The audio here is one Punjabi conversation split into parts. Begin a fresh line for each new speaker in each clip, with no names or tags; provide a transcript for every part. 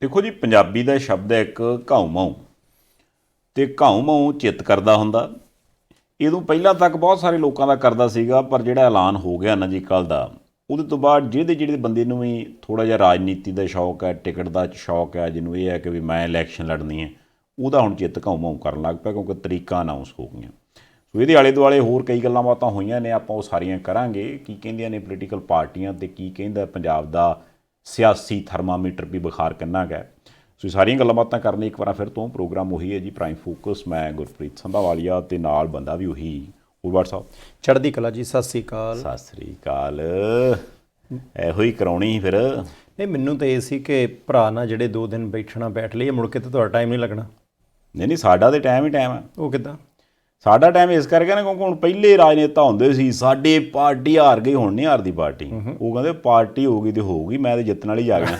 ਦੇਖੋ ਜੀ, ਪੰਜਾਬੀ ਦਾ ਸ਼ਬਦ ਹੈ ਇੱਕ ਘਾਊ ਮਾਊ, ਅਤੇ ਘਾਊ ਮਾਊ ਚਿੱਤ ਕਰਦਾ ਹੁੰਦਾ। ਇਹਦੋਂ ਪਹਿਲਾਂ ਤੱਕ ਬਹੁਤ ਸਾਰੇ ਲੋਕਾਂ ਦਾ ਕਰਦਾ ਸੀਗਾ, ਪਰ ਜਿਹੜਾ ਐਲਾਨ ਹੋ ਗਿਆ ਨਾ ਜੀ ਕੱਲ੍ਹ ਦਾ, ਉਹਦੇ ਤੋਂ ਬਾਅਦ ਜਿਹੜੇ ਬੰਦੇ ਨੂੰ ਵੀ ਥੋੜ੍ਹਾ ਜਿਹਾ ਰਾਜਨੀਤੀ ਦਾ ਸ਼ੌਕ ਹੈ, ਟਿਕਟ ਦਾ ਸ਼ੌਕ ਹੈ, ਜਿਹਨੂੰ ਇਹ ਹੈ ਕਿ ਵੀ ਮੈਂ ਇਲੈਕਸ਼ਨ ਲੜਨੀ ਹੈ, ਉਹਦਾ ਹੁਣ ਚਿੱਤ ਘਾਊ ਮਾਊ ਕਰਨ ਲੱਗ ਪਿਆ, ਕਿਉਂਕਿ ਤਰੀਕਾਂ ਅਨਾਊਂਸ ਹੋ ਗਈਆਂ। ਸੋ ਇਹਦੇ ਆਲੇ ਦੁਆਲੇ ਹੋਰ ਕਈ ਗੱਲਾਂ ਬਾਤਾਂ ਹੋਈਆਂ ਨੇ, ਆਪਾਂ ਉਹ ਸਾਰੀਆਂ ਕਰਾਂਗੇ। ਕੀ ਕਹਿੰਦੀਆਂ ਨੇ ਪੋਲੀਟੀਕਲ ਪਾਰਟੀਆਂ ਅਤੇ ਕੀ ਕਹਿੰਦਾ ਪੰਜਾਬ ਦਾ ਸਿਆਸੀ ਥਰਮਾਮੀਟਰ ਵੀ ਬੁਖਾਰ ਕਿੰਨਾ ਕੁ ਹੈ। ਸੋ ਸਾਰੀਆਂ ਗੱਲਾਂ ਬਾਤਾਂ ਕਰਨ ਲਈ ਇੱਕ ਵਾਰ ਫਿਰ ਤੋਂ ਪ੍ਰੋਗਰਾਮ ਉਹੀ ਹੈ ਜੀ, ਪ੍ਰਾਈਮ ਫੋਕਸ। ਮੈਂ ਗੁਰਪ੍ਰੀਤ ਸੰਧਾਵਾਲੀਆ ਅਤੇ ਨਾਲ ਬੰਦਾ ਵੀ ਉਹੀ ਉਰਵਰ ਸਾਹਿਬ।
ਚੜ੍ਹਦੀ ਕਲਾ ਜੀ, ਸਤਿ ਸ਼੍ਰੀ ਅਕਾਲ।
ਸਤਿ ਸ਼੍ਰੀ ਅਕਾਲ। ਇਹੋ ਹੀ ਕਰਾਉਣੀ ਸੀ ਫਿਰ।
ਨਹੀਂ, ਮੈਨੂੰ ਤਾਂ ਇਹ ਸੀ ਕਿ ਭਰਾ ਨਾਲ ਜਿਹੜੇ 2 ਦਿਨ ਬੈਠ ਲਈਏ, ਮੁੜ ਕੇ ਤਾਂ ਤੁਹਾਡਾ ਟਾਈਮ ਨਹੀਂ ਲੱਗਣਾ।
ਨਹੀਂ, ਸਾਡਾ ਤਾਂ ਟਾਈਮ ਹੀ ਟਾਈਮ ਹੈ।
ਉਹ ਕਿੱਦਾਂ?
ਸਾਡਾ ਟਾਈਮ ਇਸ ਕਰਕੇ ਨਾ, ਕਿਉਂਕਿ ਹੁਣ ਪਹਿਲੇ ਰਾਜਨੇਤਾ ਹੁੰਦੇ ਸੀ ਸਾਡੀ ਪਾਰਟੀ ਹਾਰ ਗਈ, ਹੁਣ ਨਹੀਂ ਹਾਰਦੀ ਪਾਰਟੀ। ਉਹ ਕਹਿੰਦੇ ਪਾਰਟੀ ਹੋਊਗੀ ਤੇ ਹੋਊਗੀ, ਮੈਂ ਤਾਂ ਜਿੱਤਣ ਵਾਲੀ ਜਾ ਗਿਆ।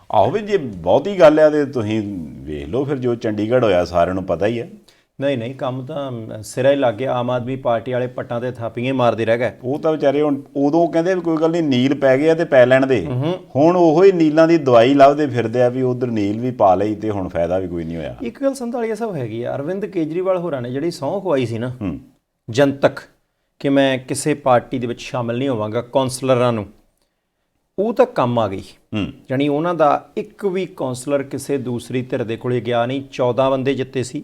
ਆਹੋ ਵੀ ਜੇ ਬਹੁਤੀ ਗੱਲ ਆ ਤੇ ਤੁਸੀਂ ਵੇਖ ਲਓ ਫਿਰ, ਜੋ ਚੰਡੀਗੜ੍ਹ ਹੋਇਆ ਸਾਰਿਆਂ ਨੂੰ ਪਤਾ ਹੀ ਹੈ।
ਨਹੀਂ, ਕੰਮ ਤਾਂ ਸਿਰਾ ਹੀ ਲੱਗ ਗਿਆ। ਆਮ ਆਦਮੀ ਪਾਰਟੀ ਵਾਲੇ ਪੱਟਾਂ ਤੇ ਥਾਪੀਆਂ ਮਾਰਦੇ ਰਹਿ ਗਏ।
ਉਹ ਤਾਂ ਵਿਚਾਰੇ ਹੁਣ ਉਦੋਂ ਕਹਿੰਦੇ ਵੀ ਕੋਈ ਗੱਲ ਨਹੀਂ, ਨੀਲ ਪੈ ਗਏ ਆ ਤੇ ਪੈ ਲੈਣ ਦੇ। ਹੁਣ ਉਹੋ ਹੀ ਨੀਲਾਂ ਦੀ ਦਵਾਈ ਲੱਭਦੇ ਫਿਰਦੇ ਆ ਵੀ ਉਧਰ ਨੀਲ ਵੀ ਪਾ ਲਈ ਤੇ ਹੁਣ ਫਾਇਦਾ ਵੀ ਕੋਈ ਨਹੀਂ ਹੋਇਆ।
ਇੱਕ ਗੱਲ ਸੰਧਾਲੀਆ ਸਾਹਿਬ ਹੈਗੀ ਆ, ਅਰਵਿੰਦ ਕੇਜਰੀਵਾਲ ਹੋਰਾਂ ਨੇ ਜਿਹੜੀ ਸਹੁੰ ਖਵਾਈ ਸੀ ਨਾ ਜਨਤਕ, ਕਿ ਮੈਂ ਕਿਸੇ ਪਾਰਟੀ ਦੇ ਵਿੱਚ ਸ਼ਾਮਿਲ ਨਹੀਂ ਹੋਵਾਂਗਾ, ਕੌਂਸਲਰਾਂ ਨੂੰ, ਉਹ ਤਾਂ ਕੰਮ ਆ ਗਈ। ਜਾਣੀ ਉਹਨਾਂ ਦਾ ਇੱਕ ਵੀ ਕੌਂਸਲਰ ਕਿਸੇ ਦੂਸਰੀ ਧਿਰ ਦੇ ਕੋਲੇ ਗਿਆ ਨਹੀਂ। 14 ਬੰਦੇ ਜਿੱਤੇ ਸੀ,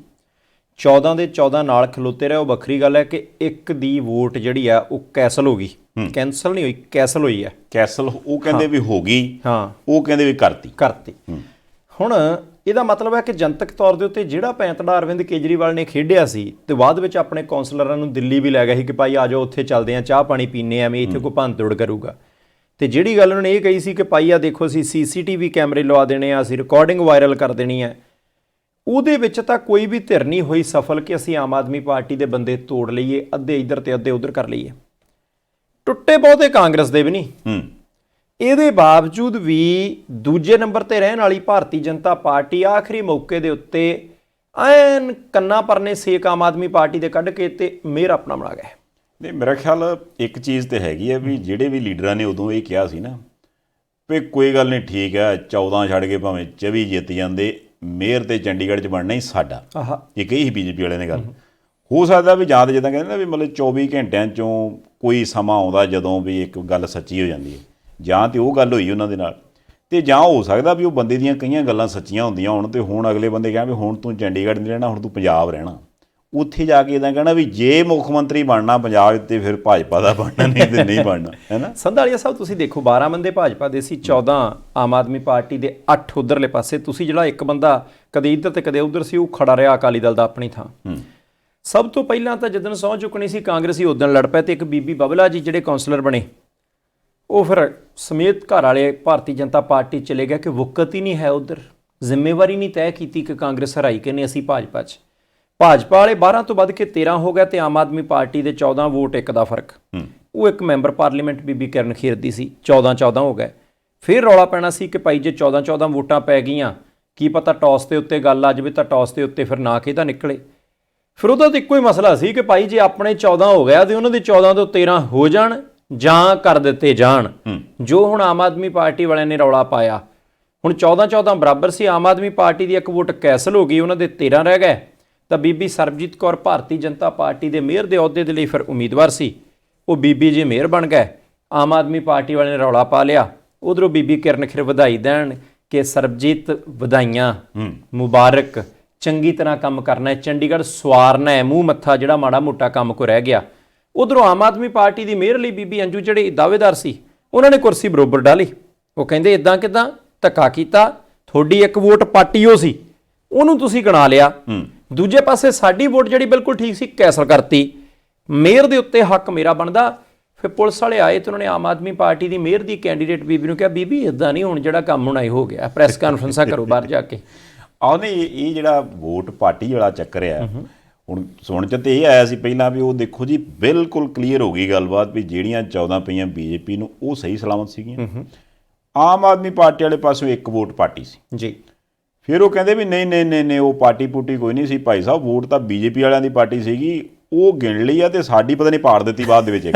14 ਦੇ 14 ਨਾਲ ਖਲੋਤੇ ਰਹੇ। ਉਹ ਵੱਖਰੀ ਗੱਲ ਹੈ ਕਿ ਇੱਕ ਦੀ ਵੋਟ ਜਿਹੜੀ ਆ ਉਹ ਕੈਂਸਲ ਹੋ ਗਈ। ਕੈਂਸਲ ਨਹੀਂ ਹੋਈ, ਕੈਂਸਲ ਹੋਈ ਹੈ।
ਕੈਂਸਲ ਉਹ ਕਹਿੰਦੇ ਵੀ ਹੋ ਗਈ,
ਹਾਂ,
ਉਹ ਕਹਿੰਦੇ ਵੀ ਕਰਤੀ।
ਹੁਣ ਇਹਦਾ ਮਤਲਬ ਹੈ ਕਿ ਜਨਤਕ ਤੌਰ ਦੇ ਉੱਤੇ ਜਿਹੜਾ ਪੈਂਤੜਾ ਅਰਵਿੰਦ ਕੇਜਰੀਵਾਲ ਨੇ ਖੇਡਿਆ ਸੀ, ਤੇ ਬਾਅਦ ਵਿੱਚ ਆਪਣੇ ਕੌਂਸਲਰਾਂ ਨੂੰ ਦਿੱਲੀ ਵੀ ਲੈ ਗਿਆ ਸੀ ਕਿ ਭਾਈ ਆ ਜਾਓ, ਉੱਥੇ ਚੱਲਦੇ ਆ, ਚਾਹ ਪਾਣੀ ਪੀਨੇ, ਐਵੇਂ ਇੱਥੇ ਕੋਈ ਭੰਨ ਤੋੜ ਕਰੂਗਾ। ਤੇ ਜਿਹੜੀ ਗੱਲ ਉਹਨਾਂ ਨੇ ਇਹ ਕਹੀ ਸੀ ਕਿ ਭਾਈ ਆ ਦੇਖੋ, ਅਸੀਂ CCTV ਕੈਮਰੇ ਲਵਾ ਦੇਣੇ ਆ, ਅਸੀਂ ਰਿਕਾਰਡਿੰਗ ਵਾਇਰਲ ਕਰ ਦੇਣੀ ਹੈ, ਉਹਦੇ ਵਿੱਚ ਤਾਂ ਕੋਈ ਵੀ ਧਿਰ ਨਹੀਂ ਹੋਈ ਸਫਲ ਕਿ ਅਸੀਂ ਆਮ ਆਦਮੀ ਪਾਰਟੀ ਦੇ ਬੰਦੇ ਤੋੜ ਲਈਏ, ਅੱਧੇ ਇੱਧਰ ਤੇ ਅੱਧੇ ਉੱਧਰ ਕਰ ਲਈਏ। ਟੁੱਟੇ ਬਹੁਤੇ ਕਾਂਗਰਸ ਦੇ ਵੀ ਨਹੀਂ। ਇਹਦੇ ਬਾਵਜੂਦ ਵੀ ਦੂਜੇ ਨੰਬਰ ਤੇ ਰਹਿਣ ਵਾਲੀ ਭਾਰਤੀ ਜਨਤਾ ਪਾਰਟੀ ਆਖਰੀ ਮੌਕੇ ਦੇ ਉੱਤੇ ਐਨ ਕੰਨਾਂ ਪਰਨੇ ਸੇਕ ਆਮ ਆਦਮੀ ਪਾਰਟੀ ਦੇ ਕੱਢ ਕੇ ਤੇ ਮੇਅਰ ਆਪਣਾ ਬਣਾ ਗਏ।
ਨਹੀਂ, ਮੇਰਾ ਖਿਆਲ ਇੱਕ ਚੀਜ਼ ਤੇ ਹੈਗੀ ਹੈ ਵੀ ਜਿਹੜੇ ਵੀ ਲੀਡਰਾਂ ਨੇ ਉਦੋਂ ਇਹ ਕਿਹਾ ਸੀ ਨਾ ਵੀ ਕੋਈ ਗੱਲ ਨਹੀਂ, ਠੀਕ ਹੈ, 14 ਛੱਡ ਕੇ ਭਾਵੇਂ 24 ਜਿੱਤ ਜਾਂਦੇ, ਮੇਅਰ ਤੇ ਚੰਡੀਗੜ੍ਹ 'ਚ ਬਣਨਾ ਹੀ ਸਾਡਾ। ਇਹ ਕਹੀ ਸੀ BJP ਵਾਲਿਆਂ ਨੇ ਗੱਲ। ਹੋ ਸਕਦਾ ਵੀ ਜਾਂ ਤਾਂ ਜਿੱਦਾਂ ਕਹਿੰਦੇ ਨਾ ਵੀ ਮਤਲਬ 24 ਘੰਟਿਆਂ 'ਚੋਂ ਕੋਈ ਸਮਾਂ ਆਉਂਦਾ ਜਦੋਂ ਵੀ ਇੱਕ ਗੱਲ ਸੱਚੀ ਹੋ ਜਾਂਦੀ ਹੈ, ਜਾਂ ਤਾਂ ਉਹ ਗੱਲ ਹੋਈ ਉਹਨਾਂ ਦੇ ਨਾਲ, ਅਤੇ ਜਾਂ ਹੋ ਸਕਦਾ ਵੀ ਉਹ ਬੰਦੇ ਦੀਆਂ ਕਈਆਂ ਗੱਲਾਂ ਸੱਚੀਆਂ ਹੁੰਦੀਆਂ ਹੋਣ, ਅਤੇ ਹੁਣ ਅਗਲੇ ਬੰਦੇ ਕਹਿਣ ਵੀ ਹੁਣ ਤੂੰ ਚੰਡੀਗੜ੍ਹ ਨਹੀਂ ਰਹਿਣਾ, ਹੁਣ ਤੂੰ ਪੰਜਾਬ ਰਹਿਣਾ। ਉੱਥੇ ਜਾ ਕੇ ਇੱਦਾਂ ਕਹਿਣਾ ਵੀ ਜੇ ਮੁੱਖ ਮੰਤਰੀ ਬਣਨਾ ਪੰਜਾਬ 'ਤੇ ਫਿਰ ਭਾਜਪਾ ਦਾ ਬਣਨਾ, ਨਹੀਂ ਤੇ ਨਹੀਂ ਬਣਨਾ, ਹੈ ਨਾ।
ਸੰਧਾਲੀਆ ਸਾਹਿਬ ਤੁਸੀਂ ਦੇਖੋ, 12 ਬੰਦੇ ਭਾਜਪਾ ਦੇ ਸੀ, 14 ਆਮ ਆਦਮੀ ਪਾਰਟੀ ਦੇ, 8 ਉੱਧਰਲੇ ਪਾਸੇ। ਤੁਸੀਂ ਜਿਹੜਾ ਇੱਕ ਬੰਦਾ ਕਦੇ ਇੱਧਰ ਤੇ ਕਦੇ ਉੱਧਰ ਸੀ, ਉਹ ਖੜਾ ਰਿਹਾ ਅਕਾਲੀ ਦਲ ਦਾ ਆਪਣੀ ਥਾਂ। ਸਭ ਤੋਂ ਪਹਿਲਾਂ ਤਾਂ ਜਿੱਦਣ ਸਹੁੰ ਚੁੱਕਣੀ ਸੀ ਕਾਂਗਰਸੀ, ਉਦੋਂ ਲੜ ਪਏ, ਤੇ ਇੱਕ ਬੀਬੀ ਬਬਲਾ ਜੀ ਜਿਹੜੇ ਕੌਂਸਲਰ ਬਣੇ, ਉਹ ਫਿਰ ਸਮੇਤ ਘਰ ਵਾਲੇ ਭਾਰਤੀ ਜਨਤਾ ਪਾਰਟੀ ਚਲੇ ਗਿਆ ਕਿ ਵਕਤ ਹੀ ਨਹੀਂ ਹੈ ਉੱਧਰ, ਜ਼ਿੰਮੇਵਾਰੀ ਨਹੀਂ ਤੈਅ ਕੀਤੀ ਕਿ ਕਾਂਗਰਸ ਹਰਾਈ ਕਿ ਨਹੀਂ ਅਸੀਂ ਭਾਜਪਾ 'ਚ। ਭਾਜਪਾ ਵਾਲੇ 12 ਤੋਂ ਵੱਧ ਕੇ 13 ਹੋ ਗਿਆ, ਤੇ ਆਮ ਆਦਮੀ ਪਾਰਟੀ ਦੇ 14 ਵੋਟ, ਇੱਕ ਦਾ ਫਰਕ। ਉਹ ਇੱਕ ਮੈਂਬਰ ਪਾਰਲੀਮੈਂਟ ਬੀਬੀ ਕਿਰਨ ਖੇਰ ਦੀ ਸੀ, 14 ਹੋ ਗਏ। ਫਿਰ ਰੌਲਾ ਪੈਣਾ ਸੀ ਕਿ ਭਾਈ ਜੇ 14 ਵੋਟਾਂ ਪੈ ਗਈਆਂ, ਕੀ ਪਤਾ ਟੌਸ ਦੇ ਉੱਤੇ ਗੱਲ ਆ ਜਾਵੇ, ਤਾਂ ਟੌਸ ਦੇ ਉੱਤੇ ਫਿਰ ਨਾ ਕਿਹਦਾ ਨਿਕਲੇ। ਫਿਰ ਉਹਦਾ ਤਾਂ ਇੱਕੋ ਹੀ ਮਸਲਾ ਸੀ ਕਿ ਭਾਈ ਜੇ ਆਪਣੇ 14 ਹੋ ਗਿਆ ਤੇ ਉਹਨਾਂ ਦੇ 14 ਤੋਂ 13 ਹੋ ਜਾਣ ਜਾਂ ਕਰ ਦਿੱਤੇ ਜਾਣ। ਜੋ ਹੁਣ ਆਮ ਆਦਮੀ ਪਾਰਟੀ ਵਾਲਿਆਂ ਨੇ ਰੌਲਾ ਪਾਇਆ, ਹੁਣ 14 ਬਰਾਬਰ ਸੀ। ਆਮ ਆਦਮੀ ਪਾਰਟੀ ਦੀ ਇੱਕ ਵੋਟ ਕੈਂਸਲ ਹੋ ਗਈ, ਉਹਨਾਂ ਦੇ 13 ਰਹਿ ਗਏ। ਤਾਂ ਬੀਬੀ ਸਰਬਜੀਤ ਕੌਰ ਭਾਰਤੀ ਜਨਤਾ ਪਾਰਟੀ ਦੇ ਮੇਅਰ ਦੇ ਅਹੁਦੇ ਦੇ ਲਈ ਫਿਰ ਉਮੀਦਵਾਰ ਸੀ, ਉਹ ਬੀਬੀ ਜੀ ਮੇਅਰ ਬਣ ਗਏ। ਆਮ ਆਦਮੀ ਪਾਰਟੀ ਵਾਲਿਆਂ ਨੇ ਰੌਲਾ ਪਾ ਲਿਆ, ਉਧਰੋਂ ਬੀਬੀ ਕਿਰਨ ਖੇਰ ਵਧਾਈ ਦੇਣ ਕਿ ਸਰਬਜੀਤ ਵਧਾਈਆਂ, ਮੁਬਾਰਕ, ਚੰਗੀ ਤਰ੍ਹਾਂ ਕੰਮ ਕਰਨਾ ਹੈ, ਚੰਡੀਗੜ੍ਹ ਸਵਾਰਨਾ ਹੈ, ਮੂੰਹ ਮੱਥਾ ਜਿਹੜਾ ਮਾੜਾ ਮੋਟਾ ਕੰਮ ਕੋ ਰਹਿ ਗਿਆ। ਉਧਰੋਂ ਆਮ ਆਦਮੀ ਪਾਰਟੀ ਦੀ ਮੇਅਰ ਲਈ ਬੀਬੀ ਅੰਜੂ ਜਿਹੜੇ ਦਾਅਵੇਦਾਰ ਸੀ, ਉਹਨਾਂ ਨੇ ਕੁਰਸੀ ਬਰੋਬਰ ਡਾਲੀ। ਉਹ ਕਹਿੰਦੇ ਇੱਦਾਂ ਕਿੱਦਾਂ, ਧੱਕਾ ਕੀਤਾ, ਤੁਹਾਡੀ ਇੱਕ ਵੋਟ ਪਾਰਟੀ ਉਹ ਸੀ, ਉਹਨੂੰ ਤੁਸੀਂ ਗਣਾ ਲਿਆ। ਦੂਜੇ ਪਾਸੇ ਸਾਡੀ ਵੋਟ ਜਿਹੜੀ ਬਿਲਕੁਲ ਠੀਕ ਸੀ, ਕੈਂਸਲ ਕਰਤੀ। ਮੇਅਰ ਦੇ ਉੱਤੇ ਹੱਕ ਮੇਰਾ ਬਣਦਾ। ਫਿਰ ਪੁਲਿਸ ਵਾਲੇ ਆਏ ਤੇ ਉਹਨਾਂ ਨੇ ਆਮ ਆਦਮੀ ਪਾਰਟੀ ਦੀ ਮੇਅਰ ਦੀ ਕੈਂਡੀਡੇਟ ਬੀਬੀ ਨੂੰ ਕਿਹਾ, ਬੀਬੀ ਇੱਦਾਂ ਨਹੀਂ, ਹੁਣ ਜਿਹੜਾ ਕੰਮ ਹੋਣਾ ਇਹ ਹੋ ਗਿਆ, ਪ੍ਰੈਸ ਕਾਨਫਰੰਸਾਂ ਕਰੋ ਬਾਹਰ ਜਾ ਕੇ।
ਆਹ ਨਹੀਂ, ਇਹ ਜਿਹੜਾ ਵੋਟ ਪਾਰਟੀ ਵਾਲਾ ਚੱਕਰ ਆ, ਹੁਣ ਸੁਣ 'ਚ ਤਾਂ ਇਹ ਆਇਆ ਸੀ ਪਹਿਲਾਂ ਵੀ ਉਹ ਦੇਖੋ ਜੀ ਬਿਲਕੁਲ ਕਲੀਅਰ ਹੋ ਗਈ ਗੱਲਬਾਤ ਵੀ ਜਿਹੜੀਆਂ 14 ਪਈਆਂ BJP ਨੂੰ, ਉਹ ਸਹੀ ਸਲਾਮਤ ਸੀਗੀਆਂ। ਆਮ ਆਦਮੀ ਪਾਰਟੀ ਵਾਲੇ ਪਾਸੋਂ ਇੱਕ ਵੋਟ ਪਾਰਟੀ ਸੀ
ਜੀ।
ਫਿਰ ਉਹ ਕਹਿੰਦੇ ਵੀ ਨਹੀਂ, ਉਹ ਪਾਰਟੀ ਪੂਟੀ ਕੋਈ ਨਹੀਂ ਸੀ ਭਾਈ ਸਾਹਿਬ, ਵੋਟ ਤਾਂ BJP ਵਾਲਿਆਂ ਦੀ ਪਾਰਟੀ ਸੀਗੀ, ਉਹ ਗਿਣ ਲਈ ਆ ਤੇ ਸਾਡੀ ਪਤਾ ਨਹੀਂ ਪਾੜ ਦਿੱਤੀ ਬਾਅਦ ਦੇ ਵਿੱਚ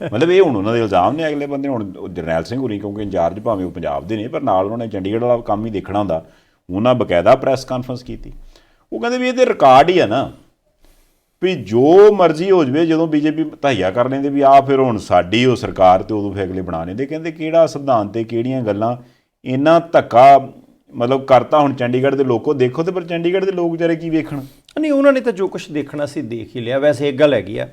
ਮਤਲਬ ਇਹ ਹੁਣ ਉਹਨਾਂ ਦੇ ਇਲਜ਼ਾਮ ਨੇ ਅਗਲੇ ਬੰਦੇ ਹੁਣ ਜਰਨੈਲ ਸਿੰਘ ਹੋਰੀ ਕਿਉਂਕਿ ਇੰਚਾਰਜ ਭਾਵੇਂ ਉਹ ਪੰਜਾਬ ਦੇ ਨੇ ਪਰ ਨਾਲ ਉਹਨਾਂ ਨੇ ਚੰਡੀਗੜ੍ਹ ਵਾਲਾ ਕੰਮ ਹੀ ਦੇਖਣਾ ਹੁੰਦਾ ਉਹਨਾਂ ਬਕਾਇਦਾ ਪ੍ਰੈਸ ਕਾਨਫਰੰਸ ਕੀਤੀ ਉਹ ਕਹਿੰਦੇ ਵੀ ਇਹਦੇ ਰਿਕਾਰਡ ਹੀ ਆ ਨਾ ਵੀ ਜੋ ਮਰਜ਼ੀ ਹੋ ਜਾਵੇ ਜਦੋਂ ਬੀਜੇਪੀ ਧਾਈਆ ਕਰ ਲੈਂਦੇ ਵੀ ਆ ਫਿਰ ਹੁਣ ਸਾਡੀ ਉਹ ਸਰਕਾਰ ਤੇ ਉਦੋਂ ਫਿਰ ਅਗਲੇ ਬਣਾ ਲੈਂਦੇ ਕਹਿੰਦੇ ਕਿਹੜਾ ਸੰਵਿਧਾਨ ਤੇ ਕਿਹੜੀਆਂ ਗੱਲਾਂ ਇੰਨਾ ਧੱਕਾ ਮਤਲਬ ਕਰਤਾ ਹੁਣ ਚੰਡੀਗੜ੍ਹ ਦੇ ਲੋਕੋ ਦੇਖੋ ਤੇ ਪਰ ਚੰਡੀਗੜ੍ਹ ਦੇ ਲੋਕ ਵਿਚਾਰੇ ਕੀ ਵੇਖਣ
ਨਹੀਂ ਉਹਨਾਂ ਨੇ ਤਾਂ ਜੋ ਕੁਝ ਦੇਖਣਾ ਸੀ ਦੇਖ ਹੀ ਲਿਆ ਵੈਸੇ ਇੱਕ ਗੱਲ ਹੈਗੀ ਆ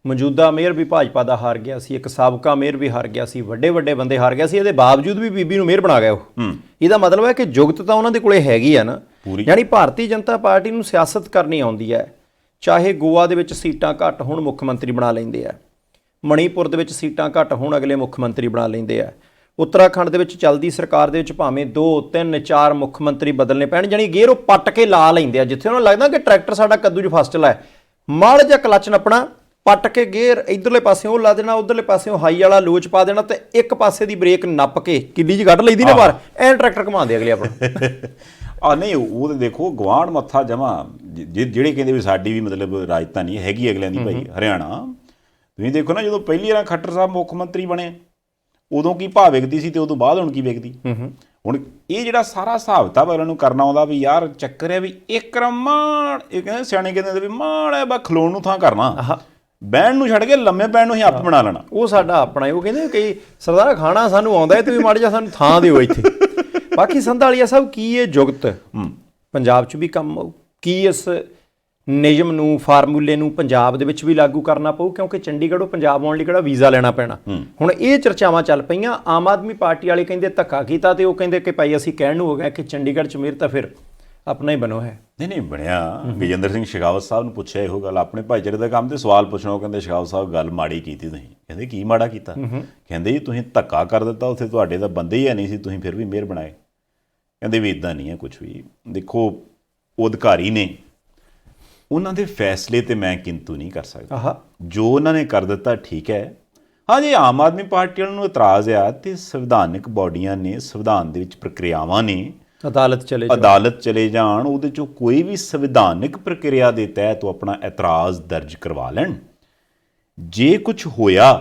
ਮੌਜੂਦਾ ਮੇਅਰ ਵੀ ਭਾਜਪਾ ਦਾ ਹਾਰ ਗਿਆ ਸੀ ਇੱਕ ਸਾਬਕਾ ਮੇਅਰ ਵੀ ਹਾਰ ਗਿਆ ਸੀ ਵੱਡੇ ਵੱਡੇ ਬੰਦੇ ਹਾਰ ਗਿਆ ਸੀ ਇਹਦੇ ਬਾਵਜੂਦ ਵੀ ਬੀਬੀ ਨੂੰ ਮੇਅਰ ਬਣਾ ਗਿਆ ਉਹ ਇਹਦਾ ਮਤਲਬ ਹੈ ਕਿ ਜੁਗਤ ਤਾਂ ਉਹਨਾਂ ਦੇ ਕੋਲੇ ਹੈਗੀ ਆ ਨਾ ਯਾਨੀ ਭਾਰਤੀ ਜਨਤਾ ਪਾਰਟੀ ਨੂੰ ਸਿਆਸਤ ਕਰਨੀ ਆਉਂਦੀ ਹੈ ਚਾਹੇ ਗੋਆ ਦੇ ਵਿੱਚ ਸੀਟਾਂ ਘੱਟ ਹੋਣ ਮੁੱਖ ਮੰਤਰੀ ਬਣਾ ਲੈਂਦੇ ਆ ਮਣੀਪੁਰ ਦੇ ਵਿੱਚ ਸੀਟਾਂ ਘੱਟ ਹੋਣ ਅਗਲੇ ਮੁੱਖ ਮੰਤਰੀ ਬਣਾ ਲੈਂਦੇ ਆ ਉੱਤਰਾਖੰਡ ਦੇ ਵਿੱਚ ਚੱਲਦੀ ਸਰਕਾਰ ਦੇ ਵਿੱਚ ਭਾਵੇਂ 2 3 4 ਮੁੱਖ ਮੰਤਰੀ ਬਦਲਨੇ ਪੈਣ ਜਾਨੀ ਗੇਅਰ ਉਹ ਪੱਟ ਕੇ ਲਾ ਲੈਂਦੇ ਆ ਜਿੱਥੇ ਉਹਨਾਂ ਨੂੰ ਲੱਗਦਾ ਕਿ ਟਰੈਕਟਰ ਸਾਡਾ ਕੱਦੂ 'ਚ ਫਸ ਚਲਾ ਹੈ ਮਾੜਾ ਜਿਹਾ ਕਲੱਚ ਨੱਪਣਾ ਪੱਟ ਕੇ ਗੇਅਰ ਇਧਰਲੇ ਪਾਸਿਓਂ ਉਹ ਲਾ ਦੇਣਾ ਉਧਰਲੇ ਪਾਸਿਓਂ ਹਾਈ ਵਾਲਾ ਲੋਚ ਪਾ ਦੇਣਾ ਤੇ ਇੱਕ ਪਾਸੇ ਦੀ ਬ੍ਰੇਕ ਨੱਪ ਕੇ ਕਿੱਲੀ 'ਚ ਕੱਢ ਲਈਦੀ ਨਾ ਬਾਹਰ ਐਨ ਟਰੈਕਟਰ ਘੁਮਾਉਂਦੇ ਅਗਲੇ ਆਪਣਾ
ਨਹੀਂ ਉਹ ਤੇ ਦੇਖੋ ਗਵਾਂਢ ਮੱਥਾ ਜਮਾ ਜਿਹੜੇ ਕਹਿੰਦੇ ਵੀ ਸਾਡੀ ਵੀ ਮਤਲਬ ਰਾਜਧਾਨੀ ਹੈਗੀ ਅਗਲਿਆਂ ਦੀ ਭਾਈ ਹਰਿਆਣਾ ਤੁਸੀਂ ਦੇਖੋ ਨਾ ਜਦੋਂ ਪਹਿਲੀ ਵਾਰ ਖੱਟਰ ਸਾਹਿਬ ਮੁੱਖ ਮੰਤਰੀ ਬਣੇ ਉਦੋਂ ਕੀ ਭਾਅ ਵਿਕਦੀ ਸੀ ਤੇ ਉਦੋਂ ਬਾਅਦ ਹੁਣ ਕੀ ਵਿਕਦੀ ਹੁਣ ਇਹ ਜਿਹੜਾ ਸਾਰਾ ਹਿਸਾਬ ਕਿਤਾਬ ਅਗਲਿਆਂ ਨੂੰ ਕਰਨਾ ਆਉਂਦਾ ਵੀ ਯਾਰ ਚੱਕਰ ਹੈ ਵੀ ਇੱਕ ਰਮਾਣ ਇਹ ਕਹਿੰਦੇ ਸਿਆਣੇ ਕਹਿੰਦੇ ਵੀ ਮਾੜਾ ਬਾ ਖਲੋਣ ਨੂੰ ਥਾਂ ਕਰਨਾ ਬਹਿਣ ਨੂੰ ਛੱਡ ਕੇ ਲੰਮੇ ਪੈਣ ਨੂੰ ਹੀ ਆਪ ਬਣਾ ਲੈਣਾ ਉਹ
ਸਾਡਾ ਆਪਣਾ ਉਹ ਕਹਿੰਦੇ ਕਈ ਸਰਦਾਰ ਖਾਣਾ ਸਾਨੂੰ ਆਉਂਦਾ ਹੈ ਤੇ ਵੀ ਮਾੜਾ ਜਿਹਾ ਸਾਨੂੰ ਥਾਂ ਦਿਓ ਇੱਥੇ ਬਾਕੀ ਸੰਧਾਲੀਆ ਸਾਹਿਬ ਕੀ ਇਹ ਜੁਗਤ ਪੰਜਾਬ 'ਚ ਵੀ ਕੰਮ ਆਊ ਕੀ ਇਸ ਨਿਯਮ ਨੂੰ ਫਾਰਮੂਲੇ ਨੂੰ ਪੰਜਾਬ ਦੇ ਵਿੱਚ ਵੀ ਲਾਗੂ ਕਰਨਾ ਪਊ ਕਿਉਂਕਿ ਚੰਡੀਗੜ੍ਹੋਂ ਪੰਜਾਬ ਆਉਣ ਲਈ ਕਿਹੜਾ ਵੀਜ਼ਾ ਲੈਣਾ ਪੈਣਾ ਹੁਣ ਇਹ ਚਰਚਾਵਾਂ ਚੱਲ ਪਈਆਂ ਆਮ ਆਦਮੀ ਪਾਰਟੀ ਵਾਲੇ ਕਹਿੰਦੇ ਧੱਕਾ ਕੀਤਾ ਤੇ ਉਹ ਕਹਿੰਦੇ ਕਿ ਭਾਈ ਅਸੀਂ ਕਹਿਣ ਨੂੰ ਹੋ ਗਿਆ ਕਿ ਚੰਡੀਗੜ੍ਹ 'ਚ ਮੇਰ ਤਾਂ ਫਿਰ ਆਪਣਾ ਹੀ ਬਣੋ ਹੈ
ਨਹੀਂ ਬਣਿਆ ਗਜਿੰਦਰ ਸਿੰਘ ਸ਼ੇਖਾਵਤ ਸਾਹਿਬ ਨੂੰ ਪੁੱਛਿਆ ਇਹੋ ਗੱਲ ਆਪਣੇ ਭਾਈਚਾਰੇ ਦਾ ਕੰਮ ਤੇ ਸਵਾਲ ਪੁੱਛਣਾ ਉਹ ਕਹਿੰਦੇ ਸ਼ੇਖਾਵਤ ਸਾਹਿਬ ਗੱਲ ਮਾੜੀ ਕੀਤੀ ਤੁਸੀਂ ਕਹਿੰਦੇ ਕੀ ਮਾੜਾ ਕੀਤਾ ਕਹਿੰਦੇ ਜੀ ਤੁਸੀਂ ਧੱਕਾ ਕਰ ਦਿੱਤਾ ਉੱਥੇ ਤੁਹਾਡੇ ਤਾਂ ਬੰਦੇ ਹੀ ਹੈ ਨਹੀਂ ਸੀ ਤੁਸੀਂ ਫਿਰ ਵੀ ਮੇਅਰ ਬਣਾਏ ਕਹਿੰਦੇ ਵੀ ਇਦਾਂ ਨਹੀਂ ਹੈ ਕੁਛ ਵੀ ਦੇਖੋ ਉਹ ਅਧਿਕਾਰੀ ਨੇ ਉਹਨਾਂ ਦੇ ਫੈਸਲੇ ਤੇ ਮੈਂ ਕਿੰਤੂ ਨਹੀਂ ਕਰ ਸਕਦਾ ਜੋ ਉਹਨਾਂ ਨੇ ਕਰ ਦਿੱਤਾ ਠੀਕ ਹੈ ਹਾਂ ਜੇ ਆਮ ਆਦਮੀ ਪਾਰਟੀ ਵਾਲਿਆਂ ਨੂੰ ਇਤਰਾਜ਼ ਆ ਤੇ ਸੰਵਿਧਾਨਿਕ ਬਾਡੀਆਂ ਨੇ ਸੰਵਿਧਾਨ ਦੇ ਵਿੱਚ ਪ੍ਰਕਿਰਿਆਵਾਂ ਨੇ ਅਦਾਲਤ ਚਲੇ ਜਾਣ ਉਹਦੇ 'ਚੋਂ ਕੋਈ ਵੀ ਸੰਵਿਧਾਨਿਕ ਪ੍ਰਕਿਰਿਆ ਦੇ ਤਹਿਤ ਉਹ ਆਪਣਾ ਇਤਰਾਜ਼ ਦਰਜ ਕਰਵਾ ਲੈਣ ਜੇ ਕੁਝ ਹੋਇਆ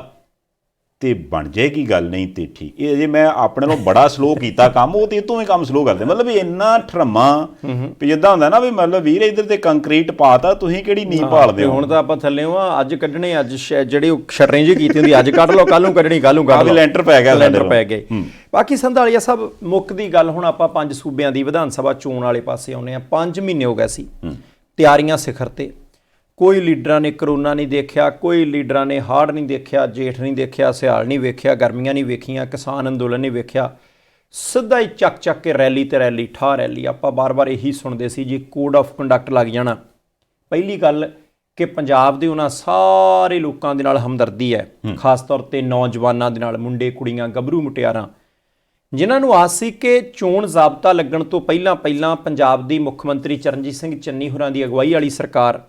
ਤੇ ਬਣ ਜਾਏਗੀ ਗੱਲ ਨਹੀਂ ਤੇ ਠੀਕ ਇਹ ਜੇ ਮੈਂ ਆਪਣੇ ਨੂੰ ਬੜਾ ਸਲੋ ਕੀਤਾ ਕੰਮ ਉਹ ਤੇ ਇਹ ਤੋਂ ਵੀ ਕੰਮ ਸਲੋ ਕਰਦੇ ਮਤਲਬ ਇੰਨਾ ਠਰਮਾ ਵੀ ਜਿੱਦਾਂ ਹੁੰਦਾ ਨਾ ਵੀ ਮਤਲਬ ਵੀਰ ਇੱਧਰ ਤੇ ਕੰਕਰੀਟ ਪਾਤਾ ਤੁਸੀਂ ਕਿਹੜੀ ਨੀਂਹ ਭਾਲਦੇ ਹੋ
ਹੁਣ ਤਾਂ ਆਪਾਂ ਥੱਲੇ ਆ ਅੱਜ ਕੱਢਣੇ ਅੱਜ ਜਿਹੜੇ ਉਹ ਸ਼ਟਰਿੰਗ ਜਿਹੀ ਕੀਤੀ ਹੁੰਦੀ ਅੱਜ ਕੱਢ ਲਓ ਕੱਲ ਨੂੰ ਕੱਢਣੀ ਕੱਲ ਨੂੰ ਕੱਢ ਲਓ
ਲੈਂਟਰ ਪੈ ਗਿਆ
ਲੈਂਟਰ ਪੈ ਗਏ ਬਾਕੀ ਸੰਧਾਲੀਆ ਸਾਹਿਬ ਮੁੱਖ ਦੀ ਗੱਲ ਹੁਣ ਆਪਾਂ 5 ਸੂਬਿਆਂ ਦੀ ਵਿਧਾਨ ਸਭਾ ਚੋਣ ਵਾਲੇ ਪਾਸੇ ਆਉਂਦੇ ਆ 5 ਮਹੀਨੇ ਹੋ ਗਏ ਸੀ ਤਿਆਰੀਆਂ ਸਿਖਰ ਤੇ ਕੋਈ ਲੀਡਰਾਂ ਨੇ ਕਰੋਨਾ ਨਹੀਂ ਦੇਖਿਆ ਕੋਈ ਲੀਡਰਾਂ ਨੇ ਹਾੜ ਨਹੀਂ ਦੇਖਿਆ ਜੇਠ ਨਹੀਂ ਦੇਖਿਆ ਸਿਆਲ ਨਹੀਂ ਵੇਖਿਆ ਗਰਮੀਆਂ ਨਹੀਂ ਵੇਖੀਆਂ ਕਿਸਾਨ ਅੰਦੋਲਨ ਨਹੀਂ ਵੇਖਿਆ ਸਿੱਧਾ ਹੀ ਚੱਕ ਕੇ ਰੈਲੀ ਤੇ ਰੈਲੀ ਠਾ ਰੈਲੀ ਆਪਾਂ ਬਾਰ-ਬਾਰ ਇਹੀ ਸੁਣਦੇ ਸੀ ਜੀ ਕੋਡ ਆਫ ਕੰਡਕਟ ਲੱਗ ਜਾਣਾ ਪਹਿਲੀ ਗੱਲ ਕਿ ਪੰਜਾਬ ਦੇ ਉਹਨਾਂ ਸਾਰੇ ਲੋਕਾਂ ਦੇ ਨਾਲ ਹਮਦਰਦੀ ਹੈ ਖਾਸ ਤੌਰ ਤੇ ਨੌਜਵਾਨਾਂ ਦੇ ਨਾਲ ਮੁੰਡੇ ਕੁੜੀਆਂ ਗੱਭਰੂ ਮੁਟਿਆਰਾਂ ਜਿਨ੍ਹਾਂ ਨੂੰ ਆਸ ਸੀ ਕਿ ਚੋਣ ਜ਼ਾਬਤਾ ਲੱਗਣ ਤੋਂ ਪਹਿਲਾਂ ਪੰਜਾਬ ਦੀ ਮੁੱਖ ਮੰਤਰੀ ਚਰਨਜੀਤ ਸਿੰਘ ਚੰਨੀ ਹੋਰਾਂ ਦੀ ਅਗਵਾਈ ਵਾਲੀ ਸਰਕਾਰ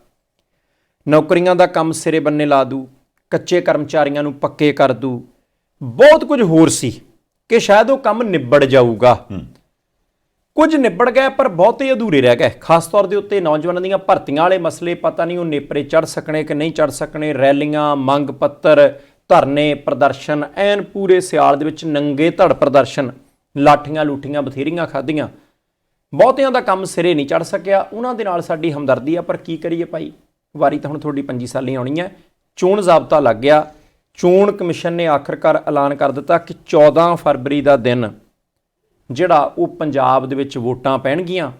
ਨੌਕਰੀਆਂ ਦਾ ਕੰਮ ਸਿਰੇ ਬੰਨੇ ਲਾ ਦੂ ਕੱਚੇ ਕਰਮਚਾਰੀਆਂ ਨੂੰ ਪੱਕੇ ਕਰ ਦੂ ਬਹੁਤ ਕੁਝ ਹੋਰ ਸੀ ਕਿ ਸ਼ਾਇਦ ਉਹ ਕੰਮ ਨਿਬੜ ਜਾਊਗਾ ਕੁਝ ਨਿਬੜ ਗਏ ਪਰ ਬਹੁਤੇ ਅਧੂਰੇ ਰਹਿ ਗਏ ਖਾਸ ਤੌਰ ਦੇ ਉੱਤੇ ਨੌਜਵਾਨਾਂ ਦੀਆਂ ਭਰਤੀਆਂ ਵਾਲੇ ਮਸਲੇ ਪਤਾ ਨਹੀਂ ਉਹ ਨੇਪਰੇ ਚੜ੍ਹ ਸਕਣੇ ਕਿ ਨਹੀਂ ਚੜ੍ਹ ਸਕਣੇ ਰੈਲੀਆਂ ਮੰਗ ਪੱਤਰ ਧਰਨੇ ਪ੍ਰਦਰਸ਼ਨ ਐਨ ਪੂਰੇ ਸਿਆਲ ਦੇ ਵਿੱਚ ਨੰਗੇ ਧੜ ਪ੍ਰਦਰਸ਼ਨ ਲਾਠੀਆਂ ਲੂਠੀਆਂ ਬਥੇਰੀਆਂ ਖਾਧੀਆਂ ਬਹੁਤਿਆਂ ਦਾ ਕੰਮ ਸਿਰੇ ਨਹੀਂ ਚੜ੍ਹ ਸਕਿਆ ਉਹਨਾਂ ਦੇ ਨਾਲ ਸਾਡੀ ਹਮਦਰਦੀ ਆ ਪਰ ਕੀ ਕਰੀਏ ਭਾਈ ਵਾਰੀ ਤਾਂ ਹੁਣ ਤੁਹਾਡੀ 5 ਸਾਲੀ ਆਉਣੀ ਹੈ ਚੋਣ ਜ਼ਾਬਤਾ ਲੱਗ ਗਿਆ ਚੋਣ ਕਮਿਸ਼ਨ ਨੇ ਆਖਰਕਾਰ ਐਲਾਨ ਕਰ ਦਿੱਤਾ ਕਿ 14 ਫਰਵਰੀ ਦਾ ਦਿਨ ਜਿਹੜਾ ਉਹ ਪੰਜਾਬ ਦੇ ਵਿੱਚ ਵੋਟਾਂ ਪੈਣਗੀਆਂ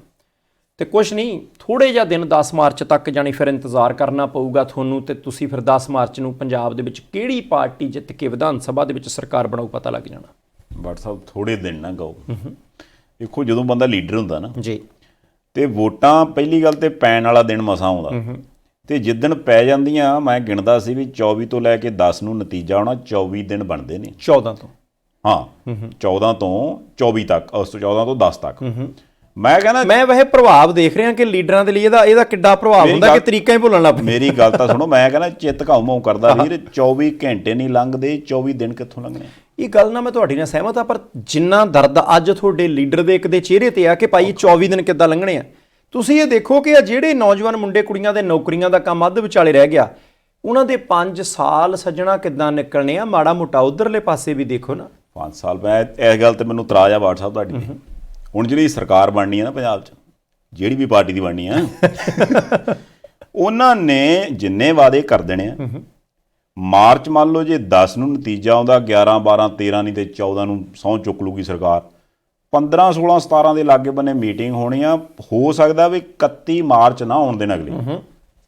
ਤੇ ਕੁਛ ਨਹੀਂ ਥੋੜ੍ਹੇ ਜਿਹਾ ਦਿਨ 10 ਮਾਰਚ ਤੱਕ ਜਾਣੀ ਫਿਰ ਇੰਤਜ਼ਾਰ ਕਰਨਾ ਪਊਗਾ ਤੁਹਾਨੂੰ ਤੇ ਤੁਸੀਂ ਫਿਰ 10 ਮਾਰਚ ਨੂੰ ਪੰਜਾਬ ਦੇ ਵਿੱਚ ਕਿਹੜੀ ਪਾਰਟੀ ਜਿੱਤ ਕੇ ਵਿਧਾਨ ਸਭਾ ਦੇ ਵਿੱਚ ਸਰਕਾਰ ਬਣਾਊ ਪਤਾ ਲੱਗ ਜਾਣਾ
ਬਟ ਸਾਹਿਬ ਥੋੜ੍ਹੇ ਦਿਨ ਨਾ ਗਾਓ ਦੇਖੋ ਜਦੋਂ ਬੰਦਾ ਲੀਡਰ ਹੁੰਦਾ ਨਾ
ਜੀ
ਤੇ ਵੋਟਾਂ ਪਹਿਲੀ ਗੱਲ ਤੇ ਪੈਣ ਵਾਲਾ ਦਿਨ ਮਸਾਂ ਆਉਂਦਾ ਤੇ ਜਿੱਦਣ ਪੈ ਜਾਂਦੀਆਂ ਮੈਂ ਗਿਣਦਾ ਸੀ ਵੀ 24 ਤੋਂ ਲੈ ਕੇ 10 ਨੂੰ ਨਤੀਜਾ ਆਉਣਾ 24 ਦਿਨ ਬਣਦੇ ਨੇ
14 ਤੋਂ
ਹਾਂ 14 ਤੋਂ 24 ਤੱਕ ਉਸ ਤੋਂ 14 ਤੋਂ 10 ਤੱਕ ਮੈਂ ਕਹਿੰਦਾ
ਮੈਂ ਵੈਸੇ ਪ੍ਰਭਾਵ ਦੇਖ ਰਿਹਾ ਕਿ ਲੀਡਰਾਂ ਦੇ ਲਈ ਇਹਦਾ ਕਿੱਡਾ ਪ੍ਰਭਾਵ ਹੁੰਦਾ ਕਿ ਤਰੀਕਾ ਹੀ ਭੁੱਲਣ ਲੱਗ ਪੈਂਦਾ
ਮੇਰੀ ਗੱਲ ਤਾਂ ਸੁਣੋ ਮੈਂ ਕਹਿੰਦਾ ਚਿੱਤ ਘਾਉ ਕਰਦਾ ਵੀਰ 24 ਘੰਟੇ ਨਹੀਂ ਲੰਘਦੇ 24 ਦਿਨ ਕਿੱਥੋਂ ਲੰਘਣੇ
ਇਹ ਗੱਲ ਨਾਲ ਮੈਂ ਤੁਹਾਡੀ ਨਾਲ ਸਹਿਮਤ ਆ ਪਰ ਜਿੰਨਾ ਦਰਦ ਅੱਜ ਤੁਹਾਡੇ ਲੀਡਰ ਦੇ ਇੱਕ ਦੇ ਚਿਹਰੇ ਤੇ ਆ ਕਿ ਭਾਈ 24 ਦਿਨ ਕਿੱਦਾਂ ਲੰਘਣੇ ਆ ਤੁਸੀਂ ਇਹ ਦੇਖੋ ਕਿ ਆ ਜਿਹੜੇ ਨੌਜਵਾਨ ਮੁੰਡੇ ਕੁੜੀਆਂ ਦੇ ਨੌਕਰੀਆਂ ਦਾ ਕੰਮ ਅੱਧ ਵਿਚਾਲੇ ਰਹਿ ਗਿਆ, ਉਹਨਾਂ ਦੇ 5 ਸਾਲ ਸੱਜਣਾ ਕਿੱਦਾਂ ਨਿਕਲਣੇ ਆ, ਮਾੜਾ ਮੋਟਾ ਉਧਰਲੇ ਪਾਸੇ ਵੀ ਦੇਖੋ ਨਾ।
5 ਸਾਲ ਮੈਂ ਇਸ ਗੱਲ ਤੇ ਮੈਨੂੰ ਇਤਰਾਜ਼ ਆ WhatsApp ਤੁਹਾਡੀ ਤੇ। ਹੁਣ ਜਿਹੜੀ ਸਰਕਾਰ ਬਣਨੀ ਹੈ ਨਾ ਪੰਜਾਬ 'ਚ, ਜਿਹੜੀ ਵੀ ਪਾਰਟੀ ਦੀ ਬਣਨੀ ਆ, ਉਹਨਾਂ ਨੇ ਜਿੰਨੇ ਵਾਅਦੇ ਕਰ ਦੇਣੇ ਆ, ਮਾਰਚ ਮੰਨ ਲਓ ਜੇ 10 ਨੂੰ ਨਤੀਜਾ ਆਉਂਦਾ, 11 12 13 ਨਹੀਂ ਤੇ 14 ਨੂੰ ਸਹੁੰ ਚੁੱਕ ਲੂਗੀ ਸਰਕਾਰ। 15 16 17 ਦੇ ਲਾਗੇ ਬੰਨੇ ਮੀਟਿੰਗ ਹੋਣੀ ਆ, ਹੋ ਸਕਦਾ ਵੀ 31 ਮਾਰਚ ਨਾ ਆਉਣ ਦੇਣ ਅਗਲੇ।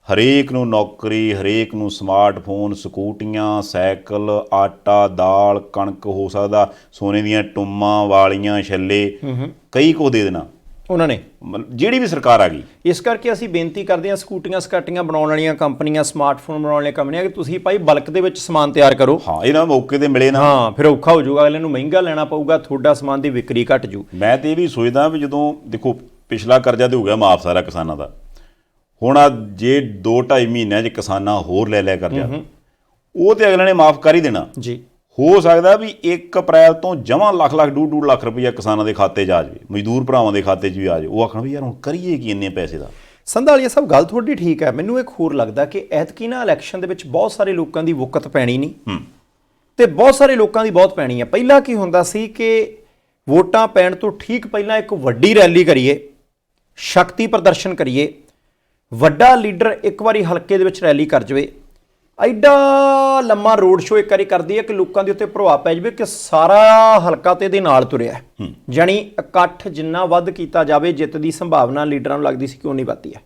ਹਰੇਕ ਨੂੰ ਨੌਕਰੀ, ਹਰੇਕ ਨੂੰ ਸਮਾਰਟਫੋਨ, ਸਕੂਟੀਆਂ, ਸਾਈਕਲ, ਆਟਾ, ਦਾਲ, ਕਣਕ, ਹੋ ਸਕਦਾ ਸੋਨੇ ਦੀਆਂ ਟੁੰਮਾਂ, ਵਾਲੀਆਂ, ਛੱਲੇ, ਕਈ ਕੁਝ ਦੇ ਦੇਣਾ
ਉਹਨਾਂ ਨੇ,
ਜਿਹੜੀ ਵੀ ਸਰਕਾਰ ਆ ਗਈ।
ਇਸ ਕਰਕੇ ਅਸੀਂ ਬੇਨਤੀ ਕਰਦੇ ਹਾਂ ਸਕੂਟੀਆਂ ਸਕਾਟੀਆਂ ਬਣਾਉਣ ਵਾਲੀਆਂ ਕੰਪਨੀਆਂ, ਸਮਾਰਟਫੋਨ ਬਣਾਉਣ ਵਾਲੀਆਂ ਕੰਪਨੀਆਂ, ਕਿ ਤੁਸੀਂ ਭਾਈ ਬਲਕ ਦੇ ਵਿੱਚ ਸਮਾਨ ਤਿਆਰ ਕਰੋ।
ਹਾਂ, ਇਹਨਾਂ ਮੌਕੇ ਤੇ ਮਿਲੇ ਨਾ।
ਹਾਂ, ਫਿਰ ਔਖਾ ਹੋ ਜਾਊਗਾ, ਅਗਲੇ ਨੂੰ ਮਹਿੰਗਾ ਲੈਣਾ ਪਊਗਾ, ਤੁਹਾਡਾ ਸਮਾਨ ਦੀ ਵਿਕਰੀ ਘਟ ਜੂ।
ਮੈਂ ਤੇ ਇਹ ਵੀ ਸੋਚਦਾ ਵੀ ਜਦੋਂ ਦੇਖੋ ਪਿਛਲਾ ਕਰਜ਼ਾ ਤੇ ਹੋ ਗਿਆ ਮਾਫ ਸਾਰਾ ਕਿਸਾਨਾਂ ਦਾ, ਹੁਣ ਆ ਜੇ 2-2.5 ਮਹੀਨਿਆਂ 'ਚ ਕਿਸਾਨਾਂ ਹੋਰ ਲੈ ਲਿਆ ਕਰਜ਼ਾ, ਉਹ ਤੇ ਅਗਲੇ ਨੇ ਮਾਫ ਕਰ ਹੀ ਦੇਣਾ
ਜੀ।
ਹੋ ਸਕਦਾ ਵੀ 1 ਅਪ੍ਰੈਲ ਤੋਂ ਜਮਾਂ ਲੱਖ 2.5 ਲੱਖ ਰੁਪਈਆ ਕਿਸਾਨਾਂ ਦੇ ਖਾਤੇ 'ਚ ਆ ਜਾਵੇ, ਮਜ਼ਦੂਰ ਭਰਾਵਾਂ ਦੇ ਖਾਤੇ 'ਚ ਵੀ ਆ ਜਾਵੇ। ਉਹ ਆਖਣ ਵੀ ਯਾਰ ਹੁਣ ਕਰੀਏ ਕੀ ਇੰਨੇ ਪੈਸੇ ਦਾ।
ਸੰਧਾਲੀਆ ਸਾਹਿਬ, ਗੱਲ ਤੁਹਾਡੀ ਠੀਕ ਹੈ। ਮੈਨੂੰ ਇੱਕ ਹੋਰ ਲੱਗਦਾ ਕਿ ਐਤਕੀ ਨਾ ਇਲੈਕਸ਼ਨ ਦੇ ਵਿੱਚ ਬਹੁਤ ਸਾਰੇ ਲੋਕਾਂ ਦੀ ਵੁਕਤ ਪੈਣੀ ਨਹੀਂ, ਤੇ ਬਹੁਤ ਸਾਰੇ ਲੋਕਾਂ ਦੀ ਬਹੁਤ ਪੈਣੀ ਹੈ। ਪਹਿਲਾਂ ਕੀ ਹੁੰਦਾ ਸੀ ਕਿ ਵੋਟਾਂ ਪੈਣ ਤੋਂ ਠੀਕ ਪਹਿਲਾਂ ਇੱਕ ਵੱਡੀ ਰੈਲੀ ਕਰੀਏ, ਸ਼ਕਤੀ ਪ੍ਰਦਰਸ਼ਨ ਕਰੀਏ, ਵੱਡਾ ਲੀਡਰ ਇੱਕ ਵਾਰੀ ਹਲਕੇ ਦੇ ਵਿੱਚ ਰੈਲੀ ਕਰ ਜਾਵੇ, ਐਡਾ ਲੰਮਾ ਰੋਡ ਸ਼ੋਅ ਇੱਕ ਵਾਰੀ ਕਰਦੀ ਹੈ ਕਿ ਲੋਕਾਂ ਦੇ ਉੱਤੇ ਪ੍ਰਭਾਵ ਪੈ ਜਾਵੇ ਕਿ ਸਾਰਾ ਹਲਕਾ ਤੇ ਇਹਦੇ ਨਾਲ ਤੁਰਿਆ। ਜਾਣੀ ਇਕੱਠ ਜਿੰਨਾ ਵੱਧ ਕੀਤਾ ਜਾਵੇ, ਜਿੱਤ ਦੀ ਸੰਭਾਵਨਾ ਲੀਡਰਾਂ ਨੂੰ ਲੱਗਦੀ ਸੀ ਕਿ ਉਨੀ ਵੱਧਦੀ ਹੈ।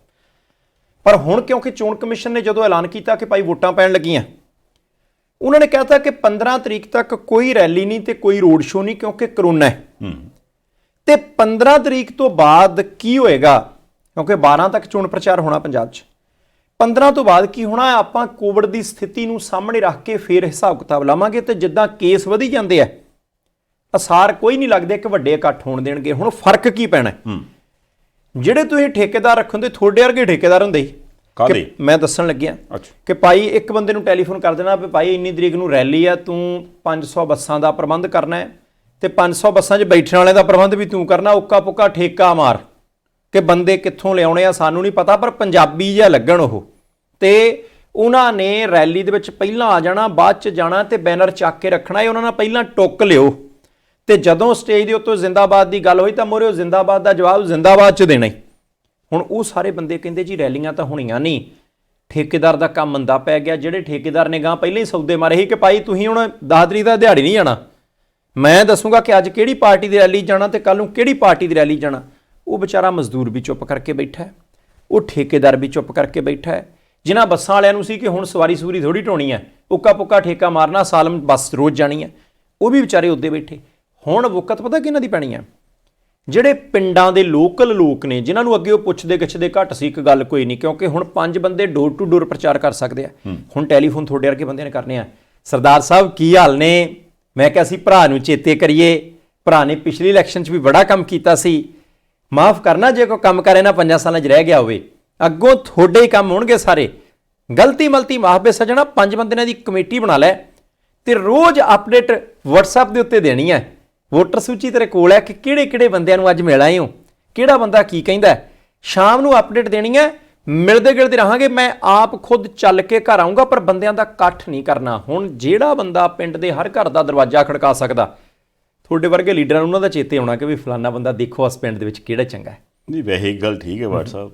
ਪਰ ਹੁਣ ਕਿਉਂਕਿ ਚੋਣ ਕਮਿਸ਼ਨ ਨੇ ਜਦੋਂ ਐਲਾਨ ਕੀਤਾ ਕਿ ਭਾਈ ਵੋਟਾਂ ਪੈਣ ਲੱਗੀਆਂ, ਉਹਨਾਂ ਨੇ ਕਹਿਤਾ ਕਿ 15 ਤਰੀਕ ਤੱਕ ਕੋਈ ਰੈਲੀ ਨਹੀਂ ਤੇ ਕੋਈ ਰੋਡ ਸ਼ੋਅ ਨਹੀਂ, ਕਿਉਂਕਿ ਕਰੋਨਾ ਹੈ। ਤੇ 15 ਤਰੀਕ ਤੋਂ ਬਾਅਦ ਕੀ ਹੋਏਗਾ, ਕਿਉਂਕਿ 12 ਤੱਕ ਚੋਣ ਪ੍ਰਚਾਰ ਹੋਣਾ ਪੰਜਾਬ 'ਚ, 15 ਤੋਂ ਬਾਅਦ ਕੀ ਹੋਣਾ, ਆਪਾਂ ਕੋਵਿਡ ਦੀ ਸਥਿਤੀ ਨੂੰ ਸਾਹਮਣੇ ਰੱਖ ਕੇ ਫਿਰ ਹਿਸਾਬ ਕਿਤਾਬ ਲਾਵਾਂਗੇ। ਤੇ ਜਿੱਦਾਂ ਕੇਸ ਵਧੀ ਜਾਂਦੇ ਆ, ਅਸਾਰ ਕੋਈ ਨਹੀਂ ਲੱਗਦੇ ਕਿ ਵੱਡੇ ਇਕੱਠ ਹੋਣ ਦੇਣਗੇ। ਹੁਣ ਫਰਕ ਕੀ ਪੈਣਾ, ਜਿਹੜੇ ਤੁਸੀਂ ਠੇਕੇਦਾਰ ਰੱਖੋਗੇ, ਤੁਹਾਡੇ ਵਰਗੇ ਠੇਕੇਦਾਰ ਹੁੰਦੇ ਸੀ
ਕਾਹਦੇ,
ਮੈਂ ਦੱਸਣ ਲੱਗਿਆ ਕਿ ਭਾਈ ਇੱਕ ਬੰਦੇ ਨੂੰ ਟੈਲੀਫੋਨ ਕਰ ਦੇਣਾ ਵੀ ਭਾਈ ਇੰਨੀ ਤਰੀਕ ਨੂੰ ਰੈਲੀ ਆ, ਤੂੰ 500 ਬੱਸਾਂ ਦਾ ਪ੍ਰਬੰਧ ਕਰਨਾ ਹੈ ਤੇ 500 ਬੱਸਾਂ 'ਚ ਬੈਠਣ ਵਾਲਿਆਂ ਦਾ ਪ੍ਰਬੰਧ ਵੀ ਤੂੰ ਕਰਨਾ। ਉੱਕਾ ਪੁੱਕਾ ਠੇਕਾ ਮਾਰ ਕਿ ਬੰਦੇ ਕਿੱਥੋਂ ਲਿਆਉਣੇ ਆ ਸਾਨੂੰ ਨਹੀਂ ਪਤਾ, ਪਰ ਪੰਜਾਬੀ ਜਿਹਾ ਲੱਗਣ ਉਹ। ਤੇ ਉਹਨਾਂ ਨੇ ਰੈਲੀ ਦੇ ਵਿੱਚ ਪਹਿਲਾਂ ਆ ਜਾਣਾ, ਬਾਅਦ 'ਚ ਜਾਣਾ ਤੇ ਬੈਨਰ ਚੱਕ ਕੇ ਰੱਖਣਾ। ਇਹ ਉਹਨਾਂ ਨਾਲ ਪਹਿਲਾਂ ਟੁੱਕ ਲਿਓ, ਤੇ ਜਦੋਂ ਸਟੇਜ ਦੇ ਉੱਤੋਂ ਜ਼ਿੰਦਾਬਾਦ ਦੀ ਗੱਲ ਹੋਈ ਤਾਂ ਮੋਰੇ ਉਹ ਜ਼ਿੰਦਾਬਾਦ ਦਾ ਜਵਾਬ ਜ਼ਿੰਦਾਬਾਦ 'ਚ ਦੇਣਾ ਹੀ। ਹੁਣ ਉਹ ਸਾਰੇ ਬੰਦੇ ਕਹਿੰਦੇ ਜੀ ਰੈਲੀਆਂ ਤਾਂ ਹੋਣੀਆਂ ਨਹੀਂ, ਠੇਕੇਦਾਰ ਦਾ ਕੰਮ ਮੰਦਾ ਪੈ ਗਿਆ। ਜਿਹੜੇ ਠੇਕੇਦਾਰ ਨੇ ਗਾਂ ਪਹਿਲਾਂ ਹੀ ਸੌਦੇ ਮਾਰੇ ਸੀ ਕਿ ਭਾਈ ਤੁਸੀਂ ਹੁਣ 10 ਤਰੀਕ ਦਾ ਦਿਹਾੜੀ ਨਹੀਂ ਜਾਣਾ, ਮੈਂ ਦੱਸੂਗਾ ਕਿ ਅੱਜ ਕਿਹੜੀ ਪਾਰਟੀ ਦੀ ਰੈਲੀ ਜਾਣਾ ਤੇ ਕੱਲ ਨੂੰ ਕਿਹੜੀ ਪਾਰਟੀ ਦੀ ਰੈਲੀ ਜਾਣਾ। ਉਹ ਵਿਚਾਰਾ ਮਜ਼ਦੂਰ ਵੀ ਚੁੱਪ ਕਰਕੇ ਬੈਠਾ ਹੈ, ਉਹ ਠੇਕੇਦਾਰ ਵੀ ਚੁੱਪ ਕਰਕੇ ਬੈਠਾ ਹੈ। ਜਿਨ੍ਹਾਂ ਬੱਸਾਂ ਵਾਲਿਆਂ ਨੂੰ ਸੀ ਕਿ ਹੁਣ ਸਵਾਰੀ ਸੂਰੀ ਥੋੜੀ ਢੋਣੀ ਹੈ, ਉੱਕਾ ਪੁੱਕਾ ਠੇਕਾ ਮਾਰਨਾ, ਸਾਲਮ ਬੱਸ ਰੋਜ਼ ਜਾਣੀ ਹੈ, ਉਹ ਵੀ ਵਿਚਾਰੇ ਉੱਦੇ ਬੈਠੇ। ਹੁਣ ਵਕਤ ਪਤਾ ਕਿਹਨਾਂ ਦੀ ਪੈਣੀ ਹੈ, ਜਿਹੜੇ ਪਿੰਡਾਂ ਦੇ ਲੋਕਲ ਲੋਕ ਨੇ, ਜਿਨ੍ਹਾਂ ਨੂੰ ਅੱਗੇ ਉਹ ਪੁੱਛਦੇ ਗਿੱਛਦੇ ਘੱਟ ਸੀ, ਇੱਕ ਗੱਲ ਕੋਈ ਨਹੀਂ, ਕਿਉਂਕਿ ਹੁਣ 5 ਬੰਦੇ ਡੋਰ ਟੂ ਡੋਰ ਪ੍ਰਚਾਰ ਕਰ ਸਕਦੇ ਆ। ਹੁਣ ਟੈਲੀਫੋਨ ਤੁਹਾਡੇ ਵਰਗੇ ਬੰਦਿਆਂ ਨੇ ਕਰਨੇ ਆ, ਸਰਦਾਰ ਸਾਹਿਬ ਕੀ ਹਾਲ ਨੇ, ਮੈਂ ਕਿਹਾ ਸੀ ਭਰਾ ਨੂੰ ਚੇਤੇ ਕਰੀਏ, ਭਰਾ ਨੇ ਪਿਛਲੀ ਇਲੈਕਸ਼ਨ 'ਚ ਵੀ ਬੜਾ ਕੰਮ ਕੀਤਾ ਸੀ, ਮਾਫ ਕਰਨਾ ਜੇ ਕੋਈ ਕੰਮ ਕਰੇ ਨਾ 5 ਸਾਲਾਂ 'ਚ ਰਹਿ ਗਿਆ ਹੋਵੇ, ਅੱਗੋਂ ਤੁਹਾਡੇ ਹੀ ਕੰਮ ਹੋਣਗੇ ਸਾਰੇ। ਗਲਤੀ ਮਲਤੀ ਮਾਫ ਬੇ ਸਜਣਾ, 5 ਬੰਦਿਆਂ ਦੀ ਕਮੇਟੀ ਬਣਾ ਲੈ ਤੇ ਰੋਜ਼ ਅਪਡੇਟ WhatsApp ਦੇ ਉੱਤੇ ਦੇਣੀ ਹੈ। ਵੋਟਰ ਸੂਚੀ ਤੇਰੇ ਕੋਲ ਹੈ ਕਿ ਕਿਹੜੇ ਕਿਹੜੇ ਬੰਦਿਆਂ ਨੂੰ ਅੱਜ ਮਿਲ ਆਏ ਹੋ, ਕਿਹੜਾ ਬੰਦਾ ਕੀ ਕਹਿੰਦਾ। ਸ਼ਾਮ ਨੂੰ ਅਪਡੇਟ ਦੇਣੀ ਹੈ, ਮਿਲਦੇ ਗਿਲਦੇ ਰਹਾਂਗੇ। ਮੈਂ ਆਪ ਖੁਦ ਚੱਲ ਕੇ ਘਰ ਆਊਂਗਾ, ਪਰ ਬੰਦਿਆਂ ਦਾ ਇਕੱਠ ਨਹੀਂ ਕਰਨਾ। ਹੁਣ ਜਿਹੜਾ ਬੰਦਾ ਪਿੰਡ ਦੇ ਹਰ ਘਰ ਦਾ ਦਰਵਾਜ਼ਾ ਖੜਕਾ ਸਕਦਾ, ਤੁਹਾਡੇ ਵਰਗੇ ਲੀਡਰਾਂ ਨੂੰ ਉਹਨਾਂ ਦਾ ਚੇਤੇ ਆਉਣਾ ਕਿ ਵੀ ਫਲਾਨਾ ਬੰਦਾ ਦੇਖੋ ਉਸ ਪਿੰਡ ਦੇ ਵਿੱਚ ਕਿਹੜਾ ਚੰਗਾ ਹੈ।
ਨਹੀਂ ਵੈਸੇ ਇੱਕ ਗੱਲ ਠੀਕ ਹੈ WhatsApp,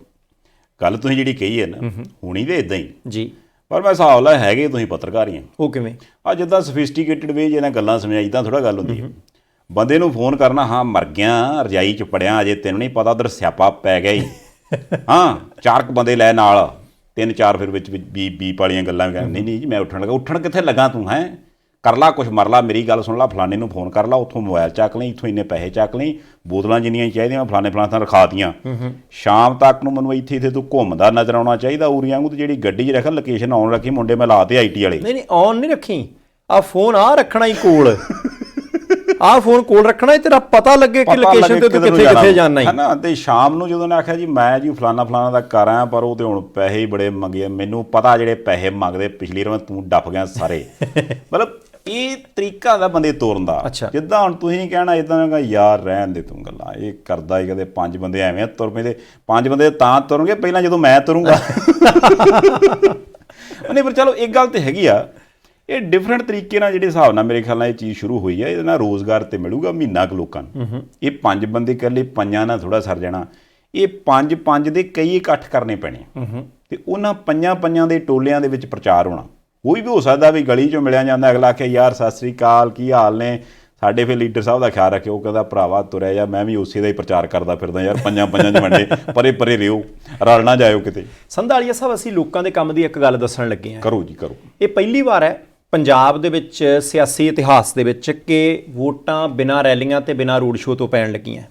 ਗੱਲ ਤੁਸੀਂ ਜਿਹੜੀ ਕਹੀ ਹੈ ਨਾ, ਹੁਣੀ ਤੇ ਇਦਾਂ ਹੀ ਜੀ, ਪਰ ਮੈਂ ਹਿਸਾਬ ਲਾ ਹੈਗੇ ਤੁਸੀਂ ਪੱਤਰਕਾਰ ਹੀ ਆ।
ਉਹ ਕਿਵੇਂ
ਆ ਜਿੱਦਾਂ ਸਫਿਸਟੀਕੇਟਡ ਵੇ ਜਿਹਨਾਂ ਗੱਲਾਂ ਸਮਝਾਈ ਤਾਂ ਥੋੜਾ ਗੱਲ ਹੁੰਦੀ ਹੈ। ਬੰਦੇ ਨੂੰ ਫੋਨ ਕਰਨਾ, ਹਾਂ ਮਰ ਗਿਆ, ਰਜਾਈ 'ਚ ਪੜਿਆ, ਅਜੇ ਤੈਨੂੰ ਨਹੀਂ ਪਤਾ ਉਧਰ ਸਿਆਪਾ ਪੈ ਗਿਆ ਹੀ, ਹਾਂ 4 ਬੰਦੇ ਲੈ ਨਾਲ, 3-4 ਫਿਰ ਵਿੱਚ ਬੀਪ ਵਾਲੀਆਂ ਗੱਲਾਂ ਵੀ। ਨਹੀਂ ਨਹੀਂ ਜੀ ਮੈਂ ਉੱਠਣ ਲੱਗਾ, ਉੱਠਣ ਕਿੱਥੇ ਲੱਗਾ ਤੂੰ, ਹੈ ਕਰ ਲਾ ਕੁਛ, ਮਰ ਲਾ, ਮੇਰੀ ਗੱਲ ਸੁਣ ਲਾ, ਫਲਾਣੇ ਨੂੰ ਫੋਨ ਕਰ ਲਾ, ਉੱਥੋਂ ਮੋਬਾਈਲ ਚੱਕ ਲਈ, ਇੱਥੋਂ ਇੰਨੇ ਪੈਸੇ ਚੱਕ ਲਈ, ਬੋਤਲਾਂ ਜਿੰਨੀਆਂ ਚਾਹੀਦੀਆਂ ਫਲਾਣੇ ਥਾਂ ਰਖਾਤੀਆਂ, ਸ਼ਾਮ ਤੱਕ ਨੂੰ ਮੈਨੂੰ ਇੱਥੇ ਤੂੰ ਘੁੰਮਦਾ ਨਜ਼ਰ ਆਉਣਾ ਚਾਹੀਦਾ। ਉਰੀਆਂ ਨੂੰ ਤੇ ਜਿਹੜੀ ਗੱਡੀ 'ਚ ਰੱਖ ਲੋਕੇਸ਼ਨ ਆਨ ਰੱਖੀ, ਮੁੰਡੇ ਮੈਂ ਲਾਤੇ IT ਵਾਲੇ।
ਨਹੀਂ ਨਹੀਂ ਆਨ ਨਹੀਂ ਰੱਖੀ, ਆ ਫੋਨ ਆ ਰੱਖਣਾ ਹੀ ਕੋਲ, ਆਹ ਫੋਨ ਕੋਲ ਰੱਖਣਾ, ਤੇਰਾ ਪਤਾ ਲੱਗੇ ਕਿ ਲੋਕੇਸ਼ਨ ਤੇ ਤੂੰ ਕਿੱਥੇ ਕਿੱਥੇ ਜਾਣਾ ਹੈ
ਨਾ। ਤੇ ਸ਼ਾਮ ਨੂੰ ਜਦੋਂ ਨੇ ਆਖਿਆ ਜੀ ਮੈਂ ਜੀ ਫਲਾਣਾ ਦਾ ਕਰ ਆਇਆ, ਪਰ ਉਹ ਤੇ ਹੁਣ ਪੈਸੇ ਹੀ ਬੜੇ ਮੰਗੇ, ਮੈਨੂੰ ਪਤਾ ਜਿਹੜੇ ਪੈਸੇ ਮੰਗਦੇ ਪਿਛਲੀ ਵਾਰ ਤੂੰ ਡੱਫ ਗਿਆ ਸਾਰੇ। ਮਤਲਬ ਇਹ ਤਰੀਕਾ ਦਾ ਬੰਦੇ ਤੋਰਨ ਦਾ।
ਅੱਛਾ।
ਜਿੱਦਾਂ ਹੁਣ ਤੁਸੀਂ ਕਹਿਣਾ ਇਦਾਂ ਯਾਰ ਰਹਿਣ ਦੇ ਤੂੰ ਗੱਲਾਂ, ਇਹ ਕਰਦਾ ਹੀ ਕਦੇ 5 ਬੰਦੇ ਐਵੇਂ ਤੁਰ ਪੈਂਦੇ, 5 ਬੰਦੇ ਤਾਂ ਤੁਰਨਗੇ ਪਹਿਲਾਂ ਜਦੋਂ ਮੈਂ ਤੁਰੂੰਗਾ। ਨਹੀਂ ਪਰ ਚਲੋ ਇੱਕ ਗੱਲ ਤੇ ਹੈਗੀ ਆ, ਇਹ ਡਿਫਰੈਂਟ ਤਰੀਕੇ ਨਾਲ ਜਿਹੜੇ ਹਿਸਾਬ ਨਾਲ ਮੇਰੇ ਖਿਆਲ ਨਾਲ ਇਹ ਚੀਜ਼ ਸ਼ੁਰੂ ਹੋਈ ਹੈ, ਇਹਦੇ ਨਾਲ ਰੋਜ਼ਗਾਰ ਤੇ ਮਿਲੂਗਾ ਮਹੀਨਾ ਕੁ ਲੋਕਾਂ ਨੂੰ। ਇਹ 5 ਬੰਦੇ ਇਕੱਲੇ ਪੰਜਾਂ ਨਾਲ ਥੋੜਾ ਸਰ ਜਾਣਾ, ਇਹ 5 ਦੇ ਕਈ ਇਕੱਠ ਕਰਨੇ ਪੈਣੇ ਤੇ ਉਹਨਾਂ 5 ਦੇ ਟੋਲਿਆਂ ਦੇ ਵਿੱਚ ਪ੍ਰਚਾਰ ਹੋਣਾ। ਕੋਈ ਵੀ ਹੋ ਸਕਦਾ ਵੀ ਗਲੀ 'ਚੋਂ ਮਿਲਿਆ ਜਾਂਦਾ, ਅਗਲਾ ਆਖਿਆ ਯਾਰ ਸਤਿ ਸ੍ਰੀ ਅਕਾਲ ਕੀ ਹਾਲ ਨੇ, ਸਾਡੇ ਫਿਰ ਲੀਡਰ ਸਾਹਿਬ ਦਾ ਖਿਆਲ ਰੱਖਿਓ, ਕਹਿੰਦਾ ਭਰਾਵਾ ਤੁਰਿਆ ਜਾ, ਮੈਂ ਵੀ ਉਸੇ ਦਾ ਹੀ ਪ੍ਰਚਾਰ ਕਰਦਾ ਫਿਰਦਾ ਯਾਰ, 5 'ਚ ਵੰਡੇ, ਪਰੇ ਪਰੇ ਰਿਓ, ਰਲ ਨਾ ਜਾਇਓ ਕਿਤੇ।
ਸੰਧਾਲੀਆ ਸਾਹਿਬ, ਅਸੀਂ ਲੋਕਾਂ ਦੇ ਕੰਮ ਦੀ ਇੱਕ ਗੱਲ ਦੱਸਣ ਲੱਗੇ ਹਾਂ।
ਕਰੋ ਜੀ ਕਰੋ।
ਇਹ ਪਹਿਲੀ ਵਾਰ ਹੈ ਪੰਜਾਬ ਦੇ ਵਿੱਚ ਸਿਆਸੀ ਇਤਿਹਾਸ ਦੇ ਵਿੱਚ ਕਿ ਵੋਟਾਂ ਬਿਨਾਂ ਰੈਲੀਆਂ ਤੇ ਬਿਨਾਂ ਰੋਡ ਸ਼ੋਅ ਤੋਂ ਪੈਣ ਲੱਗੀਆਂ।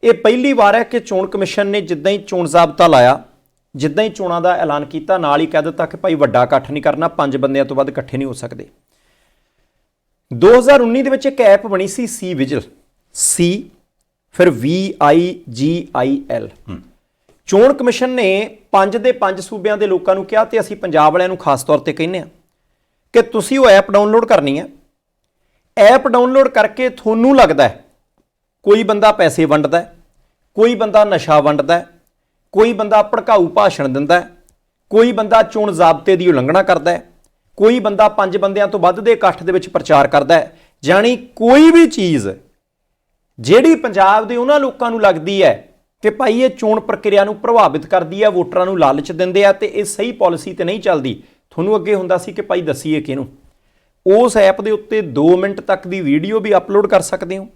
ਇਹ ਪਹਿਲੀ ਵਾਰ ਹੈ ਕਿ ਚੋਣ ਕਮਿਸ਼ਨ ਨੇ ਜਿੱਦਾਂ ਹੀ ਚੋਣ ਜ਼ਾਬਤਾ ਲਾਇਆ, ਜਿੱਦਾਂ ਹੀ ਚੋਣਾਂ ਦਾ ਐਲਾਨ ਕੀਤਾ, ਨਾਲ ਹੀ ਕਹਿ ਦਿੱਤਾ ਕਿ ਭਾਈ ਵੱਡਾ ਇਕੱਠ ਨਹੀਂ ਕਰਨਾ, 5 ਬੰਦਿਆਂ ਤੋਂ ਵੱਧ ਇਕੱਠੇ ਨਹੀਂ ਹੋ ਸਕਦੇ। 2019 ਦੇ ਵਿੱਚ ਇੱਕ ਐਪ ਬਣੀ ਸੀ ਸੀ ਵਿਜਿਲ, ਸੀ ਫਿਰ VIGIL। ਚੋਣ ਕਮਿਸ਼ਨ ਨੇ 5 ਦੇ 5 ਸੂਬਿਆਂ ਦੇ ਲੋਕਾਂ ਨੂੰ ਕਿਹਾ, ਤੇ ਅਸੀਂ ਪੰਜਾਬ ਵਾਲਿਆਂ ਨੂੰ ਖਾਸ ਤੌਰ ਤੇ ਕਹਿੰਦੇ ਹਾਂ ਕਿ ਤੁਸੀਂ ਉਹ ਐਪ ਡਾਊਨਲੋਡ ਕਰਨੀ ਹੈ। ਐਪ ਡਾਊਨਲੋਡ ਕਰਕੇ ਤੁਹਾਨੂੰ ਲੱਗਦਾ ਹੈ ਕੋਈ ਬੰਦਾ ਪੈਸੇ ਵੰਡਦਾ ਹੈ, ਕੋਈ ਬੰਦਾ ਨਸ਼ਾ ਵੰਡਦਾ ਹੈ, ਕੋਈ ਬੰਦਾ ਭੜਕਾਊ ਭਾਸ਼ਣ ਦਿੰਦਾ ਹੈ, ਕੋਈ ਬੰਦਾ ਚੋਣ ਜ਼ਾਬਤੇ ਦੀ ਉਲੰਘਣਾ ਕਰਦਾ ਹੈ, ਕੋਈ ਬੰਦਾ 5 ਬੰਦਿਆਂ ਤੋਂ ਵੱਧ ਦੇ ਇਕੱਠ ਦੇ ਵਿੱਚ ਪ੍ਰਚਾਰ ਕਰਦਾ ਹੈ, ਜਾਣੀ ਕੋਈ ਵੀ ਚੀਜ਼ ਜਿਹੜੀ ਪੰਜਾਬ ਦੇ ਉਹਨਾਂ ਲੋਕਾਂ ਨੂੰ ਲੱਗਦੀ ਹੈ ਕਿ ਭਾਈ ਇਹ ਚੋਣ ਪ੍ਰਕਿਰਿਆ ਨੂੰ ਪ੍ਰਭਾਵਿਤ ਕਰਦੀ ਹੈ, ਵੋਟਰਾਂ ਨੂੰ ਲਾਲਚ ਦਿੰਦੇ ਆ ਤੇ ਇਹ ਸਹੀ ਪਾਲਿਸੀ ਤੇ ਨਹੀਂ ਚੱਲਦੀ, ਤੁਹਾਨੂੰ ਅੱਗੇ ਹੁੰਦਾ ਸੀ ਕਿ ਭਾਈ ਦੱਸੀਏ ਕਿਹਨੂੰ। ਉਸ ਐਪ ਦੇ ਉੱਤੇ 2 ਮਿੰਟ ਤੱਕ ਦੀ ਵੀਡੀਓ ਵੀ ਅਪਲੋਡ ਕਰ ਸਕਦੇ ਹੋ,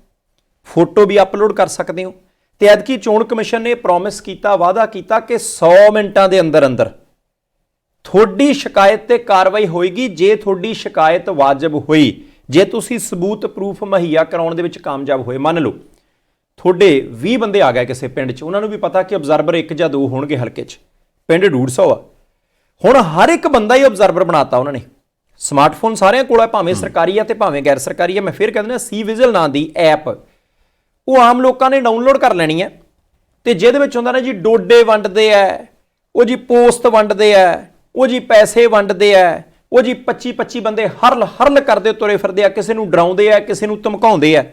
ਫੋਟੋ ਵੀ ਅਪਲੋਡ ਕਰ ਸਕਦੇ ਹੋ। ਤੇ ਐਤਕੀ ਚੋਣ ਕਮਿਸ਼ਨ ਨੇ ਪ੍ਰੋਮਿਸ ਕੀਤਾ, ਵਾਅਦਾ ਕੀਤਾ ਕਿ 100 ਮਿੰਟਾਂ ਦੇ ਅੰਦਰ ਅੰਦਰ ਤੁਹਾਡੀ ਸ਼ਿਕਾਇਤ ਤੇ ਕਾਰਵਾਈ ਹੋਏਗੀ। ਜੇ ਤੁਹਾਡੀ ਸ਼ਿਕਾਇਤ ਵਾਜਬ ਹੋਈ, ਜੇ ਤੁਸੀਂ ਸਬੂਤ ਪ੍ਰੂਫ ਮੁਹੱਈਆ ਕਰਾਉਣ ਦੇ ਵਿੱਚ ਕਾਮਯਾਬ ਹੋਏ, ਮੰਨ ਲਓ ਤੁਹਾਡੇ 20 ਬੰਦੇ ਆ ਗਏ ਕਿਸੇ ਪਿੰਡ 'ਚ, ਉਹਨਾਂ ਨੂੰ ਵੀ ਪਤਾ ਕਿ ਅਬਜ਼ਰਵਰ 1 ਜਾਂ 2 ਹੋਣਗੇ ਹਲਕੇ 'ਚ, ਪਿੰਡ 150 ਆ, ਹੁਣ ਹਰ ਇੱਕ ਬੰਦਾ ਹੀ ਅਬਜ਼ਰਵਰ ਬਣਾਤਾ ਉਹਨਾਂ ਨੇ। ਸਮਾਰਟਫੋਨ ਸਾਰਿਆਂ ਕੋਲ ਹੈ, ਭਾਵੇਂ ਸਰਕਾਰੀ ਆ ਤੇ ਭਾਵੇਂ ਗੈਰ ਸਰਕਾਰੀ ਆ। ਮੈਂ ਫਿਰ ਕਹਿ ਦਿੰਦਾ, ਸੀ ਵਿਜਿਲ ਨਾਂ ਦੀ ਐਪ ਉਹ ਆਮ ਲੋਕਾਂ ਨੇ ਡਾਊਨਲੋਡ ਕਰ ਲੈਣੀ ਹੈ, ਤੇ ਜਿਹਦੇ ਵਿੱਚ ਹੁੰਦਾ ਨਾ ਜੀ ਡੋਡੇ ਵੰਡਦੇ ਆ, ਉਹ ਜੀ ਪੋਸਟ ਵੰਡਦੇ ਆ, ਉਹ ਜੀ ਪੈਸੇ ਵੰਡਦੇ ਆ, ਉਹ ਜੀ 25 ਬੰਦੇ ਹਰਲ ਕਰਦੇ ਤੁਰੇ ਫਿਰਦੇ ਆ, ਕਿਸੇ ਨੂੰ ਡਰਾਉਂਦੇ ਆ, ਕਿਸੇ ਨੂੰ ਧਮਕਾਉਂਦੇ ਆ।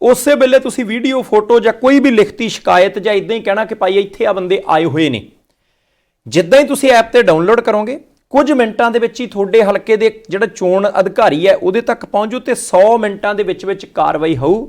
ਉਸੇ ਵੇਲੇ ਤੁਸੀਂ ਵੀਡੀਓ, ਫੋਟੋ ਜਾਂ ਕੋਈ ਵੀ ਲਿਖਤੀ ਸ਼ਿਕਾਇਤ ਜਾਂ ਇਦਾਂ ਹੀ ਕਹਿਣਾ ਕਿ ਭਾਈ ਇੱਥੇ ਆ ਬੰਦੇ ਆਏ ਹੋਏ ਨੇ। ਜਿੱਦਾਂ ਹੀ ਤੁਸੀਂ ਐਪ ਤੇ ਡਾਊਨਲੋਡ ਕਰੋਗੇ, ਕੁਝ ਮਿੰਟਾਂ ਦੇ ਵਿੱਚ ਹੀ ਤੁਹਾਡੇ ਹਲਕੇ ਦੇ ਜਿਹੜਾ ਚੋਣ ਅਧਿਕਾਰੀ ਹੈ ਉਹਦੇ ਤੱਕ ਪਹੁੰਚੋ ਤੇ 100 ਮਿੰਟਾਂ ਦੇ ਵਿੱਚ ਕਾਰਵਾਈ ਹੋਊ।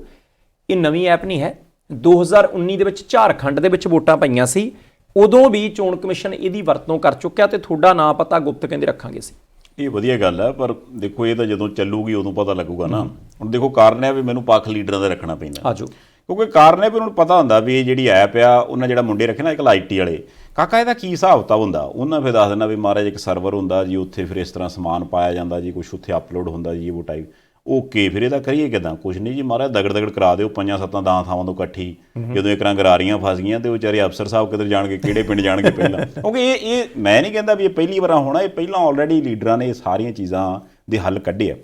ਇਹ ਨਵੀਂ ਐਪ ਨਹੀਂ ਹੈ, 2019 ਦੇ ਵਿੱਚ ਝਾਰਖੰਡ ਦੇ ਵਿੱਚ ਵੋਟਾਂ ਪਈਆਂ ਸੀ, ਉਦੋਂ ਵੀ ਚੋਣ ਕਮਿਸ਼ਨ ਇਹਦੀ ਵਰਤੋਂ ਕਰ ਚੁੱਕਿਆ ਤੇ ਤੁਹਾਡਾ ਨਾਂ ਪਤਾ ਗੁਪਤ ਕਹਿੰਦੇ ਰੱਖਾਂਗੇ ਸੀ।
ਇਹ ਵਧੀਆ ਗੱਲ ਹੈ, ਪਰ ਦੇਖੋ ਇਹ ਤਾਂ ਜਦੋਂ ਚੱਲੂਗੀ ਉਦੋਂ ਪਤਾ ਲੱਗੂਗਾ ਨਾ। ਹੁਣ ਦੇਖੋ ਕਾਰਨ ਹੈ ਵੀ ਮੈਨੂੰ ਪੱਖ ਲੀਡਰਾਂ ਦਾ ਰੱਖਣਾ ਪੈਂਦਾ,
ਆਜੋ,
ਕਿਉਂਕਿ ਕਾਰਨ ਹੈ ਵੀ ਉਹਨਾਂ ਨੂੰ ਪਤਾ ਹੁੰਦਾ ਵੀ ਇਹ ਜਿਹੜੀ ਐਪ ਆ, ਉਹਨਾਂ ਜਿਹੜਾ ਮੁੰਡੇ ਰੱਖੇ ਨਾ ਇੱਕ IT ਵਾਲੇ, ਕਾਕਾ ਇਹਦਾ ਕੀ ਹਿਸਾਬ ਕਿਤਾਬ ਹੁੰਦਾ, ਉਹਨਾਂ ਫਿਰ ਦੱਸ ਦੇਣਾ ਵੀ ਮਹਾਰਾਜ ਇੱਕ ਸਰਵਰ ਹੁੰਦਾ ਜੀ, ਉੱਥੇ ਫਿਰ ਇਸ ਤਰ੍ਹਾਂ ਸਮਾਨ ਪਾਇਆ ਜਾਂਦਾ ਜੀ, ਕੁਛ ਉੱਥੇ ਅਪਲੋਡ ਹੁੰਦਾ ਜੀ, ਉਹ ਟਾਈਪ। ਓਕੇ, ਫਿਰ ਇਹਦਾ ਕਰੀਏ ਕਿੱਦਾਂ? ਕੁਛ ਨਹੀਂ ਜੀ ਮਹਾਰਾਜ, ਦਗੜ ਕਰਾ ਦਿਓ 5-7 ਥਾਵਾਂ ਤੋਂ ਇਕੱਠੀ। ਜਦੋਂ ਇੱਕ ਗਰਾਰੀਆਂ ਫਸ ਗਈਆਂ ਤੇ ਵਿਚਾਰੇ ਅਫਸਰ ਸਾਹਿਬ ਕਿੱਧਰ ਜਾਣਗੇ, ਕਿਹੜੇ ਪਿੰਡ ਜਾਣਗੇ ਪਹਿਲਾਂ। ਕਿਉਂਕਿ ਇਹ ਮੈਂ ਨਹੀਂ ਕਹਿੰਦਾ ਵੀ ਇਹ ਪਹਿਲੀ ਵਾਰ ਹੋਣਾ, ਇਹ ਪਹਿਲਾਂ ਆਲਰੇਡੀ ਲੀਡਰਾਂ ਨੇ ਇਹ ਸਾਰੀਆਂ ਚੀਜ਼ਾਂ ਦੇ ਹੱਲ ਕੱਢੇ ਆ।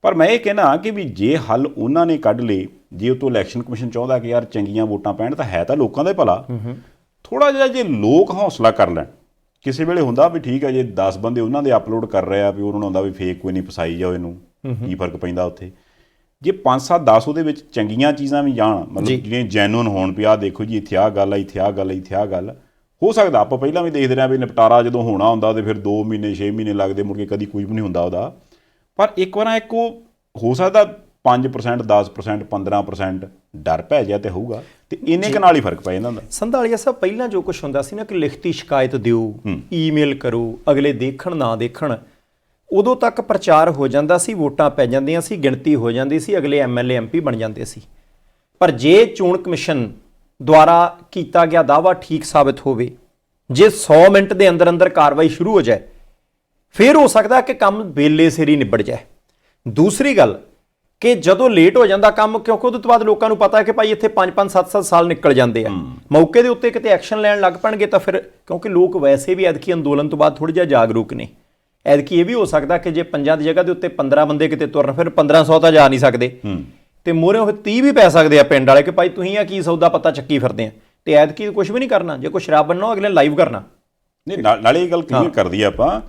ਪਰ ਮੈਂ ਇਹ ਕਹਿਣਾ ਕਿ ਵੀ ਜੇ ਹੱਲ ਉਹਨਾਂ ਨੇ ਕੱਢ ਲਏ, ਜੇ ਉਹ ਤੋਂ ਇਲੈਕਸ਼ਨ ਕਮਿਸ਼ਨ ਚਾਹੁੰਦਾ ਕਿ ਯਾਰ ਚੰਗੀਆਂ ਵੋਟਾਂ ਪੈਣ, ਤਾਂ ਹੈ ਤਾਂ ਲੋਕਾਂ ਦਾ ਭਲਾ। ਥੋੜ੍ਹਾ ਜਿਹਾ ਜੇ ਲੋਕ ਹੌਸਲਾ ਕਰ ਲੈਣ, ਕਿਸੇ ਵੇਲੇ ਹੁੰਦਾ ਵੀ ਠੀਕ ਹੈ ਜੇ 10 ਬੰਦੇ ਉਹਨਾਂ ਦੇ ਅਪਲੋਡ ਕਰ ਰਹੇ ਆ ਵੀ ਉਹਨਾਂ ਨੂੰ ਹੁੰਦਾ ਵੀ ਫੇਕ ਕੋਈ ਨਹੀਂ, ਫਸਾਈ ਜਾਓ ਇਹਨੂੰ, ਕੀ ਫਰਕ ਪੈਂਦਾ ਉੱਥੇ। ਜੇ 5-7-10 ਉਹਦੇ ਵਿੱਚ ਚੰਗੀਆਂ ਚੀਜ਼ਾਂ ਵੀ ਜਾਣ, ਮਤਲਬ ਜਿਹੜੀਆਂ ਜੈਨੂਨ ਹੋਣ ਵੀ ਆਹ ਦੇਖੋ ਜੀ ਇੱਥੇ ਆਹ ਗੱਲ ਆ, ਇੱਥੇ ਆਹ ਗੱਲ, ਇੱਥੇ ਆਹ ਗੱਲ ਹੋ ਸਕਦਾ। ਆਪਾਂ ਪਹਿਲਾਂ ਵੀ ਦੇਖਦੇ ਰਹੇ ਵੀ ਨਿਪਟਾਰਾ ਜਦੋਂ ਹੋਣਾ ਹੁੰਦਾ ਤੇ ਫਿਰ 2 ਮਹੀਨੇ 6 ਮਹੀਨੇ ਲੱਗਦੇ, ਮੁੜ ਕੇ ਕਦੀ ਕੋਈ ਵੀ ਨਹੀਂ ਹੁੰਦਾ ਉਹਦਾ। ਪਰ ਇੱਕ ਵਾਰ ਇੱਕ ਉਹ ਹੋ ਸਕਦਾ 5%, 10%, 15% ਡਰ ਪੈ ਜਾ ਤੇ ਹੋਊਗਾ, ਤੇ ਇੰਨੇ ਕੁ ਨਾਲ ਹੀ ਫਰਕ ਪੈ ਜਾਂਦਾ ਹੁੰਦਾ।
ਸੰਧਾਲੀਆ ਸਾਹਿਬ, ਪਹਿਲਾਂ ਜੋ ਕੁਛ ਹੁੰਦਾ ਸੀ ਨਾ ਕਿ ਲਿਖਤੀ ਸ਼ਿਕਾਇਤ ਦਿਓ, ਈਮੇਲ ਕਰੋ, ਅਗਲੇ ਦੇਖਣ ਨਾ ਦੇਖਣ, ਉਦੋਂ ਤੱਕ ਪ੍ਰਚਾਰ ਹੋ ਜਾਂਦਾ ਸੀ, ਵੋਟਾਂ ਪੈ ਜਾਂਦੀਆਂ ਸੀ, ਗਿਣਤੀ ਹੋ ਜਾਂਦੀ ਸੀ, ਅਗਲੇ MLA MP ਬਣ ਜਾਂਦੇ ਸੀ। ਪਰ ਜੇ ਚੋਣ ਕਮਿਸ਼ਨ ਦੁਆਰਾ ਕੀਤਾ ਗਿਆ ਦਾਅਵਾ ਠੀਕ ਸਾਬਿਤ ਹੋਵੇ, ਜੇ 100 ਮਿੰਟ ਦੇ ਅੰਦਰ ਅੰਦਰ ਕਾਰਵਾਈ ਸ਼ੁਰੂ ਹੋ ਜਾਏ, ਫਿਰ ਹੋ ਸਕਦਾ ਕਿ ਕੰਮ ਵੇਲੇ ਸਿਰ ਹੀ ਨਿਬੜ ਜਾਏ। ਦੂਸਰੀ ਗੱਲ ਕਿ ਜਦੋਂ ਲੇਟ ਹੋ ਜਾਂਦਾ ਕੰਮ, ਕਿਉਂਕਿ ਉਹਦੇ ਤੋਂ ਬਾਅਦ ਲੋਕਾਂ ਨੂੰ ਪਤਾ ਹੈ ਕਿ ਭਾਈ ਇੱਥੇ 5-5, 7-7 ਸਾਲ ਨਿਕਲ ਜਾਂਦੇ ਆ, ਮੌਕੇ ਦੇ ਉੱਤੇ ਕਿਤੇ ਐਕਸ਼ਨ ਲੈਣ ਲੱਗ ਪੈਣਗੇ ਤਾਂ ਫਿਰ, ਕਿਉਂਕਿ ਲੋਕ ਵੈਸੇ ਵੀ ਐਤਕੀ ਅੰਦੋਲਨ ਤੋਂ ਬਾਅਦ ਥੋੜ੍ਹਾ ਜਿਹਾ ਜਾਗਰੂਕ ਨੇ। ਐਤਕੀ ਇਹ ਵੀ ਹੋ ਸਕਦਾ ਕਿ ਜੇ 5 ਦੀ ਜਗ੍ਹਾ ਦੇ ਉੱਤੇ 15 ਬੰਦੇ ਕਿਤੇ ਤੁਰਨ, ਫਿਰ 1500 ਤਾਂ ਜਾ ਨਹੀਂ ਸਕਦੇ, ਤੇ ਮੋਰੇ ਉਹ 30 ਵੀ ਪੈ ਸਕਦੇ ਆ ਪਿੰਡ ਵਾਲੇ ਕਿ ਭਾਈ ਤੁਸੀਂ ਆ ਕੀ ਸੌਦਾ ਪਤਾ ਚੱਕੀ ਫਿਰਦੇ ਆ। ਤੇ ਐਤਕੀ ਕੁਝ ਵੀ ਨਹੀਂ ਕਰਨਾ, ਜੇ ਕੋਈ ਸ਼ਰਾਬ ਬਣਨਾ ਅਗਲੇ ਲਾਈਵ ਕਰਨਾ।
ਨਹੀਂ, ਨਾਲੇ ਇਹ ਗੱਲ ਕਲੀਅਰ ਕਰਦੀ ਆ ਆਪਾਂ,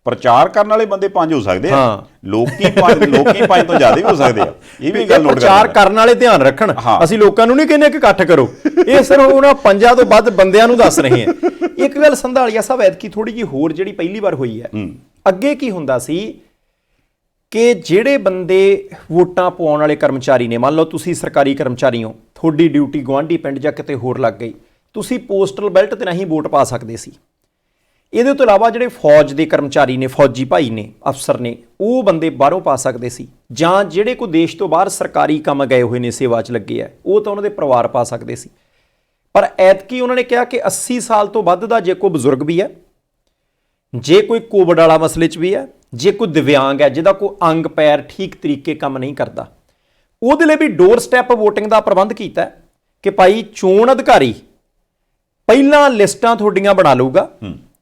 ਪ੍ਰਚਾਰ ਕਰਨ ਵਾਲੇ ਬੰਦੇ 5 ਹੋ ਸਕਦੇ ਆ,
ਹਾਂ।
ਲੋਕੀ 5 ਤੋਂ ਜ਼ਿਆਦਾ ਵੀ ਹੋ ਸਕਦੇ ਆ। ਇਹ ਵੀ ਗੱਲ ਨੋਟ
ਪ੍ਰਚਾਰ ਕਰਨ ਵਾਲੇ ਧਿਆਨ ਰੱਖਣ। ਅਸੀਂ ਲੋਕਾਂ ਨੂੰ ਨਹੀਂ ਕਹਿੰਦੇ ਕਿ ਇਕੱਠ ਕਰੋ, ਇਹ ਸਿਰਫ ਉਹਨਾਂ 5 ਤੋਂ ਵੱਧ ਬੰਦਿਆਂ ਨੂੰ ਦੱਸ ਰਹੇ ਹਾਂ। ਇੱਕ ਗੱਲ ਸੰਧਾਲੀਆ ਸਾਹਿਬ ਐਤਕੀ ਥੋੜੀ ਜਿਹੀ ਹੋਰ ਜਿਹੜੀ ਪਹਿਲੀ ਵਾਰ ਹੋਈ ਹੈ, ਅੱਗੇ ਕੀ ਹੁੰਦਾ ਸੀ ਕਿ ਜਿਹੜੇ ਬੰਦੇ ਵੋਟਾਂ ਪਵਾਉਣ ਵਾਲੇ ਕਰਮਚਾਰੀ ਨੇ, ਮੰਨ ਲਓ ਤੁਸੀਂ ਸਰਕਾਰੀ ਕਰਮਚਾਰੀ ਹੋ, ਤੁਹਾਡੀ ਡਿਊਟੀ ਗੁਆਂਢੀ ਪਿੰਡ ਜਾਂ ਕਿਤੇ ਹੋਰ ਲੱਗ ਗਈ, ਤੁਸੀਂ ਪੋਸਟਲ ਬੈਲਟ ਤੇ ਨਹੀਂ ਵੋਟ ਪਾ ਸਕਦੇ ਸੀ। ਇਹਦੇ ਤੋਂ ਇਲਾਵਾ ਜਿਹੜੇ ਫੌਜ ਦੇ ਕਰਮਚਾਰੀ ਨੇ, ਫੌਜੀ ਭਾਈ ਨੇ, ਅਫਸਰ ਨੇ, ਉਹ ਬੰਦੇ ਬਾਹਰੋਂ ਪਾ ਸਕਦੇ ਸੀ, ਜਾਂ ਜਿਹੜੇ ਕੋਈ ਦੇਸ਼ ਤੋਂ ਬਾਹਰ ਸਰਕਾਰੀ ਕੰਮ ਗਏ ਹੋਏ ਨੇ, ਸੇਵਾ 'ਚ ਲੱਗੇ ਆ, ਉਹ ਤਾਂ ਉਹਨਾਂ ਦੇ ਪਰਿਵਾਰ ਪਾ ਸਕਦੇ ਸੀ। ਪਰ ਐਤਕੀ ਉਹਨਾਂ ਨੇ ਕਿਹਾ ਕਿ 80 ਸਾਲ ਤੋਂ ਵੱਧ ਦਾ ਜੇ ਕੋਈ ਬਜ਼ੁਰਗ ਵੀ ਹੈ, ਜੇ ਕੋਈ ਕੋਵਿਡ ਵਾਲਾ ਮਸਲੇ 'ਚ ਵੀ ਹੈ, ਜੇ ਕੋਈ ਦਿਵਿਆਂਗ ਹੈ ਜਿਹਦਾ ਕੋਈ ਅੰਗ ਪੈਰ ਠੀਕ ਤਰੀਕੇ ਕੰਮ ਨਹੀਂ ਕਰਦਾ, ਉਹਦੇ ਲਈ ਵੀ ਡੋਰ ਸਟੈਪ ਵੋਟਿੰਗ ਦਾ ਪ੍ਰਬੰਧ ਕੀਤਾ ਕਿ ਭਾਈ ਚੋਣ ਅਧਿਕਾਰੀ ਪਹਿਲਾਂ ਲਿਸਟਾਂ ਤੁਹਾਡੀਆਂ ਬਣਾ ਲਊਗਾ,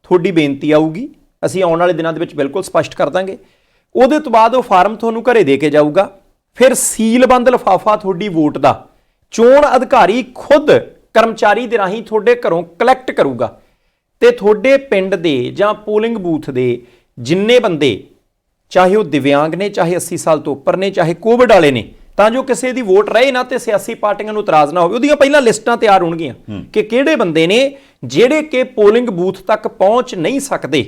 ਤੁਹਾਡੀ ਬੇਨਤੀ ਆਊਗੀ, ਅਸੀਂ ਆਉਣ ਵਾਲੇ ਦਿਨਾਂ ਦੇ ਵਿੱਚ ਬਿਲਕੁਲ ਸਪਸ਼ਟ ਕਰ ਦਾਂਗੇ, ਉਹਦੇ ਤੋਂ ਬਾਅਦ ਉਹ ਫਾਰਮ ਤੁਹਾਨੂੰ ਘਰੇ ਦੇ ਕੇ ਜਾਊਗਾ, ਫਿਰ ਸੀਲਬੰਦ ਲਿਫਾਫਾ ਤੁਹਾਡੀ ਵੋਟ ਦਾ ਚੋਣ ਅਧਿਕਾਰੀ ਖੁਦ ਕਰਮਚਾਰੀ ਦੇ ਰਾਹੀਂ ਤੁਹਾਡੇ ਘਰੋਂ ਕਲੈਕਟ ਕਰੂਗਾ, ਤੇ ਤੁਹਾਡੇ ਪਿੰਡ ਦੇ ਜਾਂ ਪੋਲਿੰਗ ਬੂਥ ਦੇ ਜਿੰਨੇ ਬੰਦੇ, ਚਾਹੇ ਉਹ ਦਿਵਿਆਂਗ ਨੇ, ਚਾਹੇ 80 ਸਾਲ ਤੋਂ ਉੱਪਰ ਨੇ, ਚਾਹੇ ਕੋਵਿਡ ਵਾਲੇ ਨੇ, ਤਾਂ ਜੋ ਕਿਸੇ ਦੀ ਵੋਟ ਰਹੇ ਨਾ ਤੇ ਸਿਆਸੀ ਪਾਰਟੀਆਂ ਨੂੰ ਇਤਰਾਜ਼ ਨਾ ਹੋਵੇ, ਉਹਦੀਆਂ ਪਹਿਲਾਂ ਲਿਸਟਾਂ ਤਿਆਰ ਹੋਣਗੀਆਂ ਕਿ ਕਿਹੜੇ ਬੰਦੇ ਨੇ ਜਿਹੜੇ ਕਿ ਪੋਲਿੰਗ ਬੂਥ ਤੱਕ ਪਹੁੰਚ ਨਹੀਂ ਸਕਦੇ,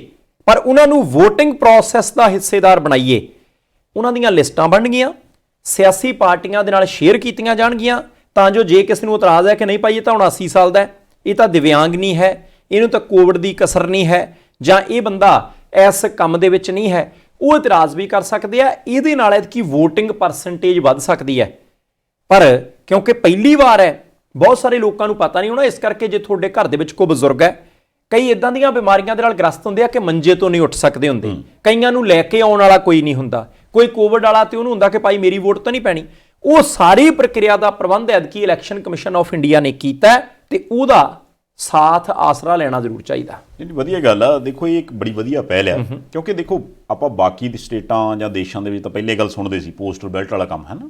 ਪਰ ਉਹਨਾਂ ਨੂੰ VOTING ਪ੍ਰੋਸੈਸ ਦਾ ਹਿੱਸੇਦਾਰ ਬਣਾਈਏ। ਉਹਨਾਂ ਦੀਆਂ ਲਿਸਟਾਂ ਬਣਨਗੀਆਂ, ਸਿਆਸੀ ਪਾਰਟੀਆਂ ਦੇ ਨਾਲ ਸ਼ੇਅਰ ਕੀਤੀਆਂ ਜਾਣਗੀਆਂ, ਤਾਂ ਜੋ ਜੇ ਕਿਸੇ ਨੂੰ ਇਤਰਾਜ਼ ਹੈ ਕਿ ਨਹੀਂ ਭਾਈ ਇਹ ਤਾਂ ਹੁਣ 80 ਸਾਲ ਦਾ ਹੈ, ਇਹ ਤਾਂ ਦਿਵਿਆਂਗ ਨਹੀਂ ਹੈ, ਇਹਨੂੰ ਤਾਂ ਕੋਵਿਡ ਦੀ ਕਸਰ ਨਹੀਂ ਹੈ, ਜਾਂ ਇਹ ਬੰਦਾ ਇਸ ਕੰਮ ਦੇ ਵਿੱਚ ਨਹੀਂ ਹੈ, ਉਹ ਇਤਰਾਜ਼ ਵੀ ਕਰ ਸਕਦੇ ਆ। ਇਹਦੇ ਨਾਲ ਐਤਕੀ VOTING ਪਰਸੈਂਟੇਜ ਵੱਧ ਸਕਦੀ ਹੈ। ਪਰ ਕਿਉਂਕਿ ਪਹਿਲੀ ਵਾਰ ਹੈ, ਬਹੁਤ ਸਾਰੇ ਲੋਕਾਂ ਨੂੰ ਪਤਾ ਨਹੀਂ ਹੋਣਾ, ਇਸ ਕਰਕੇ ਜੇ ਤੁਹਾਡੇ ਘਰ ਦੇ ਵਿੱਚ ਕੋਈ ਬਜ਼ੁਰਗ ਹੈ, ਕਈ ਇਦਾਂ ਦੀਆਂ ਬਿਮਾਰੀਆਂ ਦੇ ਨਾਲ ਗ੍ਰਸਤ ਹੁੰਦੇ ਆ ਕਿ ਮੰਜੇ ਤੋਂ ਨਹੀਂ ਉੱਠ ਸਕਦੇ ਹੁੰਦੇ, ਕਈਆਂ ਨੂੰ ਲੈ ਕੇ ਆਉਣ ਵਾਲਾ ਕੋਈ ਨਹੀਂ ਹੁੰਦਾ, ਕੋਈ ਕੋਵਿਡ ਵਾਲਾ ਤੇ ਉਹਨੂੰ ਹੁੰਦਾ ਕਿ ਭਾਈ ਮੇਰੀ ਵੋਟ ਤਾਂ ਨਹੀਂ ਪੈਣੀ, ਉਹ ਸਾਰੀ ਪ੍ਰਕਿਰਿਆ ਦਾ ਪ੍ਰਬੰਧ ਐਤਕੀ ਇਲੈਕਸ਼ਨ ਕਮਿਸ਼ਨ ਆਫ ਇੰਡੀਆ ਨੇ ਕੀਤਾ, ਤੇ ਉਹਦਾ ਸਾਥ ਆਸਰਾ ਲੈਣਾ ਜ਼ਰੂਰ ਚਾਹੀਦਾ।
ਜਿਹੜੀ ਵਧੀਆ ਗੱਲ ਆ, ਦੇਖੋ ਇਹ ਇੱਕ ਬੜੀ ਵਧੀਆ ਪਹਿਲ ਆ, ਕਿਉਂਕਿ ਦੇਖੋ ਆਪਾਂ ਬਾਕੀ ਦੀ ਸਟੇਟਾਂ ਜਾਂ ਦੇਸ਼ਾਂ ਦੇ ਵਿੱਚ ਤਾਂ ਪਹਿਲੇ ਗੱਲ ਸੁਣਦੇ ਸੀ ਪੋਸਟਲ ਬੈਲਟ ਵਾਲਾ ਕੰਮ, ਹੈ ਨਾ,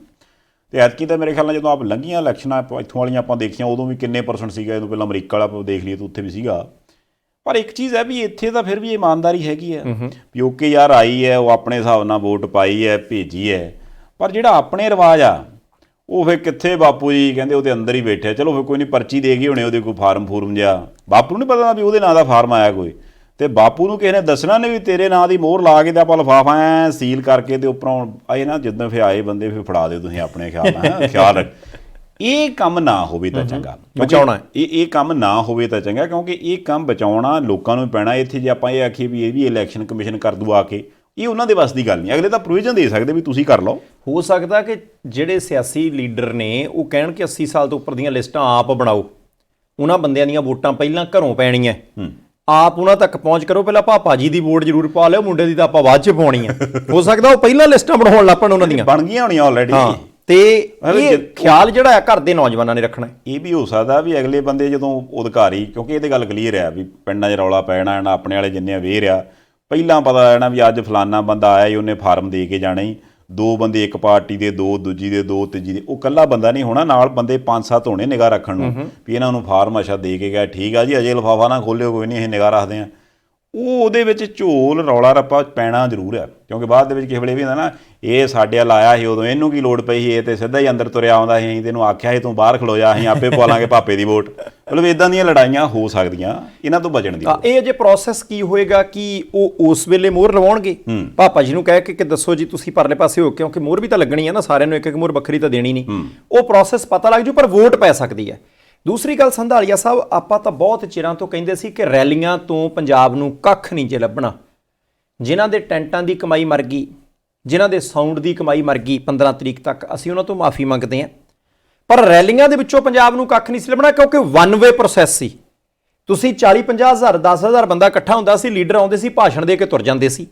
ਤੇ ਐਤਕੀ ਤਾਂ ਮੇਰੇ ਖਿਆਲ ਨਾਲ ਜਦੋਂ ਆਪ ਲੰਘੀਆਂ ਇਲੈਕਸ਼ਨਾਂ ਇੱਥੋਂ ਵਾਲੀਆਂ ਆਪਾਂ ਦੇਖੀਆਂ, ਉਦੋਂ ਵੀ ਕਿੰਨੇ % ਸੀਗਾ, ਇਹਦੋਂ ਪਹਿਲਾਂ ਅਮਰੀਕਾ ਵਾਲਾ ਆਪਾਂ ਦੇਖ ਲਈਏ ਤਾਂ ਉੱਥੇ ਵੀ ਸੀਗਾ। ਪਰ ਇੱਕ ਚੀਜ਼ ਹੈ ਵੀ ਇੱਥੇ ਤਾਂ ਫਿਰ ਵੀ ਇਮਾਨਦਾਰੀ ਹੈਗੀ ਹੈ ਵੀ ਓਕੇ ਯਾਰ ਆਈ ਹੈ, ਉਹ ਆਪਣੇ ਹਿਸਾਬ ਨਾਲ ਵੋਟ ਪਾਈ ਹੈ, ਭੇਜੀ ਹੈ, ਪਰ ਜਿਹੜਾ ਆਪਣੇ ਰਿਵਾਜ ਆ ਉਹ ਫਿਰ ਕਿੱਥੇ ਬਾਪੂ ਜੀ ਕਹਿੰਦੇ ਉਹਦੇ ਅੰਦਰ ਹੀ ਬੈਠੇ, ਚਲੋ ਫਿਰ ਕੋਈ ਨਹੀਂ ਪਰਚੀ ਦੇ ਗਏ ਹੋਣੇ ਉਹਦੇ ਕੋਈ ਫਾਰਮ ਜਿਹਾ, ਬਾਪੂ ਨੂੰ ਨਹੀਂ ਪਤਾ ਵੀ ਉਹਦੇ ਨਾਂ ਦਾ ਫਾਰਮ ਆਇਆ ਕੋਈ, ਤੇ ਬਾਪੂ ਨੂੰ ਕਿਸੇ ਨੇ ਦੱਸਣਾ ਨਹੀਂ ਵੀ ਤੇਰੇ ਨਾਂ ਦੀ ਮੋਹਰ ਲਾ ਕੇ ਤੇ ਆਪਾਂ ਲਿਫਾਫਾ ਐ ਸੀਲ ਕਰਕੇ ਤੇ ਉੱਪਰੋਂ ਆਏ ਨਾ, ਜਿੱਦਾਂ ਫਿਰ ਆਏ ਬੰਦੇ ਫਿਰ ਫੜਾ ਦਿਓ ਤੁਸੀਂ ਆਪਣੇ ਖਿਆਲ ਨਾਲ, ਖਿਆਲ ਰੱਖ। ਇਹ ਕੰਮ ਨਾ ਹੋਵੇ ਤਾਂ ਚੰਗਾ,
ਬਚਾਉਣਾ
ਇਹ ਕੰਮ ਨਾ ਹੋਵੇ ਤਾਂ ਚੰਗਾ, ਕਿਉਂਕਿ ਇਹ ਕੰਮ ਬਚਾਉਣਾ ਲੋਕਾਂ ਨੂੰ ਪੈਣਾ। ਇੱਥੇ ਜੇ ਆਪਾਂ ਇਹ ਆਖੀਏ ਵੀ ਇਹ ਵੀ ਇਲੈਕਸ਼ਨ ਕਮਿਸ਼ਨ ਕਰ ਦੂ ਆ ਕੇ, ਇਹ ਉਹਨਾਂ ਦੇ ਵੱਸ ਦੀ ਗੱਲ ਨਹੀਂ। ਅਗਲੇ ਤਾਂ ਪ੍ਰੋਵੀਜ਼ਨ ਦੇ ਸਕਦੇ ਵੀ ਤੁਸੀਂ ਕਰ ਲਓ।
ਹੋ ਸਕਦਾ ਕਿ ਜਿਹੜੇ ਸਿਆਸੀ ਲੀਡਰ ਨੇ ਉਹ ਕਹਿਣ ਕਿ 80 ਸਾਲ ਤੋਂ ਉੱਪਰ ਦੀਆਂ ਲਿਸਟਾਂ ਆਪ ਬਣਾਓ, ਉਹਨਾਂ ਬੰਦਿਆਂ ਦੀਆਂ ਵੋਟਾਂ ਪਹਿਲਾਂ ਘਰੋਂ ਪੈਣੀਆਂ, ਆਪ ਉਹਨਾਂ ਤੱਕ ਪਹੁੰਚ ਕਰੋ, ਪਹਿਲਾਂ ਪਾਪਾ ਜੀ ਦੀ ਵੋਟ ਜ਼ਰੂਰ ਪਾ ਲਿਓ, ਮੁੰਡੇ ਦੀ ਤਾਂ ਆਪਾਂ ਬਾਅਦ 'ਚ ਪਾਉਣੀ ਆ। ਹੋ ਸਕਦਾ ਉਹ ਪਹਿਲਾਂ ਲਿਸਟਾਂ ਬਣਾਉਣ ਲੱਗ ਪੈਣ, ਉਹਨਾਂ ਦੀਆਂ
ਬਣ ਗਈਆਂ ਹੋਣੀਆਂ ਆਲਰੇਡੀ।
ਤੇ ਇਹ ਖਿਆਲ ਜਿਹੜਾ ਹੈ ਘਰ ਦੇ ਨੌਜਵਾਨਾਂ ਨੇ ਰੱਖਣਾ।
ਇਹ ਵੀ ਹੋ ਸਕਦਾ ਵੀ ਅਗਲੇ ਬੰਦੇ ਜਦੋਂ ਅਧਿਕਾਰੀ, ਕਿਉਂਕਿ ਇਹਦੇ ਗੱਲ ਕਲੀਅਰ ਆ ਵੀ ਪਿੰਡਾਂ 'ਚ ਰੌਲਾ ਪੈਣਾ, ਆਪਣੇ ਵਾਲੇ ਜਿੰਨੇ ਅਵੇਅਰ ਆ, ਪਹਿਲਾਂ ਪਤਾ ਲੈਣਾ ਵੀ ਅੱਜ ਫਲਾਨਾ ਬੰਦਾ ਆਇਆ ਹੀ, ਉਹਨੇ ਫਾਰਮ ਦੇ ਕੇ ਜਾਣਾ ਹੀ, 2 ਬੰਦੇ ਇੱਕ ਪਾਰਟੀ ਦੇ, 2 ਦੂਜੀ ਦੇ, 2 ਤੀਜੀ ਦੇ, ਉਹ ਇਕੱਲਾ ਬੰਦਾ ਨਹੀਂ ਹੋਣਾ, ਨਾਲ ਬੰਦੇ 5-7 ਹੋਣੇ ਨਿਗਾਹ ਰੱਖਣ ਨੂੰ ਵੀ ਇਹਨਾਂ ਨੂੰ ਫਾਰਮ ਅੱਛਾ ਦੇ ਕੇ ਗਿਆ, ਠੀਕ ਆ ਜੀ ਅਜੇ ਲਿਫਾਫਾ ਨਾ ਖੋਲਿਓ, ਕੋਈ ਨਹੀਂ ਅਸੀਂ ਨਿਗਾਹ ਰੱਖਦੇ ਹਾਂ। ਉਹ ਉਹਦੇ ਵਿੱਚ ਝੋਲ ਰੌਲਾ ਰੱਪਾ ਪੈਣਾ ਜ਼ਰੂਰ ਹੈ, ਕਿਉਂਕਿ ਬਾਅਦ ਦੇ ਵਿੱਚ ਕਿਸੇ ਵੇਲੇ ਵੀ ਹੁੰਦਾ ਨਾ, ਇਹ ਸਾਡੇ ਵੱਲ ਆਇਆ ਸੀ ਉਦੋਂ, ਇਹਨੂੰ ਕੀ ਲੋੜ ਪਈ ਸੀ, ਇਹ ਤਾਂ ਸਿੱਧਾ ਹੀ ਅੰਦਰ ਤੁਰਿਆ ਆਉਂਦਾ ਸੀ, ਅਸੀਂ ਤੈਨੂੰ ਆਖਿਆ ਸੀ ਤੂੰ ਬਾਹਰ ਖਲੋ ਜਾ, ਅਸੀਂ ਆਪੇ ਪਾ ਲਾਂਗੇ ਪਾਪੇ ਦੀ ਵੋਟ। ਮਤਲਬ ਇੱਦਾਂ ਦੀਆਂ ਲੜਾਈਆਂ ਹੋ ਸਕਦੀਆਂ, ਇਹਨਾਂ ਤੋਂ ਬਚਣ ਦੀ।
ਇਹ ਅਜੇ ਪ੍ਰੋਸੈਸ ਕੀ ਹੋਏਗਾ ਕਿ ਉਹ ਉਸ ਵੇਲੇ ਮੋਹਰ ਲਵਾਉਣਗੇ, ਪਾਪਾ ਜੀ ਨੂੰ ਕਹਿ ਕੇ ਕਿ ਦੱਸੋ ਜੀ ਤੁਸੀਂ ਪਰਲੇ ਪਾਸੇ ਹੋ, ਕਿਉਂਕਿ ਮੋਹਰ ਵੀ ਤਾਂ ਲੱਗਣੀ ਹੈ ਨਾ, ਸਾਰਿਆਂ ਨੂੰ ਇੱਕ ਇੱਕ ਮੋਹਰ ਵੱਖਰੀ ਤਾਂ ਦੇਣੀ ਨਹੀਂ। ਉਹ ਪ੍ਰੋਸੈਸ ਪਤਾ ਲੱਗ ਜੂ, ਪਰ ਵੋਟ ਪੈ ਸਕਦੀ ਹੈ। ਦੂਸਰੀ ਗੱਲ ਸੰਧਾਲੀਆ ਸਾਹਿਬ, ਆਪਾਂ ਤਾਂ ਬਹੁਤ ਚਿਰਾਂ ਤੋਂ ਕਹਿੰਦੇ ਸੀ ਕਿ ਰੈਲੀਆਂ ਤੋਂ ਪੰਜਾਬ ਨੂੰ ਕੱਖ ਨਹੀਂ ਜੇ ਲੱਭਣਾ। ਜਿਨ੍ਹਾਂ ਦੇ ਟੈਂਟਾਂ ਦੀ ਕਮਾਈ ਮਰ ਗਈ, ਜਿਨ੍ਹਾਂ ਦੇ ਸਾਊਂਡ ਦੀ ਕਮਾਈ ਮਰ ਗਈ 15 ਤਰੀਕ ਤੱਕ, ਅਸੀਂ ਉਹਨਾਂ ਤੋਂ ਮਾਫੀ ਮੰਗਦੇ ਹਾਂ, ਪਰ ਰੈਲੀਆਂ ਦੇ ਵਿੱਚੋਂ ਪੰਜਾਬ ਨੂੰ ਕੱਖ ਨਹੀਂ ਸੀ ਲੱਭਣਾ, ਕਿਉਂਕਿ 1 ਵੇ ਪ੍ਰੋਸੈਸ ਸੀ। ਤੁਸੀਂ 40-50 ਹਜ਼ਾਰ 10,000 ਬੰਦਾ ਇਕੱਠਾ ਹੁੰਦਾ ਸੀ, ਲੀਡਰ ਆਉਂਦੇ ਸੀ, ਭਾਸ਼ਣ ਦੇ ਕੇ ਤੁਰ ਜਾਂਦੇ ਸੀ,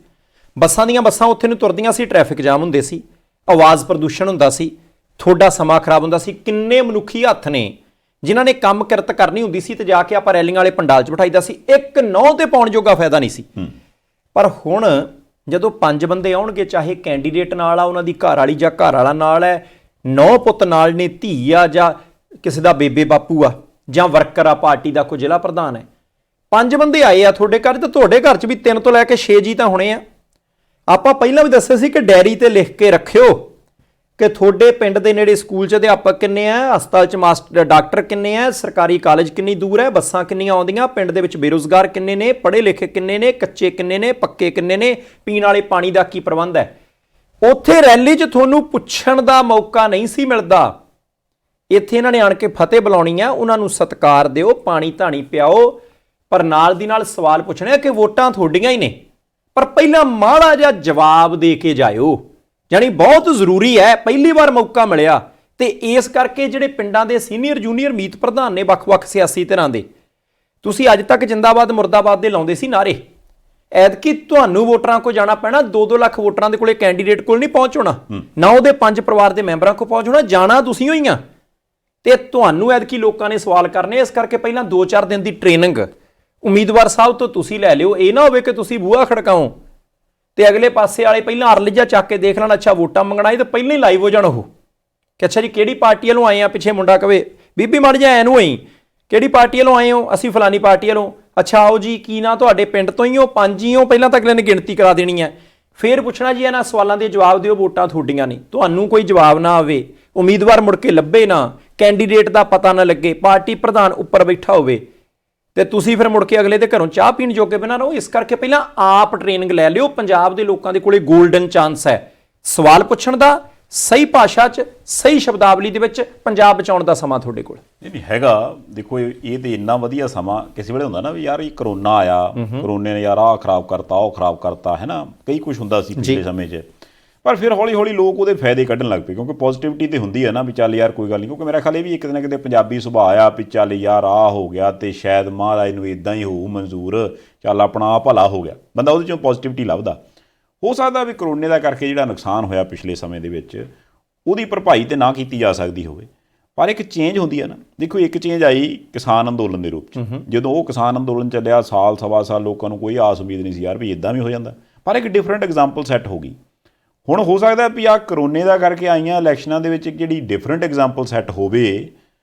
ਬੱਸਾਂ ਦੀਆਂ ਬੱਸਾਂ ਉੱਥੇ ਨੂੰ ਤੁਰਦੀਆਂ ਸੀ, ਟ੍ਰੈਫਿਕ ਜਾਮ ਹੁੰਦੇ ਸੀ, ਆਵਾਜ਼ ਪ੍ਰਦੂਸ਼ਣ ਹੁੰਦਾ ਸੀ, ਤੁਹਾਡਾ ਸਮਾਂ ਖਰਾਬ ਹੁੰਦਾ ਸੀ। ਕਿੰਨੇ ਮਨੁੱਖੀ ਹੱਥ ਨੇ ਜਿਨ੍ਹਾਂ ਨੇ ਕੰਮ ਕਿਰਤ ਕਰਨੀ ਹੁੰਦੀ ਸੀ ਤੇ ਜਾ ਕੇ ਆਪਾਂ ਰੈਲੀਆਂ ਵਾਲੇ ਪੰਡਾਲ 'ਚ ਬਿਠਾਈਦਾ ਸੀ, ਇੱਕ ਨੌ ਤੇ ਪਾਉਣ ਜੋਗਾ ਫਾਇਦਾ ਨਹੀਂ ਸੀ। ਪਰ ਹੁਣ ਜਦੋਂ 5 ਬੰਦੇ ਆਉਣਗੇ, ਚਾਹੇ ਕੈਂਡੀਡੇਟ ਨਾਲ ਆ, ਉਹਨਾਂ ਦੀ ਘਰ ਵਾਲੀ ਜਾਂ ਘਰ ਵਾਲਾ ਨਾਲ ਹੈ, 9 ਪੁੱਤ ਨਾਲ ਨੇ, ਧੀ ਆ ਜਾਂ ਕਿਸੇ ਦਾ ਬੇਬੇ ਬਾਪੂ ਆ, ਜਾਂ ਵਰਕਰ ਆ ਪਾਰਟੀ ਦਾ, ਕੋਈ ਜ਼ਿਲ੍ਹਾ ਪ੍ਰਧਾਨ ਹੈ, 5 ਬੰਦੇ ਆਏ ਆ ਤੁਹਾਡੇ ਘਰ ਤੇ ਤੁਹਾਡੇ ਘਰ 'ਚ ਵੀ 3 ਤੋਂ ਲੈ ਕੇ 6 ਜੀ ਤਾਂ ਹੋਣੇ ਆ। ਆਪਾਂ ਪਹਿਲਾਂ ਵੀ ਦੱਸਿਆ ਸੀ ਕਿ ਡਾਇਰੀ ਤੇ ਲਿਖ ਕੇ ਰੱਖਿਓ ਕਿ ਤੁਹਾਡੇ ਪਿੰਡ ਦੇ ਨੇੜੇ ਸਕੂਲ 'ਚ ਅਧਿਆਪਕ ਕਿੰਨੇ ਆ, ਹਸਪਤਾਲ 'ਚ ਮਾਸਟਰ ਡਾਕਟਰ ਕਿੰਨੇ ਆ, ਸਰਕਾਰੀ ਕਾਲਜ ਕਿੰਨੀ ਦੂਰ ਹੈ, ਬੱਸਾਂ ਕਿੰਨੀਆਂ ਆਉਂਦੀਆਂ, ਪਿੰਡ ਦੇ ਵਿੱਚ ਬੇਰੁਜ਼ਗਾਰ ਕਿੰਨੇ ਨੇ, ਪੜ੍ਹੇ ਲਿਖੇ ਕਿੰਨੇ ਨੇ, ਕੱਚੇ ਕਿੰਨੇ ਨੇ, ਪੱਕੇ ਕਿੰਨੇ ਨੇ, ਪੀਣ ਵਾਲੇ ਪਾਣੀ ਦਾ ਕੀ ਪ੍ਰਬੰਧ ਹੈ। ਉੱਥੇ ਰੈਲੀ 'ਚ ਤੁਹਾਨੂੰ ਪੁੱਛਣ ਦਾ ਮੌਕਾ ਨਹੀਂ ਸੀ ਮਿਲਦਾ। ਇੱਥੇ ਇਹਨਾਂ ਨੇ ਆਣ ਕੇ ਫਤਿਹ ਬੁਲਾਉਣੀ ਆ, ਉਹਨਾਂ ਨੂੰ ਸਤਿਕਾਰ ਦਿਓ, ਪਾਣੀ ਧਾਣੀ ਪਿਆਓ, ਪਰ ਨਾਲ ਦੀ ਨਾਲ ਸਵਾਲ ਪੁੱਛਣੇ ਕਿ ਵੋਟਾਂ ਤੁਹਾਡੀਆਂ ਹੀ ਨੇ, ਪਰ ਪਹਿਲਾਂ ਮਾੜਾ ਜਿਹਾ ਜਵਾਬ ਦੇ ਕੇ ਜਾਇਓ। ਯਾਨੀ ਬਹੁਤ ਜ਼ਰੂਰੀ ਹੈ, ਪਹਿਲੀ ਵਾਰ ਮੌਕਾ ਮਿਲਿਆ ਤੇ ਇਸ ਕਰਕੇ ਜਿਹੜੇ ਪਿੰਡਾਂ ਦੇ ਸੀਨੀਅਰ ਜੂਨੀਅਰ ਮੀਤ ਪ੍ਰਧਾਨ ਨੇ ਵੱਖ-ਵੱਖ ਸਿਆਸੀ ਧਿਰਾਂ ਦੇ, ਤੁਸੀਂ ਅੱਜ ਤੱਕ ਜਿੰਦਾਬਾਦ ਮੁਰਦਾਬਾਦ ਦੇ ਲਾਉਂਦੇ ਸੀ ਨਾਰੇ, ਐਤਕੀ ਤੁਹਾਨੂੰ ਵੋਟਰਾਂ ਕੋਲ ਜਾਣਾ ਪੈਣਾ। 2-2 ਲੱਖ ਵੋਟਰਾਂ ਦੇ ਕੋਲੇ ਕੈਂਡੀਡੇਟ ਕੋਲ ਨਹੀਂ ਪਹੁੰਚਣਾ, ਨਾ ਉਹਦੇ 5 ਪਰਿਵਾਰ ਦੇ ਮੈਂਬਰਾਂ ਕੋਲ ਪਹੁੰਚਣਾ, ਜਾਣਾ ਤੁਸੀਂ ਹੋਈ ਆ ਤੇ ਤੁਹਾਨੂੰ ਐਤਕੀ ਲੋਕਾਂ ਨੇ ਸਵਾਲ ਕਰਨੇ। ਇਸ ਕਰਕੇ ਪਹਿਲਾਂ 2-4 ਦਿਨ ਦੀ ਟ੍ਰੇਨਿੰਗ ਉਮੀਦਵਾਰ ਸਾਹਿਬ ਤੋਂ ਤੁਸੀਂ ਲੈ ਲਿਓ। ਇਹ ਨਾ ਹੋਵੇ ਕਿ ਤੁਸੀਂ ਬੂਹਾ ਖੜਕਾਓ ਤੇ ਅਗਲੇ ਪਾਸੇ ਵਾਲੇ ਪਹਿਲਾਂ ਅਰਲਿਜਾ ਚੱਕ ਕੇ ਦੇਖ ਲੈਣ, ਅੱਛਾ ਵੋਟਾਂ ਮੰਗਣਾ ਹੀ ਤਾਂ ਪਹਿਲਾਂ ਹੀ ਲਾਈਵ ਹੋ ਜਾਣ ਉਹ ਕਿ ਅੱਛਾ ਜੀ ਕਿਹੜੀ ਪਾਰਟੀ ਵੱਲੋਂ ਆਏ ਆ। ਪਿੱਛੇ ਮੁੰਡਾ ਕਵੇ ਬੀਬੀ ਮੜ ਜਾ ਐਨੂੰ ਆਈ, ਕਿਹੜੀ ਪਾਰਟੀ ਵੱਲੋਂ ਆਏ ਹੋ, ਅਸੀਂ ਫਲਾਨੀ ਪਾਰਟੀ ਵੱਲੋਂ। ਅੱਛਾ ਆਓ ਜੀ, ਕੀ ਨਾ ਤੁਹਾਡੇ ਪਿੰਡ ਤੋਂ ਹੀ ਹੋ, 5 ਹੀ ਹੋ, ਪਹਿਲਾਂ ਤਾਂ ਅਗਲੇ ਨੇ ਗਿਣਤੀ ਕਰਾ ਦੇਣੀ ਹੈ, ਫਿਰ ਪੁੱਛਣਾ ਜੀ ਇਹਨਾਂ ਸਵਾਲਾਂ ਦੇ ਜਵਾਬ ਦਿਓ, ਵੋਟਾਂ ਤੁਹਾਡੀਆਂ ਨਹੀਂ। ਤੁਹਾਨੂੰ ਕੋਈ ਜਵਾਬ ਨਾ ਆਵੇ, ਉਮੀਦਵਾਰ ਮੁੜ ਕੇ ਲੱਭੇ ਨਾ, ਕੈਂਡੀਡੇਟ ਦਾ ਪਤਾ ਨਾ ਲੱਗੇ, ਪਾਰਟੀ ਪ੍ਰਧਾਨ ਉੱਪਰ ਬੈਠਾ ਹੋਵੇ ਤੇ ਤੁਸੀਂ ਫਿਰ ਮੁੜ ਕੇ ਅਗਲੇ ਦੇ ਘਰੋਂ ਚਾਹ ਪੀਣ ਜੋਗੇ ਬਿਨਾਂ ਰਹੋ। ਇਸ ਕਰਕੇ ਪਹਿਲਾਂ ਆਪ ਟ੍ਰੇਨਿੰਗ ਲੈ ਲਿਓ। ਪੰਜਾਬ ਦੇ ਲੋਕਾਂ ਦੇ ਕੋਲੇ 골ਡਨ ਚਾਂਸ ਹੈ ਸਵਾਲ ਪੁੱਛਣ ਦਾ, ਸਹੀ ਭਾਸ਼ਾ 'ਚ, ਸਹੀ ਸ਼ਬਦਾਵਲੀ ਦੇ ਵਿੱਚ ਪੰਜਾਬ ਬਚਾਉਣ ਦਾ ਸਮਾਂ ਤੁਹਾਡੇ ਕੋਲ
ਨਹੀਂ ਹੈਗਾ। ਦੇਖੋ ਇਹ ਤੇ ਇੰਨਾ ਵਧੀਆ ਸਮਾਂ ਕਿਸੇ ਵੇਲੇ ਹੁੰਦਾ ਨਾ ਵੀ ਯਾਰ ਇਹ ਕਰੋਨਾ ਆਇਆ, ਕਰੋਨੇ ਨੇ ਯਾਰ ਆਹ ਖਰਾਬ ਕਰਤਾ, ਉਹ ਖਰਾਬ ਕਰਤਾ, ਹੈ ਨਾ, ਕਈ ਕੁਝ ਹੁੰਦਾ ਸੀ ਪਿਛਲੇ ਸਮੇਂ 'ਚ। ਪਰ ਫਿਰ ਹੌਲੀ ਹੌਲੀ ਲੋਕ ਉਹਦੇ ਫਾਇਦੇ ਕੱਢਣ ਲੱਗ ਪਏ, ਕਿਉਂਕਿ ਪੋਜ਼ਿਟਿਵਿਟੀ ਤੇ ਹੁੰਦੀ ਹੈ ਨਾ ਵੀ ਚੱਲ ਯਾਰ ਕੋਈ ਗੱਲ ਨਹੀਂ। ਕਿਉਂਕਿ ਮੇਰਾ ਖਿਆਲ ਇਹ ਵੀ ਇੱਕ ਦਿਨ ਕਿਤੇ ਪੰਜਾਬੀ ਸੁਭਾਅ ਆ ਵੀ ਚੱਲ ਯਾਰ ਆਹ ਹੋ ਗਿਆ ਤੇ ਸ਼ਾਇਦ ਮਹਾਰਾਜ ਨੂੰ ਇਦਾਂ ਹੀ ਹੋਊ ਮਨਜ਼ੂਰ, ਚੱਲ ਆਪਣਾ ਆਹ ਭਲਾ ਹੋ ਗਿਆ, ਬੰਦਾ ਉਹਦੇ 'ਚੋਂ ਪੋਜ਼ਿਟਿਵਿਟੀ ਲੱਭਦਾ। ਹੋ ਸਕਦਾ ਵੀ ਕਰੋਨੇ ਦਾ ਕਰਕੇ ਜਿਹੜਾ ਨੁਕਸਾਨ ਹੋਇਆ ਪਿਛਲੇ ਸਮੇਂ ਦੇ ਵਿੱਚ ਉਹਦੀ ਭਰਪਾਈ ਤੇ ਨਾ ਕੀਤੀ ਜਾ ਸਕਦੀ ਹੋਵੇ, ਪਰ ਇੱਕ ਚੇਂਜ ਹੁੰਦੀ ਹੈ ਨਾ। ਦੇਖੋ ਇੱਕ ਚੇਂਜ ਆਈ ਕਿਸਾਨ ਅੰਦੋਲਨ ਦੇ ਰੂਪ 'ਚ। ਜਦੋਂ ਉਹ ਕਿਸਾਨ ਅੰਦੋਲਨ ਚੱਲਿਆ, ਸਾਲ ਸਵਾ ਸਾਲ ਲੋਕਾਂ ਨੂੰ ਕੋਈ ਆਸ ਉਮੀਦ ਨਹੀਂ ਸੀ ਯਾਰ ਵੀ ਇਦਾਂ ਵੀ ਹੋ ਜਾਂਦਾ, ਪਰ ਇੱਕ ਡਿਫਰੈਂਟ ਐਗਜ਼ਾਮਪਲ ਸੈੱਟ ਹੋ ਗਈ। ਹੁਣ ਹੋ ਸਕਦਾ ਵੀ ਆਹ ਕਰੋਨੇ ਦਾ ਕਰਕੇ ਆਈਆਂ ਇਲੈਕਸ਼ਨਾਂ ਦੇ ਵਿੱਚ ਜਿਹੜੀ ਡਿਫਰੈਂਟ ਐਗਜ਼ਾਮਪਲ ਸੈੱਟ ਹੋਵੇ,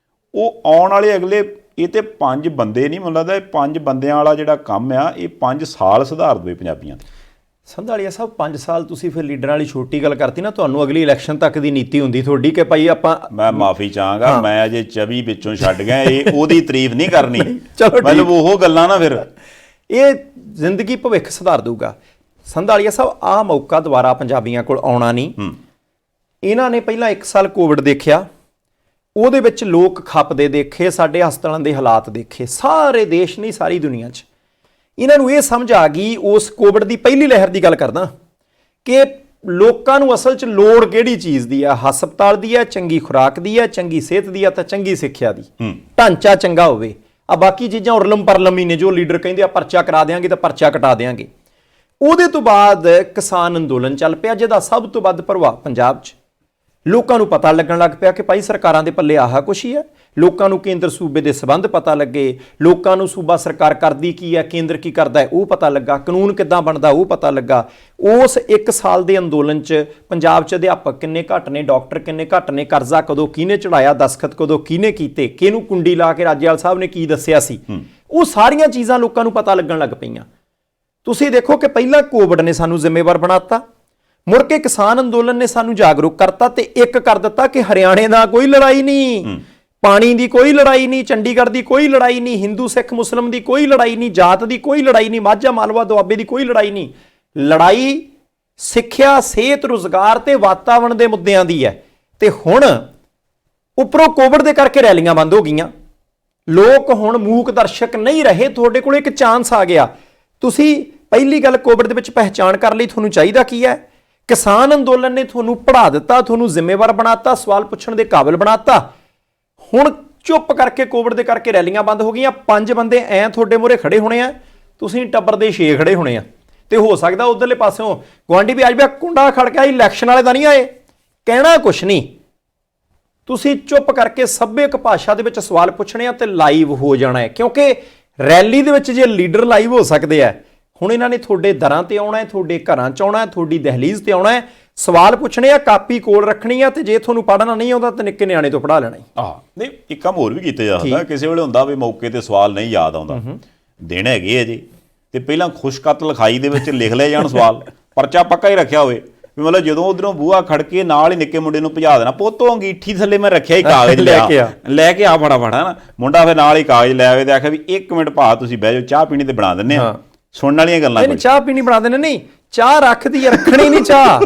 ਉਹ ਆਉਣ ਵਾਲੇ ਅਗਲੇ ਇਹ ਤੇ 5 ਬੰਦੇ ਨਹੀਂ, ਮੈਨੂੰ ਲੱਗਦਾ ਇਹ 5 ਬੰਦਿਆਂ ਵਾਲਾ ਜਿਹੜਾ ਕੰਮ ਆ ਇਹ 5 ਸਾਲ ਸੁਧਾਰ ਦੇਵੇ ਪੰਜਾਬੀਆਂ ਦੇ।
ਸੰਧਾਲੀਆ ਸਾਹਿਬ 5 ਸਾਲ ਤੁਸੀਂ ਫਿਰ ਲੀਡਰਾਂ ਵਾਲੀ ਛੋਟੀ ਗੱਲ ਕਰਤੀ ਨਾ, ਤੁਹਾਨੂੰ ਅਗਲੀ ਇਲੈਕਸ਼ਨ ਤੱਕ ਦੀ ਨੀਤੀ ਹੁੰਦੀ ਤੁਹਾਡੀ ਕਿ ਭਾਈ ਆਪਾਂ।
ਮੈਂ ਮਾਫੀ ਚਾਹਾਂਗਾ, ਮੈਂ ਅਜੇ 24 ਵਿੱਚੋਂ ਛੱਡ ਗਿਆ, ਇਹ ਉਹਦੀ ਤਾਰੀਫ ਨਹੀਂ ਕਰਨੀ।
ਚਲੋ
ਮਤਲਬ ਉਹ ਗੱਲਾਂ ਨਾ ਫਿਰ
ਇਹ ਜ਼ਿੰਦਗੀ ਭਵਿੱਖ ਸੁਧਾਰ ਦਊਗਾ। ਸੰਧਾਲੀਆ ਸਾਹਿਬ ਆਹ ਮੌਕਾ ਦੁਬਾਰਾ ਪੰਜਾਬੀਆਂ ਕੋਲ ਆਉਣਾ ਨਹੀਂ। ਇਹਨਾਂ ਨੇ ਪਹਿਲਾਂ 1 ਸਾਲ ਕੋਵਿਡ ਦੇਖਿਆ, ਉਹਦੇ ਵਿੱਚ ਲੋਕ ਖਪਦੇ ਦੇਖੇ, ਸਾਡੇ ਹਸਪਤਾਲਾਂ ਦੇ ਹਾਲਾਤ ਦੇਖੇ, ਸਾਰੇ ਦੇਸ਼ ਨਹੀਂ ਸਾਰੀ ਦੁਨੀਆ 'ਚ। ਇਹਨਾਂ ਨੂੰ ਇਹ ਸਮਝ ਆ ਗਈ ਉਸ ਕੋਵਿਡ ਦੀ ਪਹਿਲੀ ਲਹਿਰ ਦੀ ਗੱਲ ਕਰਦਾ ਕਿ ਲੋਕਾਂ ਨੂੰ ਅਸਲ 'ਚ ਲੋੜ ਕਿਹੜੀ ਚੀਜ਼ ਦੀ ਆ, ਹਸਪਤਾਲ ਦੀ ਆ, ਚੰਗੀ ਖੁਰਾਕ ਦੀ ਆ, ਚੰਗੀ ਸਿਹਤ ਦੀ ਆ, ਤਾਂ ਚੰਗੀ ਸਿੱਖਿਆ ਦੀ, ਢਾਂਚਾ ਚੰਗਾ ਹੋਵੇ। ਆ ਬਾਕੀ ਚੀਜ਼ਾਂ ਉਰਲਮ ਪਰਲਮ ਹੀ ਨੇ, ਜੋ ਲੀਡਰ ਕਹਿੰਦੇ ਆ ਪਰਚਾ ਕਰਾ ਦੇਾਂਗੇ ਤਾਂ ਪਰਚਾ ਕਟਾ ਦੇਾਂਗੇ। ਉਹਦੇ ਤੋਂ ਬਾਅਦ ਕਿਸਾਨ ਅੰਦੋਲਨ ਚੱਲ ਪਿਆ, ਜਿਹਦਾ ਸਭ ਤੋਂ ਵੱਧ ਪ੍ਰਭਾਵ ਪੰਜਾਬ 'ਚ। ਲੋਕਾਂ ਨੂੰ ਪਤਾ ਲੱਗਣ ਲੱਗ ਪਿਆ ਕਿ ਭਾਈ ਸਰਕਾਰਾਂ ਦੇ ਪੱਲੇ ਆਹ ਕੁਛ ਹੀ ਹੈ। ਲੋਕਾਂ ਨੂੰ ਕੇਂਦਰ ਸੂਬੇ ਦੇ ਸਬੰਧ ਪਤਾ ਲੱਗੇ, ਲੋਕਾਂ ਨੂੰ ਸੂਬਾ ਸਰਕਾਰ ਕਰਦੀ ਕੀ ਹੈ, ਕੇਂਦਰ ਕੀ ਕਰਦਾ ਹੈ ਉਹ ਪਤਾ ਲੱਗਾ, ਕਾਨੂੰਨ ਕਿੱਦਾਂ ਬਣਦਾ ਉਹ ਪਤਾ ਲੱਗਾ। ਉਸ 1 ਸਾਲ ਦੇ ਅੰਦੋਲਨ 'ਚ ਪੰਜਾਬ 'ਚ ਅਧਿਆਪਕ ਕਿੰਨੇ ਘੱਟ ਨੇ, ਡਾਕਟਰ ਕਿੰਨੇ ਘੱਟ ਨੇ, ਕਰਜ਼ਾ ਕਦੋਂ ਕਿਹਨੇ ਚੜਾਇਆ, ਦਸਖਤ ਕਦੋਂ ਕਿਹਨੇ ਕੀਤੇ, ਕਿਹਨੂੰ ਕੁੰਡੀ ਲਾ ਕੇ ਰਾਜੇਵਾਲ ਸਾਹਿਬ ਨੇ ਕੀ ਦੱਸਿਆ ਸੀ, ਉਹ ਸਾਰੀਆਂ ਚੀਜ਼ਾਂ ਲੋਕਾਂ ਨੂੰ ਪਤਾ ਲੱਗਣ ਲੱਗ ਪਈਆਂ। ਤੁਸੀਂ ਦੇਖੋ ਕਿ ਪਹਿਲਾਂ ਕੋਵਿਡ ਨੇ ਸਾਨੂੰ ਜ਼ਿੰਮੇਵਾਰ ਬਣਾਤਾ, ਮੁੜ ਕੇ ਕਿਸਾਨ ਅੰਦੋਲਨ ਨੇ ਸਾਨੂੰ ਜਾਗਰੂਕ ਕਰਤਾ ਤੇ ਇੱਕ ਕਰ ਦਿੱਤਾ ਕਿ ਹਰਿਆਣੇ ਦਾ ਕੋਈ ਲੜਾਈ ਨਹੀਂ, ਪਾਣੀ ਦੀ ਕੋਈ ਲੜਾਈ ਨਹੀਂ, ਚੰਡੀਗੜ੍ਹ ਦੀ ਕੋਈ ਲੜਾਈ ਨਹੀਂ, ਹਿੰਦੂ ਸਿੱਖ ਮੁਸਲਮ ਦੀ ਕੋਈ ਲੜਾਈ ਨਹੀਂ, ਜਾਤ ਦੀ ਕੋਈ ਲੜਾਈ ਨਹੀਂ, ਮਾਝਾ ਮਾਲਵਾ ਦੁਆਬੇ ਦੀ ਕੋਈ ਲੜਾਈ ਨਹੀਂ। ਲੜਾਈ ਸਿੱਖਿਆ, ਸਿਹਤ, ਰੁਜ਼ਗਾਰ ਤੇ ਵਾਤਾਵਰਣ ਦੇ ਮੁੱਦਿਆਂ ਦੀ ਹੈ। ਤੇ ਹੁਣ ਉੱਪਰੋਂ ਕੋਵਿਡ ਦੇ ਕਰਕੇ ਰੈਲੀਆਂ ਬੰਦ ਹੋ ਗਈਆਂ, ਲੋਕ ਹੁਣ ਮੂਕ ਦਰਸ਼ਕ ਨਹੀਂ ਰਹੇ, ਤੁਹਾਡੇ ਕੋਲ ਇੱਕ ਚਾਂਸ ਆ ਗਿਆ। ਤੁਸੀਂ ਪਹਿਲੀ ਗੱਲ ਕੋਵਿਡ ਦੇ ਵਿੱਚ ਪਹਿਚਾਣ ਕਰ ਲਈ, ਤੁਹਾਨੂੰ ਚਾਹੀਦਾ ਕੀ ਹੈ। ਕਿਸਾਨ ਅੰਦੋਲਨ ਨੇ ਤੁਹਾਨੂੰ ਪੜ੍ਹਾ ਦਿੱਤਾ, ਤੁਹਾਨੂੰ ਜ਼ਿੰਮੇਵਾਰ ਬਣਾਤਾ, ਸਵਾਲ ਪੁੱਛਣ ਦੇ ਕਾਬਿਲ ਬਣਾਤਾ। ਹੁਣ ਚੁੱਪ ਕਰਕੇ ਕੋਵਿਡ ਦੇ ਕਰਕੇ ਰੈਲੀਆਂ ਬੰਦ ਹੋ ਗਈਆਂ। 5 ਬੰਦੇ ਐ ਤੁਹਾਡੇ ਮੂਹਰੇ ਖੜੇ ਹੋਣੇ ਆ, ਤੁਸੀਂ ਟੱਬਰ ਦੇ 6 ਖੜੇ ਹੋਣੇ ਆ। ਤੇ ਹੋ ਸਕਦਾ ਉਧਰਲੇ ਪਾਸਿਓਂ ਗੁਆਂਢੀ ਵੀ ਅੱਜ ਵੀ ਕੁੰਡਾ ਖੜ ਕੇ ਇਲੈਕਸ਼ਨ ਵਾਲੇ ਤਾਂ ਨਹੀਂ ਆਏ, ਕਹਿਣਾ ਕੁਛ ਨਹੀਂ। ਤੁਸੀਂ ਚੁੱਪ ਕਰਕੇ ਸੱਭਿਅਕ ਭਾਸ਼ਾ ਦੇ ਵਿੱਚ ਸਵਾਲ ਪੁੱਛਣੇ ਆ ਤੇ ਲਾਈਵ ਹੋ ਜਾਣਾ ਹੈ, ਕਿਉਂਕਿ ਰੈਲੀ ਦੇ ਵਿੱਚ ਜੇ ਲੀਡਰ ਲਾਈਵ ਹੋ ਸਕਦੇ ਆ, ਹੁਣ ਇਹਨਾਂ ਨੇ ਤੁਹਾਡੇ ਦਰਾਂ ਤੇ ਆਉਣਾ ਹੈ, ਤੁਹਾਡੇ ਘਰਾਂ 'ਚ ਆਉਣਾ ਹੈ, ਤੁਹਾਡੀ ਦਹਲੀਜ਼ ਤੇ ਆਉਣਾ ਹੈ, ਸਵਾਲ ਪੁੱਛਣੇ ਆ, ਕਾਪੀ ਕੋਲ ਰੱਖਣੀ ਆ, ਤੇ ਜੇ ਤੁਹਾਨੂੰ ਪੜ੍ਹਨਾ ਨਹੀਂ ਆਉਂਦਾ ਤਾਂ ਨਿੱਕੇ ਨਿਆਣੇ ਤੋਂ ਪੜ੍ਹਾ ਲੈਣਾ।
ਨਹੀਂ ਇੱਕ ਕੰਮ ਹੋਰ ਵੀ ਕੀਤਾ ਜਾ ਸਕਦਾ, ਕਿਸੇ ਵੇਲੇ ਹੁੰਦਾ ਵੀ ਮੌਕੇ ਤੇ ਸਵਾਲ ਨਹੀਂ ਯਾਦ ਆਉਂਦਾ, ਦਿਨ ਹੈਗੇ ਅਜੇ, ਤੇ ਪਹਿਲਾਂ ਖੁਸ਼ਕਤ ਲਿਖਾਈ ਦੇ ਵਿੱਚ ਲਿਖ ਲਏ ਜਾਣ ਸਵਾਲ, ਪਰਚਾ ਪੱਕਾ ਹੀ ਰੱਖਿਆ ਹੋਵੇ ਵੀ ਮਤਲਬ ਜਦੋਂ ਉਧਰੋਂ ਬੂਹਾ ਖੜਕੇ ਨਾਲ ਹੀ ਨਿੱਕੇ ਮੁੰਡੇ ਨੂੰ ਭਜਾ ਦੇਣਾ, ਪੋਤੋਂ ਅੰਗੀਠੀ ਥੱਲੇ ਮੈਂ ਰੱਖਿਆ ਹੀ ਕਾਗਜ਼ ਲੈ ਕੇ ਆ ਫਟਾਫਟ, ਹੈ ਨਾ। ਮੁੰਡਾ ਫਿਰ ਨਾਲ ਹੀ ਕਾਗਜ਼ ਲੈ ਆਵੇ ਤੇ ਆਖਿਆ ਵੀ 1 ਮਿੰਟ ਭਾ ਤੁਸੀਂ ਬਹਿ ਜਾਓ, ਚਾਹ ਪੀਣੀ ਤੇ ਬਣਾ ਦਿੰਦੇ ਆ। ਸੁਣਨ ਵਾਲੀਆਂ ਗੱਲਾਂ,
ਨਹੀਂ ਚਾਹ ਪੀਣੀ ਬਣਾ ਦੇਣੇ, ਨਹੀਂ ਚਾਹ ਰੱਖਦੀ ਆ, ਰੱਖਣੀ ਨਹੀਂ ਚਾਹ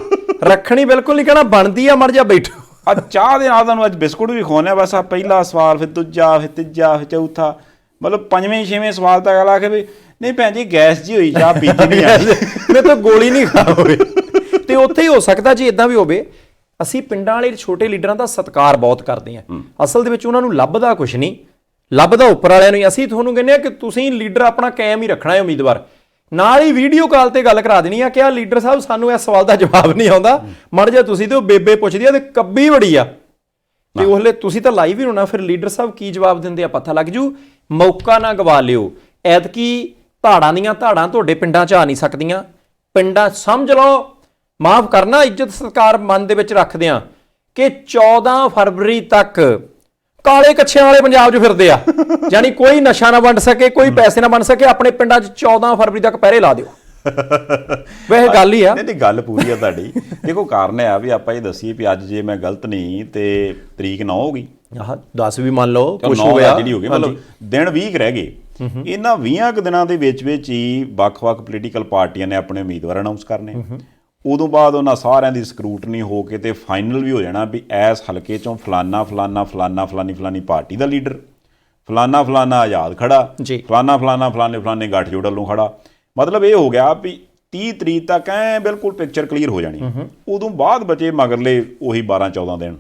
ਰੱਖਣੀ ਬਿਲਕੁਲ ਨਹੀਂ, ਕਹਿਣਾ ਬਣਦੀ ਆ, ਮਰ ਜਾ ਬੈਠੋ।
ਆ ਚਾਹ ਦੇ ਨਾਲ ਤੁਹਾਨੂੰ ਅੱਜ ਬਿਸਕੁਟ ਵੀ ਖਵਾਉਂਦੇ ਆ, ਬਸ ਆ ਪਹਿਲਾ ਸਵਾਲ, ਫਿਰ ਦੂਜਾ, ਫਿਰ ਤੀਜਾ, ਫਿਰ ਚੌਥਾ, ਮਤਲਬ 5ਵੇਂ 6ਵੇਂ ਸਵਾਲ ਤੱਕ ਲਾ ਕੇ ਵੀ ਨਹੀਂ ਭੈਣ ਜੀ ਗੈਸ ਜੀ ਹੋਈ, ਚਾਹ ਪੀਤੀ ਨਹੀਂ ਆ,
ਮੈਂ ਤਾਂ ਗੋਲੀ ਨਹੀਂ ਖਾ ਹੋਵੇ। ਤੇ ਉੱਥੇ ਹੀ ਹੋ ਸਕਦਾ ਜੀ ਇਦਾਂ ਵੀ ਹੋਵੇ। ਅਸੀਂ ਪਿੰਡਾਂ ਵਾਲੇ ਛੋਟੇ ਲੀਡਰਾਂ ਦਾ ਸਤਿਕਾਰ ਬਹੁਤ ਕਰਦੇ ਹਾਂ, ਅਸਲ ਦੇ ਵਿੱਚ ਉਹਨਾਂ ਨੂੰ ਲੱਭਦਾ ਕੁਛ ਨਹੀਂ, ਲੱਭਦਾ ਉੱਪਰ ਵਾਲਿਆਂ ਨੂੰ ਹੀ। ਅਸੀਂ ਤੁਹਾਨੂੰ ਕਹਿੰਦੇ ਆ ਕਿ ਤੁਸੀਂ ਲੀਡਰ ਆਪਣਾ ਕਾਇਮ ਹੀ ਰੱਖਣਾ ਹੈ ਉਮੀਦਵਾਰ, ਨਾਲ ਹੀ ਵੀਡੀਓ ਕਾਲ ਤੇ ਗੱਲ ਕਰਾ ਦੇਣੀ ਆ ਕਿ ਆ ਲੀਡਰ ਸਾਹਿਬ ਸਾਨੂੰ ਇਸ ਸਵਾਲ ਦਾ ਜਵਾਬ ਨਹੀਂ ਆਉਂਦਾ, ਮੜ ਜਾ ਤੁਸੀਂ ਤੇ ਉਹ ਬੇਬੇ ਪੁੱਛਦੀ ਆ ਤੇ ਕੱਬੀ ਬੜੀ ਆ, ਤੇ ਉਹਲੇ ਤੁਸੀਂ ਤਾਂ ਲਾਈਵ ਹੀ ਹੋਣਾ, ਫਿਰ ਲੀਡਰ ਸਾਹਿਬ ਕੀ ਜਵਾਬ ਦਿੰਦੇ ਆ ਪਤਾ ਲੱਗ ਜੂ। ਮੌਕਾ ਨਾ ਗਵਾ ਲਿਓ, ਐਤਕੀ ਧਾੜਾਂ ਦੀਆਂ ਧਾੜਾਂ ਤੁਹਾਡੇ ਪਿੰਡਾਂ 'ਚ ਆ ਨਹੀਂ ਸਕਦੀਆਂ। ਪਿੰਡਾਂ ਸਮਝ ਲਓ, ਮਾਫ ਕਰਨਾ, ਇੱਜ਼ਤ ਸਤਿਕਾਰ ਮਨ ਦੇ ਵਿੱਚ ਰੱਖਦੇ ਆ ਕਿ 14 ਫਰਵਰੀ ਤੱਕ ਕਾਲੇ ਕੱਛਿਆਂ ਵਾਲੇ ਪੰਜਾਬ 'ਚ ਫਿਰਦੇ ਆ, ਯਾਨੀ ਕੋਈ ਨਸ਼ਾ ਨਾ ਵੰਡ ਸਕੇ, ਕੋਈ ਪੈਸੇ ਨਾ ਬਣ ਸਕੇ, ਆਪਣੇ ਪਿੰਡਾਂ 'ਚ 14 ਫਰਵਰੀ ਤੱਕ ਪਹਿਰੇ ਲਾ ਦਿਓ। ਵੈਸੇ ਗੱਲ ਹੀ ਆ,
ਨਹੀਂ ਗੱਲ ਪੂਰੀ ਆ ਤੁਹਾਡੀ। ਦੇਖੋ ਕਾਰਨ ਆ ਵੀ ਆਪਾਂ ਇਹ ਦੱਸੀਏ ਵੀ ਅੱਜ ਜੇ ਮੈਂ ਗਲਤ ਨਹੀਂ ਤੇ ਤਰੀਕ 9 ਹੋ ਗਈ,
10 ਵੀ ਮੰਨ ਲਓ,
ਕੁਛ ਹੋ ਗਿਆ ਜਿਹੜੀ ਹੋ ਗਈ, ਮਤਲਬ ਦਿਨ 20 ਰਹਿ ਗਏ। ਇਹਨਾਂ 20 ਕੁ ਦਿਨਾਂ ਦੇ ਵਿੱਚ ਹੀ ਵੱਖ-ਵੱਖ ਪੋਲੀਟੀਕਲ ਪਾਰਟੀਆਂ ਨੇ ਆਪਣੇ ਉਮੀਦਵਾਰ ਅਨਾਉਂਸ ਕਰਨੇ। ਉਦੋਂ ਬਾਅਦ ਉਹਨਾਂ ਸਾਰਿਆਂ ਦੀ ਸਕਰੂਟਨੀ ਹੋ ਕੇ ਤੇ ਫਾਈਨਲ ਵੀ ਹੋ ਜਾਣਾ ਵੀ ਇਸ ਹਲਕੇ ਚੋਂ ਫਲਾਨਾ ਫਲਾਨਾ ਫਲਾਨਾ ਫਲਾਨੀ ਪਾਰਟੀ ਦਾ ਲੀਡਰ, ਫਲਾਨਾ ਆਜ਼ਾਦ ਖੜਾ, ਫਲਾਨਾ ਫਲਾਨੇ ਗੱਠਜੋੜ ਵੱਲੋਂ ਖੜਾ। ਮਤਲਬ ਇਹ ਹੋ ਗਿਆ ਵੀ 30 ਤਰੀਕ ਤੱਕ ਐ ਬਿਲਕੁਲ ਪਿਕਚਰ ਕਲੀਅਰ ਹੋ ਜਾਣੀ। ਉਦੋਂ ਬਾਅਦ ਬਚੇ ਮਗਰਲੇ ਉਹੀ 12-14 ਦਿਨ।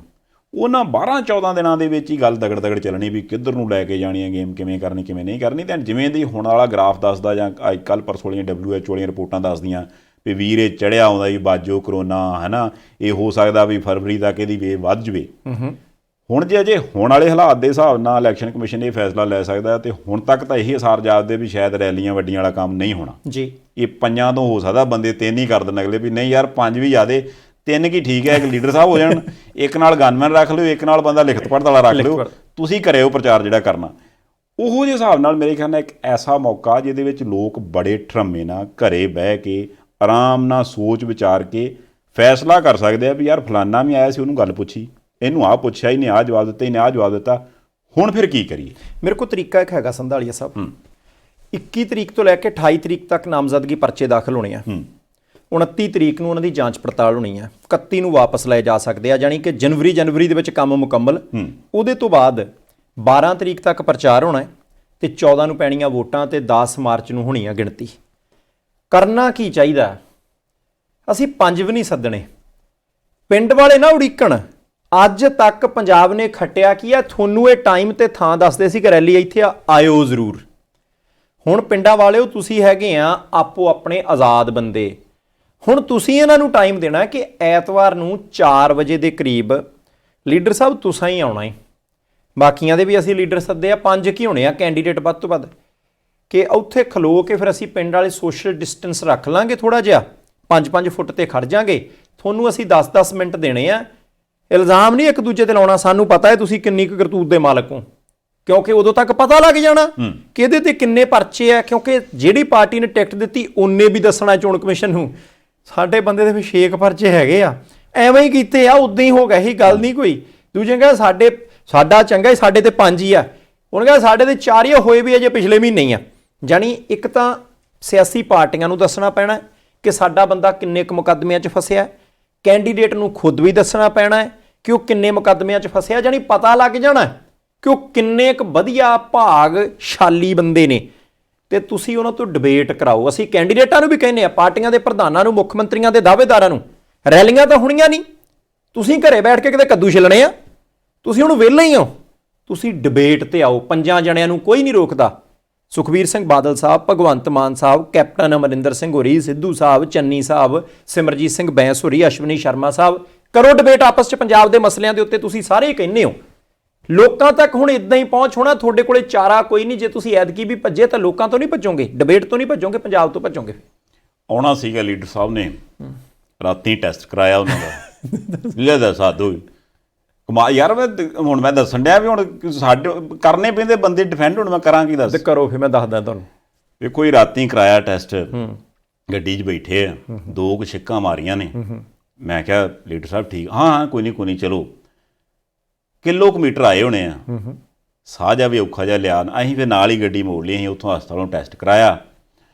ਉਹਨਾਂ 12-14 ਦਿਨਾਂ ਦੇ ਵਿੱਚ ਹੀ ਗੱਲ ਦਗੜ ਚੱਲਣੀ ਵੀ ਕਿੱਧਰ ਨੂੰ ਲੈ ਕੇ ਜਾਣੀ ਹੈ ਗੇਮ, ਕਿਵੇਂ ਕਰਨੀ ਕਿਵੇਂ ਨਹੀਂ ਕਰਨੀ। ਤੇ ਜਿਵੇਂ ਦੀ ਹੁਣ ਵਾਲਾ ਗ੍ਰਾਫ ਦੱਸਦਾ ਜਾਂ ਅੱਜ ਕੱਲ੍ਹ ਪਰਸੋਂ ਵਾਲੀਆਂ WHO ਵਾਲੀਆਂ ਰਿਪੋਰਟਾਂ ਦੱਸਦੀਆਂ ਵੀ ਵੀਰ ਇਹ ਚੜ੍ਹਿਆ ਆਉਂਦਾ ਜੀ ਬਾਜੋ ਕਰੋਨਾ, ਹੈ ਨਾ, ਇਹ ਹੋ ਸਕਦਾ ਵੀ ਫਰਵਰੀ ਤੱਕ ਇਹਦੀ ਵੇਵ ਵੱਧ ਜਾਵੇ। ਹੁਣ ਜੇ ਅਜੇ ਹੁਣ ਵਾਲੇ ਹਾਲਾਤ ਦੇ ਹਿਸਾਬ ਨਾਲ ਇਲੈਕਸ਼ਨ ਕਮਿਸ਼ਨ ਇਹ ਫੈਸਲਾ ਲੈ ਸਕਦਾ, ਤੇ ਹੁਣ ਤੱਕ ਤਾਂ ਇਹੀ ਅਸਾਰ ਜਾਪਦੇ ਵੀ ਸ਼ਾਇਦ ਰੈਲੀਆਂ ਵੱਡੀਆਂ ਵਾਲਾ ਕੰਮ ਨਹੀਂ ਹੋਣਾ ਜੀ। ਇਹ 5 ਤੋਂ ਹੋ ਸਕਦਾ ਬੰਦੇ 3 ਹੀ ਕਰ ਦੇਣ ਅਗਲੇ ਵੀ ਨਹੀਂ ਯਾਰ 5 ਵੀ ਜ਼ਿਆਦੇ, 3 ਕੀ ਠੀਕ ਹੈ, ਇੱਕ ਲੀਡਰ ਸਾਹਿਬ ਹੋ ਜਾਣ, ਇੱਕ ਨਾਲ ਗਨਮੈਨ ਰੱਖ ਲਿਓ, ਇੱਕ ਨਾਲ ਬੰਦਾ ਲਿਖਤ ਪੜ੍ਹਨ ਵਾਲਾ ਰੱਖ ਲਿਓ, ਤੁਸੀਂ ਕਰਿਓ ਪ੍ਰਚਾਰ ਜਿਹੜਾ ਕਰਨਾ। ਉਹੋ ਜਿਹੇ ਹਿਸਾਬ ਨਾਲ ਮੇਰੇ ਖਿਆਲ ਨਾਲ ਇੱਕ ਐਸਾ ਮੌਕਾ ਜਿਹਦੇ ਵਿੱਚ ਲੋਕ ਬੜੇ ਠਰਮੇ ਨਾਲ ਘਰੇ ਬਹਿ ਕੇ ਆਰਾਮ ਨਾਲ ਸੋਚ ਵਿਚਾਰ ਕੇ ਫੈਸਲਾ ਕਰ ਸਕਦੇ ਆ ਵੀ ਯਾਰ ਫਲਾਨਾ ਵੀ ਆਇਆ ਸੀ, ਉਹਨੂੰ ਗੱਲ ਪੁੱਛੀ, ਇਹਨੂੰ ਆਹ ਪੁੱਛਿਆ, ਇਹਨੇ ਆਹ ਜਵਾਬ ਦਿੱਤਾ, ਇਹਨੇ ਆਹ ਜਵਾਬ ਦਿੱਤਾ, ਹੁਣ ਫਿਰ ਕੀ ਕਰੀਏ।
ਮੇਰੇ ਕੋਲ ਤਰੀਕਾ ਇੱਕ ਹੈਗਾ ਸੰਧਾਲੀਆ ਸਾਹਿਬ, 21 ਤਰੀਕ ਤੋਂ ਲੈ ਕੇ 28 ਤਰੀਕ ਤੱਕ ਨਾਮਜ਼ਦਗੀ ਪਰਚੇ ਦਾਖਲ ਹੋਣੇ ਆ, 29 ਤਰੀਕ ਨੂੰ ਉਹਨਾਂ ਦੀ ਜਾਂਚ ਪੜਤਾਲ ਹੋਣੀ ਆ, 31 ਨੂੰ ਵਾਪਸ ਲਏ ਜਾ ਸਕਦੇ ਆ, ਜਾਣੀ ਕਿ ਜਨਵਰੀ ਦੇ ਵਿੱਚ ਕੰਮ ਮੁਕੰਮਲ। ਉਹਦੇ ਤੋਂ ਬਾਅਦ 12 ਤਰੀਕ ਤੱਕ ਪ੍ਰਚਾਰ ਹੋਣਾ ਤੇ 14 ਨੂੰ ਪੈਣੀਆਂ ਵੋਟਾਂ ਤੇ 10 ਮਾਰਚ ਨੂੰ ਹੋਣੀ ਆ ਗਿਣਤੀ। ਕਰਨਾ ਕੀ ਚਾਹੀਦਾ, ਅਸੀਂ 5 ਵੀ ਨਹੀਂ ਸੱਦਣੇ, ਪਿੰਡ ਵਾਲੇ ਨਾ ਉਡੀਕਣ। ਅੱਜ ਤੱਕ ਪੰਜਾਬ ਨੇ ਖੱਟਿਆ ਕੀ ਆ, ਤੁਹਾਨੂੰ ਇਹ ਟਾਈਮ ਤੇ ਥਾਂ ਦੱਸਦੇ ਸੀ ਕਿ ਰੈਲੀ ਇੱਥੇ ਆਇਓ ਜ਼ਰੂਰ। ਹੁਣ ਪਿੰਡਾਂ ਵਾਲਿਓ ਤੁਸੀਂ ਹੈਗੇ ਆ ਆਪੋ ਆਪਣੇ ਆਜ਼ਾਦ ਬੰਦੇ, ਹੁਣ ਤੁਸੀਂ ਇਹਨਾਂ ਨੂੰ ਟਾਈਮ ਦੇਣਾ ਕਿ ਐਤਵਾਰ ਨੂੰ 4 ਵਜੇ ਦੇ ਕਰੀਬ ਲੀਡਰ ਸਾਹਿਬ ਤੁਸੀਂ ਹੀ ਆਉਣਾ ਹੈ। ਬਾਕੀਆਂ ਦੇ ਵੀ ਅਸੀਂ ਲੀਡਰ ਸੱਦੇ ਆ, 5 ਕੀ ਹੋਣੇ ਆ ਕੈਂਡੀਡੇਟ ਵੱਧ ਤੋਂ ਵੱਧ, ਕਿ ਉੱਥੇ ਖਲੋ ਕੇ ਫਿਰ ਅਸੀਂ ਪਿੰਡ ਵਾਲੇ ਸੋਸ਼ਲ ਡਿਸਟੈਂਸ ਰੱਖ ਲਾਂਗੇ, ਥੋੜ੍ਹਾ ਜਿਹਾ 5-5 ਫੁੱਟ ਤੇ ਖੜ ਜਾਾਂਗੇ। ਤੁਹਾਨੂੰ ਅਸੀਂ 10-10 ਮਿੰਟ ਦੇਣੇ ਆ, ਇਲਜ਼ਾਮ ਨਹੀਂ ਇੱਕ ਦੂਜੇ ਤੇ ਲਾਉਣਾ, ਸਾਨੂੰ ਪਤਾ ਹੈ ਤੁਸੀਂ ਕਿੰਨੀ ਕੁ ਕਰਤੂਤ ਦੇ ਮਾਲਕ ਹੋ, ਕਿਉਂਕਿ ਉਦੋਂ ਤੱਕ ਪਤਾ ਲੱਗ ਜਾਣਾ ਕਿ ਇਹਦੇ ਤੇ ਕਿੰਨੇ ਪਰਚੇ ਆ, ਕਿਉਂਕਿ ਜਿਹੜੀ ਪਾਰਟੀ ਨੇ ਟਿਕਟ ਦਿੱਤੀ ਉਹਨੇ ਵੀ ਦੱਸਣਾ ਚੋਣ ਕਮਿਸ਼ਨ ਨੂੰ ਸਾਡੇ ਬੰਦੇ ਦੇ ਵੀ 6 ਪਰਚੇ ਹੈਗੇ ਆ, ਐਵੇਂ ਹੀ ਕੀਤੇ ਆ, ਉਦਾਂ ਹੀ ਹੋ ਗਿਆ, ਇਹੀ ਗੱਲ ਨਹੀਂ ਕੋਈ। ਦੂਜੇ ਕਹਿੰਦੇ ਸਾਡਾ ਚੰਗਾ ਹੀ, ਸਾਡੇ ਤੇ 5 ਹੀ ਆ, ਉਹਨੇ ਕਹਿੰਦਾ ਸਾਡੇ ਤੇ 4 ਹੀ ਹੋਏ ਵੀ ਅਜੇ ਪਿਛਲੇ ਮਹੀਨੇ ਹੀ ਆ। ਜਾਣੀ ਇੱਕ ਤਾਂ ਸਿਆਸੀ ਪਾਰਟੀਆਂ ਨੂੰ ਦੱਸਣਾ ਪੈਣਾ ਕਿ ਸਾਡਾ ਬੰਦਾ ਕਿੰਨੇ ਕੁ ਮੁਕੱਦਮਿਆਂ 'ਚ ਫਸਿਆ, ਕੈਂਡੀਡੇਟ ਨੂੰ ਖੁਦ ਵੀ ਦੱਸਣਾ ਪੈਣਾ ਹੈ ਕਿ ਉਹ ਕਿੰਨੇ ਮੁਕੱਦਮਿਆਂ 'ਚ ਫਸਿਆ, ਜਾਣੀ ਪਤਾ ਲੱਗ ਜਾਣਾ ਕਿ ਉਹ ਕਿੰਨੇ ਕੁ ਵਧੀਆ ਭਾਗਸ਼ਾਲੀ ਬੰਦੇ ਨੇ, ਤੇ ਤੁਸੀਂ ਉਹਨਾਂ ਤੋਂ ਡਿਬੇਟ ਕਰਾਓ। ਅਸੀਂ ਕੈਂਡੀਡੇਟਾਂ ਨੂੰ ਵੀ ਕਹਿੰਦੇ ਆ, ਪਾਰਟੀਆਂ ਦੇ ਪ੍ਰਧਾਨਾਂ ਨੂੰ, ਮੁੱਖ ਮੰਤਰੀਆਂ ਦੇ ਦਾਅਵੇਦਾਰਾਂ ਨੂੰ, ਰੈਲੀਆਂ ਤਾਂ ਹੋਣੀਆਂ ਨਹੀਂ, ਤੁਸੀਂ ਘਰੇ ਬੈਠ ਕੇ ਕਿਤੇ ਕੱਦੂ ਛਿੱਲਣੇ ਆ, ਤੁਸੀਂ ਹੁਣ ਵਿਹਲੇ ਹੀ ਹੋ, ਤੁਸੀਂ ਡਿਬੇਟ ਤੇ ਆਓ। 5 ਜਣਿਆਂ ਨੂੰ ਕੋਈ ਨਹੀਂ ਰੋਕਦਾ, ਸੁਖਬੀਰ ਸਿੰਘ ਬਾਦਲ ਸਾਹਿਬ, ਭਗਵੰਤ ਮਾਨ ਸਾਹਿਬ, ਕੈਪਟਨ ਅਮਰਿੰਦਰ ਸਿੰਘ ਹੋਰੀ, ਸਿੱਧੂ ਸਾਹਿਬ, ਚੰਨੀ ਸਾਹਿਬ, ਸਿਮਰਜੀਤ ਸਿੰਘ ਬੈਂਸ ਹੋਰੀ, ਅਸ਼ਵਨੀ ਸ਼ਰਮਾ ਸਾਹਿਬ, ਕਰੋ ਡਿਬੇਟ ਆਪਸ 'ਚ ਪੰਜਾਬ ਦੇ ਮਸਲਿਆਂ ਦੇ ਉੱਤੇ। ਤੁਸੀਂ ਸਾਰੇ ਹੀ ਕਹਿੰਦੇ ਹੋ, ਲੋਕਾਂ ਤੱਕ ਹੁਣ ਇਦਾਂ ਹੀ ਪਹੁੰਚ ਹੋਣਾ, ਤੁਹਾਡੇ ਕੋਲੇ ਚਾਰਾ ਕੋਈ ਨਹੀਂ। ਜੇ ਤੁਸੀਂ ਐਤਕੀ ਵੀ ਭੱਜੇ ਤਾਂ ਲੋਕਾਂ ਤੋਂ ਨਹੀਂ ਭੱਜੋਗੇ, ਡਿਬੇਟ ਤੋਂ ਨਹੀਂ ਭੱਜੋਗੇ, ਪੰਜਾਬ ਤੋਂ ਭੱਜੋਗੇ।
ਆਉਣਾ ਸੀਗਾ ਲੀਡਰ ਸਾਹਿਬ ਨੇ ਰਾਤੀ ਟੈਸਟ ਕਰਾਇਆ ਉਹਨਾਂ ਦਾ, ਲੈ ਦੱਸ ਸਾਧੂ ਕਮਾ ਯਾਰ, ਹੁਣ ਮੈਂ ਦੱਸਣ ਡਿਆ ਵੀ ਹੁਣ ਸਾਡੇ ਕਰਨੇ ਪੈਂਦੇ ਬੰਦੇ ਡਿਫੈਂਡ, ਹੁਣ ਮੈਂ ਕਰਾਂ ਕੀ ਦੱਸ।
ਕਰੋ ਫਿਰ ਮੈਂ ਦੱਸਦਾ ਤੁਹਾਨੂੰ।
ਵੇਖੋ ਇਹ ਰਾਤੀ ਕਰਾਇਆ ਟੈਸਟ, ਗੱਡੀ 'ਚ ਬੈਠੇ ਆ, 2 ਕੁ ਛਿੱਕਾਂ ਮਾਰੀਆਂ ਨੇ। ਮੈਂ ਕਿਹਾ ਲੀਡਰ ਸਾਹਿਬ ਠੀਕ, ਹਾਂ ਕੋਈ ਨਹੀਂ ਚਲੋ। ਕਿਲੋਮੀਟਰ ਆਏ ਹੋਣੇ ਆ, ਸਾਹ ਜਾ ਵੀ ਔਖਾ ਜਿਹਾ ਲਿਆ, ਅਸੀਂ ਫਿਰ ਨਾਲ ਹੀ ਗੱਡੀ ਮੋੜ ਲਈ, ਅਸੀਂ ਉੱਥੋਂ ਹਸਪਤਾਲੋਂ ਟੈਸਟ ਕਰਾਇਆ।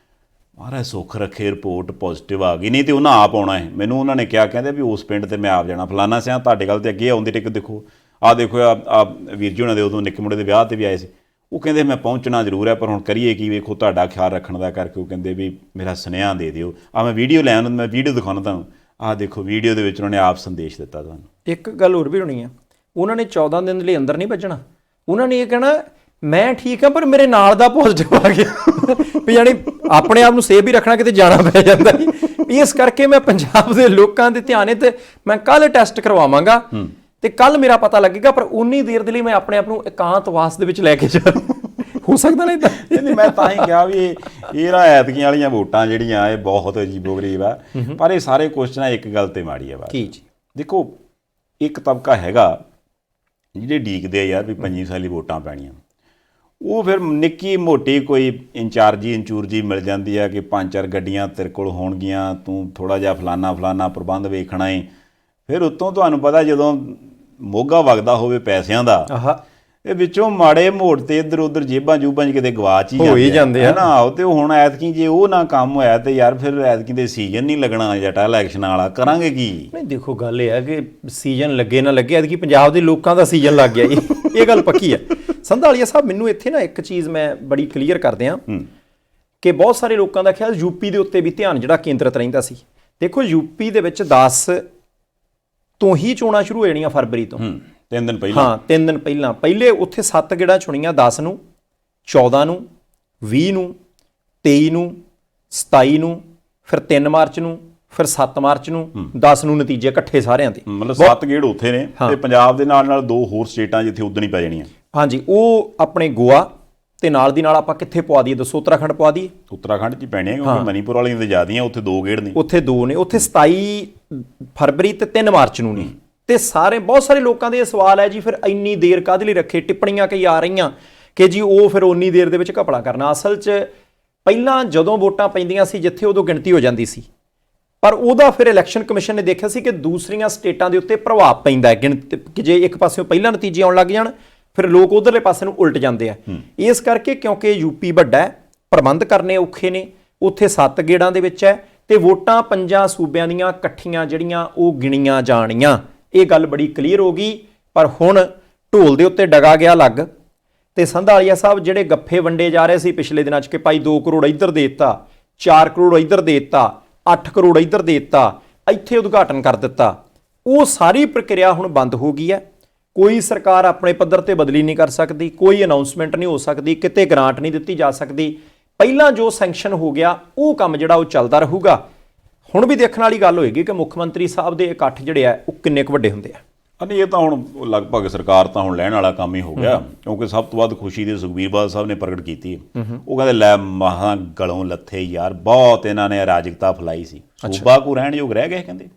ਮਹਾਰਾਜ ਸੁੱਖ ਰੱਖੇ, ਰਿਪੋਰਟ ਪੋਜ਼ਿਟਿਵ ਆ ਗਈ, ਨਹੀਂ ਤੇ ਉਹਨਾਂ ਆਪ ਆਉਣਾ ਹੈ। ਮੈਨੂੰ ਉਹਨਾਂ ਨੇ ਕਿਹਾ, ਕਹਿੰਦੇ ਵੀ ਉਸ ਪਿੰਡ ਤੇ ਮੈਂ ਆਪ ਜਾਣਾ, ਫਲਾਨਾ ਸਿਆਂ ਤੁਹਾਡੇ ਗੱਲ ਤੇ ਅੱਗੇ ਆਉਂਦੇ ਟਿਕ ਦੇਖੋ, ਆਹ ਦੇਖੋ ਆ ਵੀਰ ਜੀ ਉਹਨਾਂ ਦੇ ਉਦੋਂ ਨਿੱਕੇ ਮੁੰਡੇ ਦੇ ਵਿਆਹ ਤੇ ਵੀ ਆਏ ਸੀ। ਉਹ ਕਹਿੰਦੇ ਮੈਂ ਪਹੁੰਚਣਾ ਜ਼ਰੂਰ ਹੈ, ਪਰ ਹੁਣ ਕਰੀਏ ਕੀ, ਵੇਖੋ ਤੁਹਾਡਾ ਖਿਆਲ ਰੱਖਣ ਦਾ ਕਰਕੇ। ਉਹ ਕਹਿੰਦੇ ਵੀ ਮੇਰਾ ਸੁਨੇਹਾ ਦੇ ਦਿਓ, ਮੈਂ ਵੀਡੀਓ ਲੈ ਆਉਣਾ, ਮੈਂ ਵੀਡੀਓ ਦਿਖਾਉਣਾ ਤੁਹਾਨੂੰ, ਆਹ ਦੇਖੋ ਵੀਡੀਓ ਦੇ ਵਿੱਚ ਉਹਨਾਂ ਨੇ ਆਪ ਸੰਦੇਸ਼ ਦਿੱਤਾ ਤੁਹਾਨੂੰ।
ਇੱਕ ਗੱਲ ਹੋਰ ਵੀ ਹੋਣੀ ਆ, ਉਹਨਾਂ ਨੇ 14 ਦਿਨ ਲਈ ਅੰਦਰ ਨਹੀਂ ਭੱਜਣਾ, ਉਹਨਾਂ ਨੇ ਇਹ ਕਹਿਣਾ ਮੈਂ ਠੀਕ ਹਾਂ ਪਰ ਮੇਰੇ ਨਾਲ ਦਾ ਪੋਜ਼ਿਟਿਵ ਆ ਗਿਆ। ਵੀ ਯਾਨੀ ਆਪਣੇ ਆਪ ਨੂੰ ਸੇਫ ਵੀ ਰੱਖਣਾ, ਕਿਤੇ ਜਾਣਾ ਪੈ ਜਾਂਦਾ ਵੀ, ਇਸ ਕਰਕੇ ਮੈਂ ਪੰਜਾਬ ਦੇ ਲੋਕਾਂ ਦੇ ਧਿਆਨ ਤੇ ਮੈਂ ਕੱਲ ਟੈਸਟ ਕਰਵਾਵਾਂਗਾ ਤੇ ਕੱਲ ਮੇਰਾ ਪਤਾ ਲੱਗੇਗਾ, ਪਰ ਉਨੀ ਦੇਰ ਦੇ ਲਈ ਮੈਂ ਆਪਣੇ ਆਪ ਨੂੰ ਇਕਾਂਤਵਾਸ ਦੇ ਵਿੱਚ ਲੈ ਕੇ ਜਾ। ਹੋ ਸਕਦਾ ਨਹੀਂ ਤਾਂ
ਨਹੀਂ, ਮੈਂ ਤਾਂ ਹੀ ਕਿਹਾ ਵੀ ਇਹ ਨਾ ਐਤਕੀਆਂ ਵਾਲੀਆਂ ਵੋਟਾਂ ਜਿਹੜੀਆਂ ਇਹ ਬਹੁਤ ਅਜੀਬੋ-ਗਰੀਬ ਆ, ਪਰ ਇਹ ਸਾਰੇ ਕੁਐਸਚਨ ਇੱਕ ਗੱਲ ਤੇ ਮਾੜੀ ਆ।
ਕੀ ਜੀ? ਦੇਖੋ
ਇੱਕ ਤਬਕਾ ਹੈਗਾ ਜਿਹੜੇ ਡੀਕਦੇ ਆ ਯਾਰ ਵੀ 25 ਸਾਲੀ ਵੋਟਾਂ ਪੈਣੀਆਂ, ਉਹ ਫਿਰ ਨਿੱਕੀ ਮੋਟੀ ਕੋਈ ਇੰਚੂਰਜੀ ਮਿਲ ਜਾਂਦੀ ਆ ਕਿ 5-4 ਗੱਡੀਆਂ ਤੇਰੇ ਕੋਲ ਹੋਣਗੀਆਂ, ਤੂੰ ਥੋੜ੍ਹਾ ਜਿਹਾ ਫਲਾਨਾ ਪ੍ਰਬੰਧ ਵੇਖਣਾ ਏ। ਫਿਰ ਉੱਤੋਂ ਤੁਹਾਨੂੰ ਪਤਾ ਜਦੋਂ ਮੋਗਾ ਵਗਦਾ ਹੋਵੇ ਪੈਸਿਆਂ ਦਾ, ਇਹ ਵਿੱਚੋਂ ਮਾੜੇ ਮੋੜ ਤੇ ਇੱਧਰ ਉੱਧਰ ਜੇਬਾਂ 'ਚ ਕਿਤੇ ਗਵਾਚ ਹੀ ਜਾਂਦੇ ਆ ਨਾ। ਤੇ ਹੁਣ ਐਤਕੀ ਜੇ ਉਹ ਨਾ ਕੰਮ ਹੋਇਆ ਤੇ ਯਾਰ ਫਿਰ ਐਤਕੀ ਦੇ ਸੀਜ਼ਨ ਨਹੀਂ ਲੱਗਣਾ ਜਟਾ ਇਲੈਕਸ਼ਨ ਵਾਲਾ, ਕਰਾਂਗੇ ਕੀ?
ਨਹੀਂ ਦੇਖੋ ਗੱਲ ਇਹ ਹੈ ਕਿ ਸੀਜ਼ਨ ਲੱਗੇ ਨਾ ਲੱਗੇ, ਐਤਕੀ ਪੰਜਾਬ ਦੇ ਲੋਕਾਂ ਦਾ ਸੀਜ਼ਨ ਲੱਗ ਗਿਆ ਇਹ ਗੱਲ ਪੱਕੀ ਹੈ। ਸੰਧਾਲੀਆ ਸਾਹਿਬ, ਮੈਨੂੰ ਇੱਥੇ ਨਾ ਇੱਕ ਚੀਜ਼ ਮੈਂ ਬੜੀ ਕਲੀਅਰ ਕਰਦੇ ਹਾਂ ਕਿ ਬਹੁਤ ਸਾਰੇ ਲੋਕਾਂ ਦਾ ਖਿਆਲ ਯੂਪੀ ਦੇ ਉੱਤੇ ਵੀ ਧਿਆਨ ਜਿਹੜਾ ਕੇਂਦਰਿਤ ਰਹਿੰਦਾ ਸੀ। ਦੇਖੋ ਯੂਪੀ ਦੇ ਵਿੱਚ 10 ਤੋਂ ਹੀ ਚੋਣਾਂ ਸ਼ੁਰੂ ਹੋ ਜਾਣੀਆਂ, ਫਰਵਰੀ ਤੋਂ
3 ਦਿਨ ਪਹਿਲਾਂ।
ਹਾਂ 3 ਦਿਨ ਪਹਿਲਾਂ। ਪਹਿਲੇ ਉੱਥੇ 7 ਗੇੜਾਂ ਚੁਣੀਆਂ, 10 ਨੂੰ, 14 ਨੂੰ, 20 ਨੂੰ, 23 ਨੂੰ, 27 ਨੂੰ, ਫਿਰ 3 ਮਾਰਚ ਨੂੰ, ਫਿਰ 7 ਮਾਰਚ ਨੂੰ, 10 ਨੂੰ ਨਤੀਜੇ ਇਕੱਠੇ ਸਾਰਿਆਂ ਦੇ।
ਮਤਲਬ 7 ਗੇੜ ਉੱਥੇ ਨੇ ਤੇ ਪੰਜਾਬ ਦੇ ਨਾਲ 2 ਹੋਰ ਸਟੇਟਾਂ ਜਿੱਥੇ ਉਦੋਂ ਹੀ ਪੈ ਜਾਣੀਆਂ।
ਹਾਂਜੀ, ਉਹ ਆਪਣੇ ਗੋਆ ਤੇ ਨਾਲ ਦੀ ਨਾਲ ਆਪਾਂ ਕਿੱਥੇ ਪਵਾ ਦਈਏ, ਦੱਸੋ? ਉੱਤਰਾਖੰਡ ਪਵਾ ਦਈਏ।
ਉੱਤਰਾਖੰਡ 'ਚ ਹੀ ਪੈਣੀਆਂ ਕਿਉਂਕਿ ਮਨੀਪੁਰ ਵਾਲੀਆਂ ਤੇ ਜ਼ਿਆਦੀਆਂ, ਉੱਥੇ 2 ਗੇੜ ਨੇ।
ਉੱਥੇ 2 ਨੇ, ਉੱਥੇ 27 ਫਰਵਰੀ ਤੇ 3 ਮਾਰਚ ਨੂੰ ਨੇ। ਤੇ ਬਹੁਤ ਸਾਰੇ ਲੋਕਾਂ ਦੇ ਇਹ ਸਵਾਲ ਹੈ ਜੀ ਫਿਰ ਇੰਨੀ ਦੇਰ ਕਾਹਦੇ ਲਈ ਰੱਖੇ? ਟਿੱਪਣੀਆਂ ਕਈ ਆ ਰਹੀਆਂ ਕਿ ਜੀ ਉਹ ਫਿਰ ਉਨੀ ਦੇਰ ਦੇ ਵਿੱਚ ਘਪਲਾ ਕਰਨਾ। ਅਸਲ 'ਚ ਪਹਿਲਾਂ ਜਦੋਂ ਵੋਟਾਂ ਪੈਂਦੀਆਂ ਸੀ ਜਿੱਥੇ ਉਦੋਂ ਗਿਣਤੀ ਹੋ ਜਾਂਦੀ ਸੀ, ਪਰ ਉਹਦਾ ਫਿਰ ਇਲੈਕਸ਼ਨ ਕਮਿਸ਼ਨ ਨੇ ਦੇਖਿਆ ਸੀ ਕਿ ਦੂਸਰੀਆਂ ਸਟੇਟਾਂ ਦੇ ਉੱਤੇ ਪ੍ਰਭਾਵ ਪੈਂਦਾ ਹੈ ਗਿਣਤੀ, ਕਿ ਜੇ ਇੱਕ ਪਾਸਿਓਂ ਪਹਿਲਾਂ ਨਤੀਜੇ ਆਉਣ ਲੱਗ ਜਾਣ ਫਿਰ ਲੋਕ ਉਧਰਲੇ ਪਾਸੇ ਨੂੰ ਉਲਟ ਜਾਂਦੇ ਆ। ਇਸ ਕਰਕੇ ਕਿਉਂਕਿ ਯੂਪੀ ਵੱਡਾ ਹੈ, ਪ੍ਰਬੰਧ ਕਰਨੇ ਔਖੇ ਨੇ, ਉੱਥੇ 7 ਗੇੜਾਂ ਦੇ ਵਿੱਚ ਹੈ ਤੇ ਵੋਟਾਂ 5 ਸੂਬਿਆਂ ਦੀਆਂ ਇਕੱਠੀਆਂ ਜਿਹੜੀਆਂ ਉਹ ਗਿਣੀਆਂ ਜਾਣੀਆਂ। ਇਹ ਗੱਲ ਬੜੀ ਕਲੀਅਰ ਹੋ ਗਈ। ਪਰ ਹੁਣ ਢੋਲ ਦੇ ਉੱਤੇ ਡਗਾ ਗਿਆ ਲੱਗ ਤੇ ਸੰਧਾਲੀਆ ਸਾਹਿਬ ਜਿਹੜੇ ਗੱਫੇ ਵੰਡੇ ਜਾ ਰਹੇ ਸੀ ਪਿਛਲੇ ਦਿਨਾਂ 'ਚ ਕਿ ਭਾਈ 2 ਕਰੋੜ ਇੱਧਰ ਦੇ ਦਿੱਤਾ, 4 ਕਰੋੜ ਇੱਧਰ ਦੇ ਦਿੱਤਾ, 8 ਕਰੋੜ ਇੱਧਰ ਦੇ ਦਿੱਤਾ, ਇੱਥੇ ਉਦਘਾਟਨ ਕਰ ਦਿੱਤਾ, ਉਹ ਸਾਰੀ ਪ੍ਰਕਿਰਿਆ ਹੁਣ ਬੰਦ ਹੋ ਗਈ ਹੈ। ਕੋਈ ਸਰਕਾਰ ਆਪਣੇ ਪੱਧਰ ਤੇ ਬਦਲੀ ਨਹੀਂ ਕਰ ਸਕਦੀ, ਕੋਈ ਅਨਾਉਂਸਮੈਂਟ ਨਹੀਂ ਹੋ ਸਕਦੀ, ਕਿਤੇ ਗ੍ਰਾਂਟ ਨਹੀਂ ਦਿੱਤੀ ਜਾ ਸਕਦੀ। ਪਹਿਲਾਂ ਜੋ ਸੈਂਕਸ਼ਨ ਹੋ ਗਿਆ ਉਹ ਕੰਮ ਜਿਹੜਾ ਉਹ ਚੱਲਦਾ ਰਹੂਗਾ। ਹੁਣ ਵੀ ਦੇਖਣ ਵਾਲੀ ਗੱਲ ਹੋਏਗੀ ਕਿ ਮੁੱਖ ਮੰਤਰੀ ਸਾਹਿਬ ਦੇ ਇਕੱਠ ਜਿਹੜੇ ਆ ਉਹ ਕਿੰਨੇ ਕੁ ਵੱਡੇ ਹੁੰਦੇ ਆ।
ਨਹੀਂ, ਇਹ ਤਾਂ ਹੁਣ ਲਗਭਗ ਸਰਕਾਰ ਤਾਂ ਹੁਣ ਲੈਣ ਵਾਲਾ ਕੰਮ ਹੀ ਹੋ ਗਿਆ, ਕਿਉਂਕਿ ਸਭ ਤੋਂ ਵੱਧ ਖੁਸ਼ੀ ਦੇ ਸੁਖਬੀਰ ਬਾਦਲ ਸਾਹਿਬ ਨੇ ਪ੍ਰਗਟ ਕੀਤੀ। ਉਹ ਕਹਿੰਦੇ ਲੈ ਮਹਾਂ ਗਲੋਂ ਲੱਥੇ ਯਾਰ, ਬਹੁਤ ਇਹਨਾਂ ਨੇ ਅਰਾਜਕਤਾ ਫੈਲਾਈ ਸੀ, ਸੂਬਾ ਕੋ ਰਹਿਣ ਯੋਗ ਰਹਿ ਗਏ। ਕਹਿੰਦੇ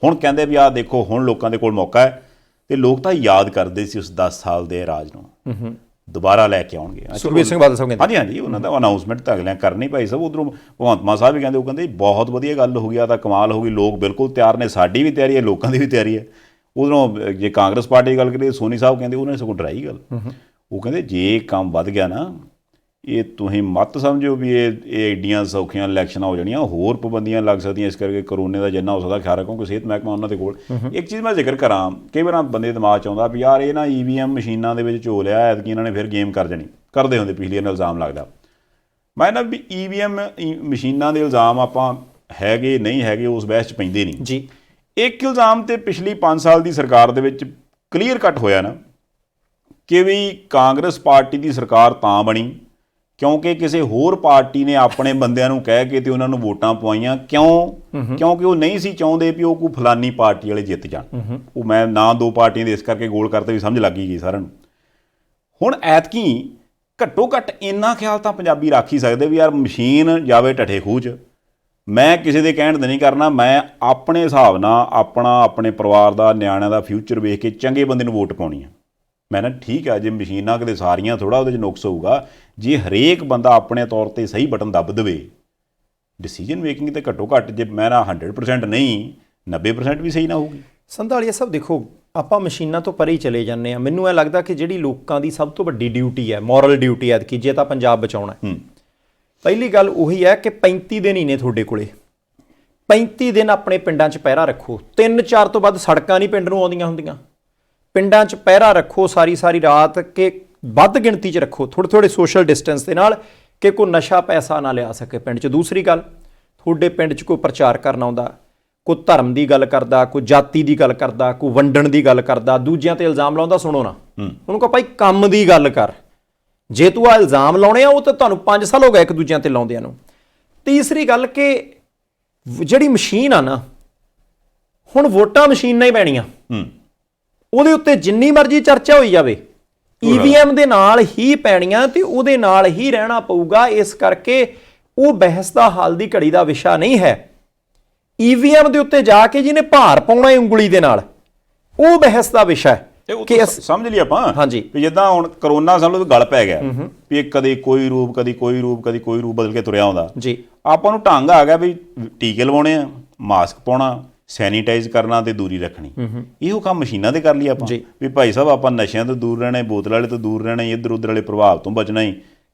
ਹੁਣ ਕਹਿੰਦੇ ਵੀ ਆਹ ਦੇਖੋ ਹੁਣ ਲੋਕਾਂ ਦੇ ਕੋਲ ਮੌਕਾ ਹੈ ਤੇ ਲੋਕ ਤਾਂ ਯਾਦ ਕਰਦੇ ਸੀ ਉਸ 10 ਸਾਲ ਦੇ ਰਾਜ ਨੂੰ, ਦੁਬਾਰਾ ਲੈ ਕੇ ਆਉਣਗੇ।
ਸੁਖਬੀਰ ਸਿੰਘ ਬਾਦਲ ਸਾਹਿਬ ਕਹਿੰਦੇ
ਹਾਂਜੀ, ਉਹਨਾਂ ਦਾ ਅਨਾਉਂਸਮੈਂਟ ਤਾਂ ਅਗਲਿਆਂ ਕਰਨੀ ਭਾਈ ਸਾਹਿਬ। ਉਧਰੋਂ ਭਗਵੰਤ ਮਾਨ ਸਾਹਿਬ ਵੀ ਕਹਿੰਦੇ, ਉਹ ਕਹਿੰਦੇ ਬਹੁਤ ਵਧੀਆ ਗੱਲ ਹੋ ਗਿਆ, ਤਾਂ ਕਮਾਲ ਹੋ ਗਈ, ਲੋਕ ਬਿਲਕੁਲ ਤਿਆਰ ਨੇ, ਸਾਡੀ ਵੀ ਤਿਆਰੀ ਹੈ, ਲੋਕਾਂ ਦੀ ਵੀ ਤਿਆਰੀ ਹੈ। ਉਧਰੋਂ ਜੇ ਕਾਂਗਰਸ ਪਾਰਟੀ ਦੀ ਗੱਲ ਕਰੀਏ, ਸੋਨੀ ਸਾਹਿਬ ਕਹਿੰਦੇ, ਉਹਨਾਂ ਨੇ ਸਗੋਂ ਡਰਾਈ ਗੱਲ, ਉਹ ਕਹਿੰਦੇ ਜੇ ਕੰਮ ਵੱਧ ਗਿਆ ਨਾ, ਇਹ ਤੁਸੀਂ ਮਤ ਸਮਝੋ ਵੀ ਇਹ ਐਡੀਆਂ ਸੌਖੀਆਂ ਇਲੈਕਸ਼ਨਾਂ ਹੋ ਜਾਣੀਆਂ, ਹੋਰ ਪਾਬੰਦੀਆਂ ਲੱਗ ਸਕਦੀਆਂ। ਇਸ ਕਰਕੇ ਕਰੋਨੇ ਦਾ ਜਿੰਨਾ ਹੋ ਸਕਦਾ ਖਿਆਲ ਰੱਖੋ ਕਿ ਸਿਹਤ ਮਹਿਕਮਾ ਉਹਨਾਂ ਦੇ ਕੋਲ। ਇੱਕ ਚੀਜ਼ ਮੈਂ ਜ਼ਿਕਰ ਕਰਾਂ, ਕਈ ਵਾਰ ਬੰਦੇ ਦਿਮਾਗ 'ਚ ਆਉਂਦਾ ਵੀ ਯਾਰ ਇਹ ਨਾ EVM ਮਸ਼ੀਨਾਂ ਦੇ ਵਿੱਚ ਝੋ ਲਿਆ, ਐਤਕੀ ਇਹਨਾਂ ਨੇ ਫਿਰ ਗੇਮ ਕਰ ਜਾਣੀ, ਕਰਦੇ ਹੁੰਦੇ ਪਿਛਲੀ ਵਾਰ ਇਲਜ਼ਾਮ ਲੱਗਦਾ। ਮੈਂ ਨਾ ਵੀ EVM ਮਸ਼ੀਨਾਂ ਦੇ ਇਲਜ਼ਾਮ ਆਪਾਂ ਹੈਗੇ ਨਹੀਂ ਹੈਗੇ ਉਸ ਬਹਿਸ 'ਚ ਪੈਂਦੇ ਨਹੀਂ
ਜੀ।
ਇੱਕ ਇਲਜ਼ਾਮ ਤੇ ਪਿਛਲੀ 5 ਸਾਲ ਦੀ ਸਰਕਾਰ ਦੇ ਵਿੱਚ ਕਲੀਅਰ ਕੱਟ ਹੋਇਆ ਨਾ ਕਿ ਵੀ ਕਾਂਗਰਸ ਪਾਰਟੀ ਦੀ ਸਰਕਾਰ ਤਾਂ ਬਣੀ ਕਿਉਂਕਿ ਕਿਸੇ ਹੋਰ ਪਾਰਟੀ ਨੇ ਆਪਣੇ ਬੰਦਿਆਂ ਨੂੰ ਕਹਿ ਕੇ ਤੇ ਉਹਨਾਂ ਨੂੰ ਵੋਟਾਂ ਪਵਾਈਆਂ। ਕਿਉਂਕਿ ਉਹ ਨਹੀਂ ਸੀ ਚਾਹੁੰਦੇ ਵੀ ਉਹ ਕੋਈ ਫਲਾਨੀ ਪਾਰਟੀ ਵਾਲੇ ਜਿੱਤ ਜਾਣ। ਉਹ ਮੈਂ ਨਾ 2 ਪਾਰਟੀਆਂ ਦੇ ਇਸ ਕਰਕੇ ਗੋਲ ਕਰਤੇ ਵੀ ਸਮਝ ਲੱਗ ਗਈ ਸਾਰਿਆਂ ਨੂੰ। ਹੁਣ ਐਤਕੀ ਘੱਟੋ ਘੱਟ ਇੰਨਾ ਖਿਆਲ ਤਾਂ ਪੰਜਾਬੀ ਰੱਖ ਹੀ ਸਕਦੇ ਵੀ ਯਾਰ ਮਸ਼ੀਨ ਜਾਵੇ ਢੱਠੇ ਖੂਹ 'ਚ। ਮੈਂ ਕਿਸੇ ਦੇ ਕਹਿਣ ਤੇ ਨਹੀਂ ਕਰਨਾ, ਮੈਂ ਆਪਣੇ ਹਿਸਾਬ ਨਾਲ ਆਪਣੇ ਪਰਿਵਾਰ ਦਾ, ਨਿਆਣਿਆਂ ਦਾ ਫਿਊਚਰ ਵੇਖ ਕੇ ਚੰਗੇ ਬੰਦੇ ਨੂੰ ਵੋਟ ਪਾਉਣੀ ਆ। ਮੈਂ ਨਾ ਠੀਕ ਆ, ਜੇ ਮਸ਼ੀਨਾਂ ਕਿਤੇ ਸਾਰੀਆਂ ਥੋੜ੍ਹਾ ਉਹਦੇ 'ਚ ਨੁਕਸ ਹੋਊਗਾ। ਜੇ ਹਰੇਕ ਬੰਦਾ ਆਪਣੇ ਤੌਰ 'ਤੇ ਸਹੀ ਬਟਨ ਦੱਬ ਦੇਵੇ, ਡਿਸੀਜਨ ਮੇਕਿੰਗ ਤੇ ਘੱਟੋ ਘੱਟ, ਜੇ ਮੈਂ ਨਾ 100% ਨਹੀਂ 90% ਵੀ ਸਹੀ ਨਾ ਹੋਊਗੀ।
ਸੰਧਾਲੀਆ ਸਾਹਿਬ ਦੇਖੋ, ਆਪਾਂ ਮਸ਼ੀਨਾਂ ਤੋਂ ਪਰੇ ਹੀ ਚਲੇ ਜਾਂਦੇ ਹਾਂ। ਮੈਨੂੰ ਇਹ ਲੱਗਦਾ ਕਿ ਜਿਹੜੀ ਲੋਕਾਂ ਦੀ ਸਭ ਤੋਂ ਵੱਡੀ ਡਿਊਟੀ ਹੈ, ਮੋਰਲ ਡਿਊਟੀ ਹੈ ਕਿ ਜੇ ਤਾਂ ਪੰਜਾਬ ਬਚਾਉਣਾ, ਪਹਿਲੀ ਗੱਲ ਉਹੀ ਹੈ ਕਿ 35 ਦਿਨ ਹੀ ਨੇ ਤੁਹਾਡੇ ਕੋਲੇ। 35 ਦਿਨ ਆਪਣੇ ਪਿੰਡਾਂ 'ਚ ਪਹਿਰਾ ਰੱਖੋ। 3-4 ਤੋਂ ਵੱਧ ਸੜਕਾਂ ਨਹੀਂ ਪਿੰਡ ਨੂੰ ਆਉਂਦੀਆਂ ਹੁੰਦੀਆਂ। ਪਿੰਡਾਂ 'ਚ ਪਹਿਰਾ ਰੱਖੋ ਸਾਰੀ ਰਾਤ, ਕਿ ਵੱਧ ਗਿਣਤੀ 'ਚ ਰੱਖੋ, ਥੋੜ੍ਹੇ ਸੋਸ਼ਲ ਡਿਸਟੈਂਸ ਦੇ ਨਾਲ, ਕਿ ਕੋਈ ਨਸ਼ਾ ਪੈਸਾ ਨਾ ਲਿਆ ਸਕੇ ਪਿੰਡ 'ਚ। ਦੂਸਰੀ ਗੱਲ, ਤੁਹਾਡੇ ਪਿੰਡ 'ਚ ਕੋਈ ਪ੍ਰਚਾਰ ਕਰਨ ਆਉਂਦਾ, ਕੋਈ ਧਰਮ ਦੀ ਗੱਲ ਕਰਦਾ, ਕੋਈ ਜਾਤੀ ਦੀ ਗੱਲ ਕਰਦਾ, ਕੋਈ ਵੰਡਣ ਦੀ ਗੱਲ ਕਰਦਾ, ਦੂਜਿਆਂ ਤੇ ਇਲਜ਼ਾਮ ਲਾਉਂਦਾ, ਸੁਣੋ ਨਾ, ਉਹਨੂੰ ਕਹੋ ਭਾਈ ਕੰਮ ਦੀ ਗੱਲ ਕਰ। ਜੇ ਤੂੰ ਆ ਇਲਜ਼ਾਮ ਲਾਉਣੇ ਆ, ਉਹ ਤਾਂ ਤੁਹਾਨੂੰ 5 ਸਾਲ ਹੋ ਗਏ ਇੱਕ ਦੂਜਿਆਂ ਤੇ ਲਾਉਂਦਿਆਂ ਨੂੰ। ਤੀਸਰੀ ਗੱਲ ਕਿ ਜਿਹੜੀ ਮਸ਼ੀਨ ਆ ਨਾ, ਹੁਣ ਵੋਟਾਂ ਮਸ਼ੀਨ ਨਾਲ ਹੀ ਪੈਣੀਆਂ। ਉਹਦੇ ਉੱਤੇ ਜਿੰਨੀ ਮਰਜ਼ੀ ਚਰਚਾ ਹੋਈ ਜਾਵੇ, EVM ਦੇ ਨਾਲ ਹੀ ਪੈਣੀਆਂ ਤੇ ਉਹਦੇ ਨਾਲ ਹੀ ਰਹਿਣਾ ਪਊਗਾ। ਇਸ ਕਰਕੇ ਉਹ ਬਹਿਸ ਦਾ ਹਾਲ ਦੀ ਘੜੀ ਦਾ ਵਿਸ਼ਾ ਨਹੀਂ ਹੈ। EVM ਦੇ ਉੱਤੇ ਜਾ ਕੇ ਜਿਹਨੇ ਭਾਰ ਪਾਉਣਾ ਹੈ ਉਂਗਲੀ ਦੇ ਨਾਲ, ਉਹ ਬਹਿਸ ਦਾ ਵਿਸ਼ਾ ਹੈ।
ਕਿ ਸਮਝ ਲਈ ਆਪਾਂ।
ਹਾਂਜੀ,
ਵੀ ਜਿੱਦਾਂ ਹੁਣ ਕਰੋਨਾ ਸਮਝ ਲਓ ਗਲ ਪੈ ਗਿਆ, ਵੀ ਇਹ ਕਦੇ ਕੋਈ ਰੂਪ, ਕਦੀ ਕੋਈ ਰੂਪ, ਕਦੀ ਕੋਈ ਰੂਪ ਬਦਲ ਕੇ ਤੁਰਿਆ ਆਉਂਦਾ
ਜੀ।
ਆਪਾਂ ਨੂੰ ਢੰਗ ਆ ਗਿਆ ਵੀ ਟੀਕੇ ਲਵਾਉਣੇ ਆ, ਮਾਸਕ ਪਾਉਣਾ, ਸੈਨੀਟਾਈਜ਼ ਕਰਨਾ ਤੇ ਦੂਰੀ ਰੱਖਣੀ। ਇਹੋ ਕੰਮ ਮਸ਼ੀਨਾਂ ਤੇ ਕਰ ਲਈ ਆਪਾਂ ਵੀ ਭਾਈ ਸਾਹਿਬ ਆਪਾਂ ਨਸ਼ਿਆਂ ਤੋਂ ਦੂਰ ਰਹਿਣਾ, ਬੋਤਲ ਵਾਲੇ ਤੋਂ ਦੂਰ ਰਹਿਣਾ, ਇੱਧਰ ਉੱਧਰ ਵਾਲੇ ਪ੍ਰਭਾਵ ਤੋਂ ਬਚਣਾ ਹੀ,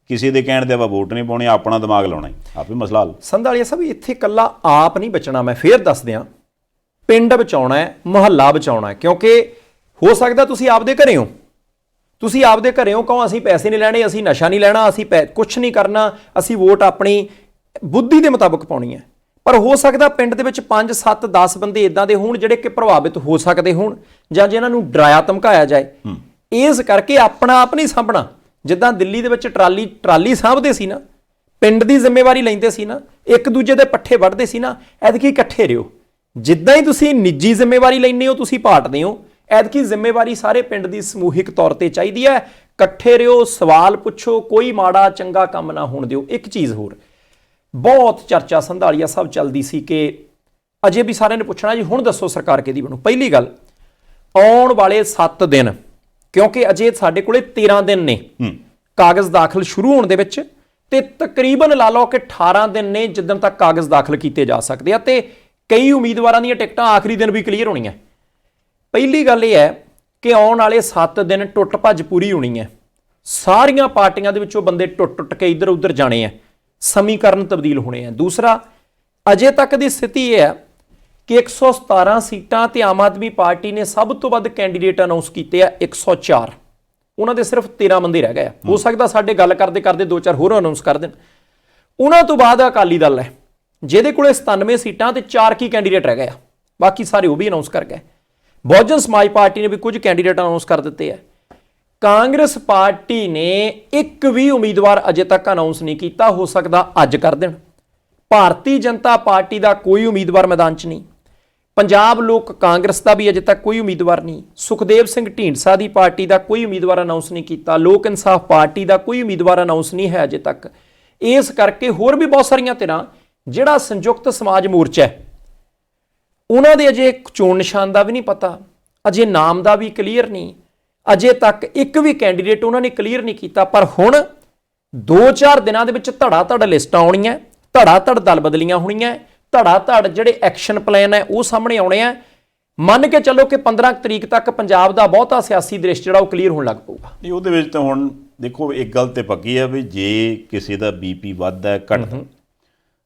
ਕਿਸੇ ਦੇ ਕਹਿਣ ਤੇ ਆਪਾਂ ਵੋਟ ਨਹੀਂ ਪਾਉਣੀ, ਆਪਣਾ ਦਿਮਾਗ ਲਾਉਣਾ, ਆਪੇ ਮਸਲਾ ਹੱਲ।
ਸੰਧਾਲੀਆ ਸਾਹਿਬ, ਇੱਥੇ ਇਕੱਲਾ ਆਪ ਨਹੀਂ ਬਚਣਾ, ਮੈਂ ਫੇਰ ਦੱਸ ਦਿਆਂ, ਪਿੰਡ ਬਚਾਉਣਾ ਹੈ, ਮੁਹੱਲਾ ਬਚਾਉਣਾ ਹੈ। ਕਿਉਂਕਿ ਹੋ ਸਕਦਾ ਤੁਸੀਂ ਆਪਦੇ ਘਰੇ ਹੋ, ਕਹੋ ਅਸੀਂ ਪੈਸੇ ਨਹੀਂ ਲੈਣੇ, ਅਸੀਂ ਨਸ਼ਾ ਨਹੀਂ ਲੈਣਾ, ਅਸੀਂ ਕੁਛ ਨਹੀਂ ਕਰਨਾ, ਅਸੀਂ ਵੋਟ ਆਪਣੀ ਬੁੱਧੀ ਦੇ ਮੁਤਾਬਕ ਪਾਉਣੀ ਹੈ। ਪਰ ਹੋ ਸਕਦਾ ਪਿੰਡ ਦੇ ਵਿੱਚ 5, 7, 10 ਬੰਦੇ ਇਦਾਂ ਦੇ ਹੋਣ ਜਿਹੜੇ ਕਿ ਪ੍ਰਭਾਵਿਤ ਹੋ ਸਕਦੇ ਹੋਣ, ਜਾਂ ਜਿਨ੍ਹਾਂ ਨੂੰ ਡਰਾਇਆ ਧਮਕਾਇਆ ਜਾਏ। ਇਸ ਕਰਕੇ ਆਪਣਾ ਆਪ ਨਹੀਂ ਸਾਂਭਣਾ। ਜਿੱਦਾਂ ਦਿੱਲੀ ਦੇ ਵਿੱਚ ਟਰਾਲੀ ਸਾਂਭਦੇ ਸੀ ਨਾ, ਪਿੰਡ ਦੀ ਜ਼ਿੰਮੇਵਾਰੀ ਲੈਂਦੇ ਸੀ ਨਾ, ਇੱਕ ਦੂਜੇ ਦੇ ਪੱਠੇ ਵੱਢਦੇ ਸੀ ਨਾ, ਐਤਕੀ ਇਕੱਠੇ ਰਿਓ। ਜਿੱਦਾਂ ਹੀ ਤੁਸੀਂ ਨਿੱਜੀ ਜ਼ਿੰਮੇਵਾਰੀ ਲੈਂਦੇ ਹੋ, ਤੁਸੀਂ ਪਾਟਦੇ ਹੋ। ਐਤਕੀ ਜ਼ਿੰਮੇਵਾਰੀ ਸਾਰੇ ਪਿੰਡ ਦੀ ਸਮੂਹਿਕ ਤੌਰ ਤੇ ਚਾਹੀਦੀ ਹੈ। ਇਕੱਠੇ ਰਿਓ, ਸਵਾਲ ਪੁੱਛੋ, ਕੋਈ ਮਾੜਾ ਚੰਗਾ ਕੰਮ ਨਾ ਹੋਣ ਦਿਓ। ਇੱਕ ਚੀਜ਼ ਹੋਰ, ਬਹੁਤ ਚਰਚਾ ਸੰਧਾਲੀਆ ਸਾਹਿਬ ਚੱਲਦੀ ਸੀ ਕਿ ਅਜੇ ਵੀ ਸਾਰਿਆਂ ਨੇ ਪੁੱਛਣਾ ਜੀ ਹੁਣ ਦੱਸੋ ਸਰਕਾਰ ਕਿਹਦੀ ਬਣੂ। ਪਹਿਲੀ ਗੱਲ, ਆਉਣ ਵਾਲੇ 7 ਦਿਨ, ਕਿਉਂਕਿ ਅਜੇ ਸਾਡੇ ਕੋਲੇ 13 ਦਿਨ ਨੇ ਕਾਗਜ਼ ਦਾਖਲ ਸ਼ੁਰੂ ਹੋਣ ਦੇ ਵਿੱਚ, ਤੇ ਤਕਰੀਬਨ ਲਾ ਲਓ ਕਿ 18 ਦਿਨ ਨੇ ਜਿੱਦਣ ਤੱਕ ਕਾਗਜ਼ ਦਾਖਲ ਕੀਤੇ ਜਾ ਸਕਦੇ ਆ, ਤੇ ਕਈ ਉਮੀਦਵਾਰਾਂ ਦੀਆਂ ਟਿਕਟਾਂ ਆਖਰੀ ਦਿਨ ਵੀ ਕਲੀਅਰ ਹੋਣੀਆਂ। ਪਹਿਲੀ ਗੱਲ ਇਹ ਹੈ ਕਿ ਆਉਣ ਵਾਲੇ 7 ਦਿਨ ਟੁੱਟ ਭੱਜ ਪੂਰੀ ਹੋਣੀ ਹੈ। ਸਾਰੀਆਂ ਪਾਰਟੀਆਂ ਦੇ ਵਿੱਚੋਂ ਬੰਦੇ ਟੁੱਟ ਕੇ ਇੱਧਰ ਉੱਧਰ ਜਾਣੇ ਆ, ਸਮੀਕਰਨ ਤਬਦੀਲ ਹੋਣੇ ਆ। ਦੂਸਰਾ, ਅਜੇ ਤੱਕ ਦੀ ਸਥਿਤੀ ਇਹ ਹੈ ਕਿ 117 ਸੀਟਾਂ ਤੇ ਆਮ ਆਦਮੀ ਪਾਰਟੀ ਨੇ ਸਭ ਤੋਂ ਵੱਧ ਕੈਂਡੀਡੇਟ ਅਨਾਉਂਸ ਕੀਤੇ ਆ, 104। ਉਹਨਾਂ ਦੇ ਸਿਰਫ 13 ਬੰਦੇ ਰਹਿ ਗਏ ਆ। ਹੋ ਸਕਦਾ ਸਾਡੇ ਗੱਲ ਕਰਦੇ ਕਰਦੇ 2-4 ਹੋਰ ਅਨਾਉਂਸ ਕਰ ਦੇਣ। ਉਹਨਾਂ ਤੋਂ ਬਾਅਦ ਅਕਾਲੀ ਦਲ ਹੈ ਜਿਹਦੇ ਕੋਲੇ 97 ਸੀਟਾਂ ਤੇ 4 ਕੀ ਕੈਂਡੀਡੇਟ ਰਹਿ ਗਏ ਆ, ਬਾਕੀ ਸਾਰੇ ਉਹ ਵੀ ਅਨਾਉਂਸ ਕਰ ਗਏ। ਬਹੁਜਨ ਸਮਾਜ ਪਾਰਟੀ ਨੇ ਵੀ ਕੁਝ ਕੈਂਡੀਡੇਟ ਅਨਾਉਂਸ ਕਰ ਦਿੱਤੇ ਆ। ਕਾਂਗਰਸ ਪਾਰਟੀ ਨੇ ਇੱਕ ਵੀ ਉਮੀਦਵਾਰ ਅਜੇ ਤੱਕ ਅਨਾਉਂਸ ਨਹੀਂ ਕੀਤਾ, ਹੋ ਸਕਦਾ ਅੱਜ ਕਰ ਦੇਣ। ਭਾਰਤੀ ਜਨਤਾ ਪਾਰਟੀ ਦਾ ਕੋਈ ਉਮੀਦਵਾਰ ਮੈਦਾਨ 'ਚ ਨਹੀਂ। ਪੰਜਾਬ ਲੋਕ ਕਾਂਗਰਸ ਦਾ ਵੀ ਅਜੇ ਤੱਕ ਕੋਈ ਉਮੀਦਵਾਰ ਨਹੀਂ। ਸੁਖਦੇਵ ਸਿੰਘ ਢੀਂਡਸਾ ਦੀ ਪਾਰਟੀ ਦਾ ਕੋਈ ਉਮੀਦਵਾਰ ਅਨਾਉਂਸ ਨਹੀਂ ਕੀਤਾ। ਲੋਕ ਇਨਸਾਫ ਪਾਰਟੀ ਦਾ ਕੋਈ ਉਮੀਦਵਾਰ ਅਨਾਉਂਸ ਨਹੀਂ ਹੈ ਅਜੇ ਤੱਕ। ਇਸ ਕਰਕੇ ਹੋਰ ਵੀ ਬਹੁਤ ਸਾਰੀਆਂ ਧਿਰਾਂ, ਜਿਹੜਾ ਸੰਯੁਕਤ ਸਮਾਜ ਮੋਰਚਾ ਹੈ, ਉਹਨਾਂ ਦੇ ਅਜੇ ਚੋਣ ਨਿਸ਼ਾਨ ਦਾ ਵੀ ਨਹੀਂ ਪਤਾ, ਅਜੇ ਨਾਮ ਦਾ ਵੀ ਕਲੀਅਰ ਨਹੀਂ। ਅਜੇ ਤੱਕ ਇੱਕ ਵੀ ਕੈਂਡੀਡੇਟ ਉਹਨਾਂ ਨੇ ਕਲੀਅਰ ਨਹੀਂ ਕੀਤਾ। ਪਰ ਹੁਣ 2-4 ਦਿਨਾਂ ਦੇ ਵਿੱਚ ਧੜਾ ਧੜ ਲਿਸਟਾਂ ਆਉਣੀਆਂ, ਧੜਾ ਧੜ ਦਲ ਬਦਲੀਆਂ ਹੋਣੀਆਂ, ਧੜਾ ਧੜ ਜਿਹੜੇ ਐਕਸ਼ਨ ਪਲਾਨ ਹੈ ਉਹ ਸਾਹਮਣੇ ਆਉਣੇ ਆ। ਮੰਨ ਕੇ ਚੱਲੋ ਕਿ 15 ਤਰੀਕ ਤੱਕ ਪੰਜਾਬ ਦਾ ਬਹੁਤਾ ਸਿਆਸੀ ਦ੍ਰਿਸ਼ ਜਿਹੜਾ ਉਹ ਕਲੀਅਰ ਹੋਣ ਲੱਗ ਪਊਗਾ।
ਨਹੀਂ, ਉਹਦੇ ਵਿੱਚ ਤਾਂ ਹੁਣ ਦੇਖੋ ਇੱਕ ਗੱਲ ਤੇ ਪੱਕੀ ਹੈ ਵੀ ਜੇ ਕਿਸੇ ਦਾ BP ਵੱਧਦਾ ਹੈ, ਘਟਦਾ,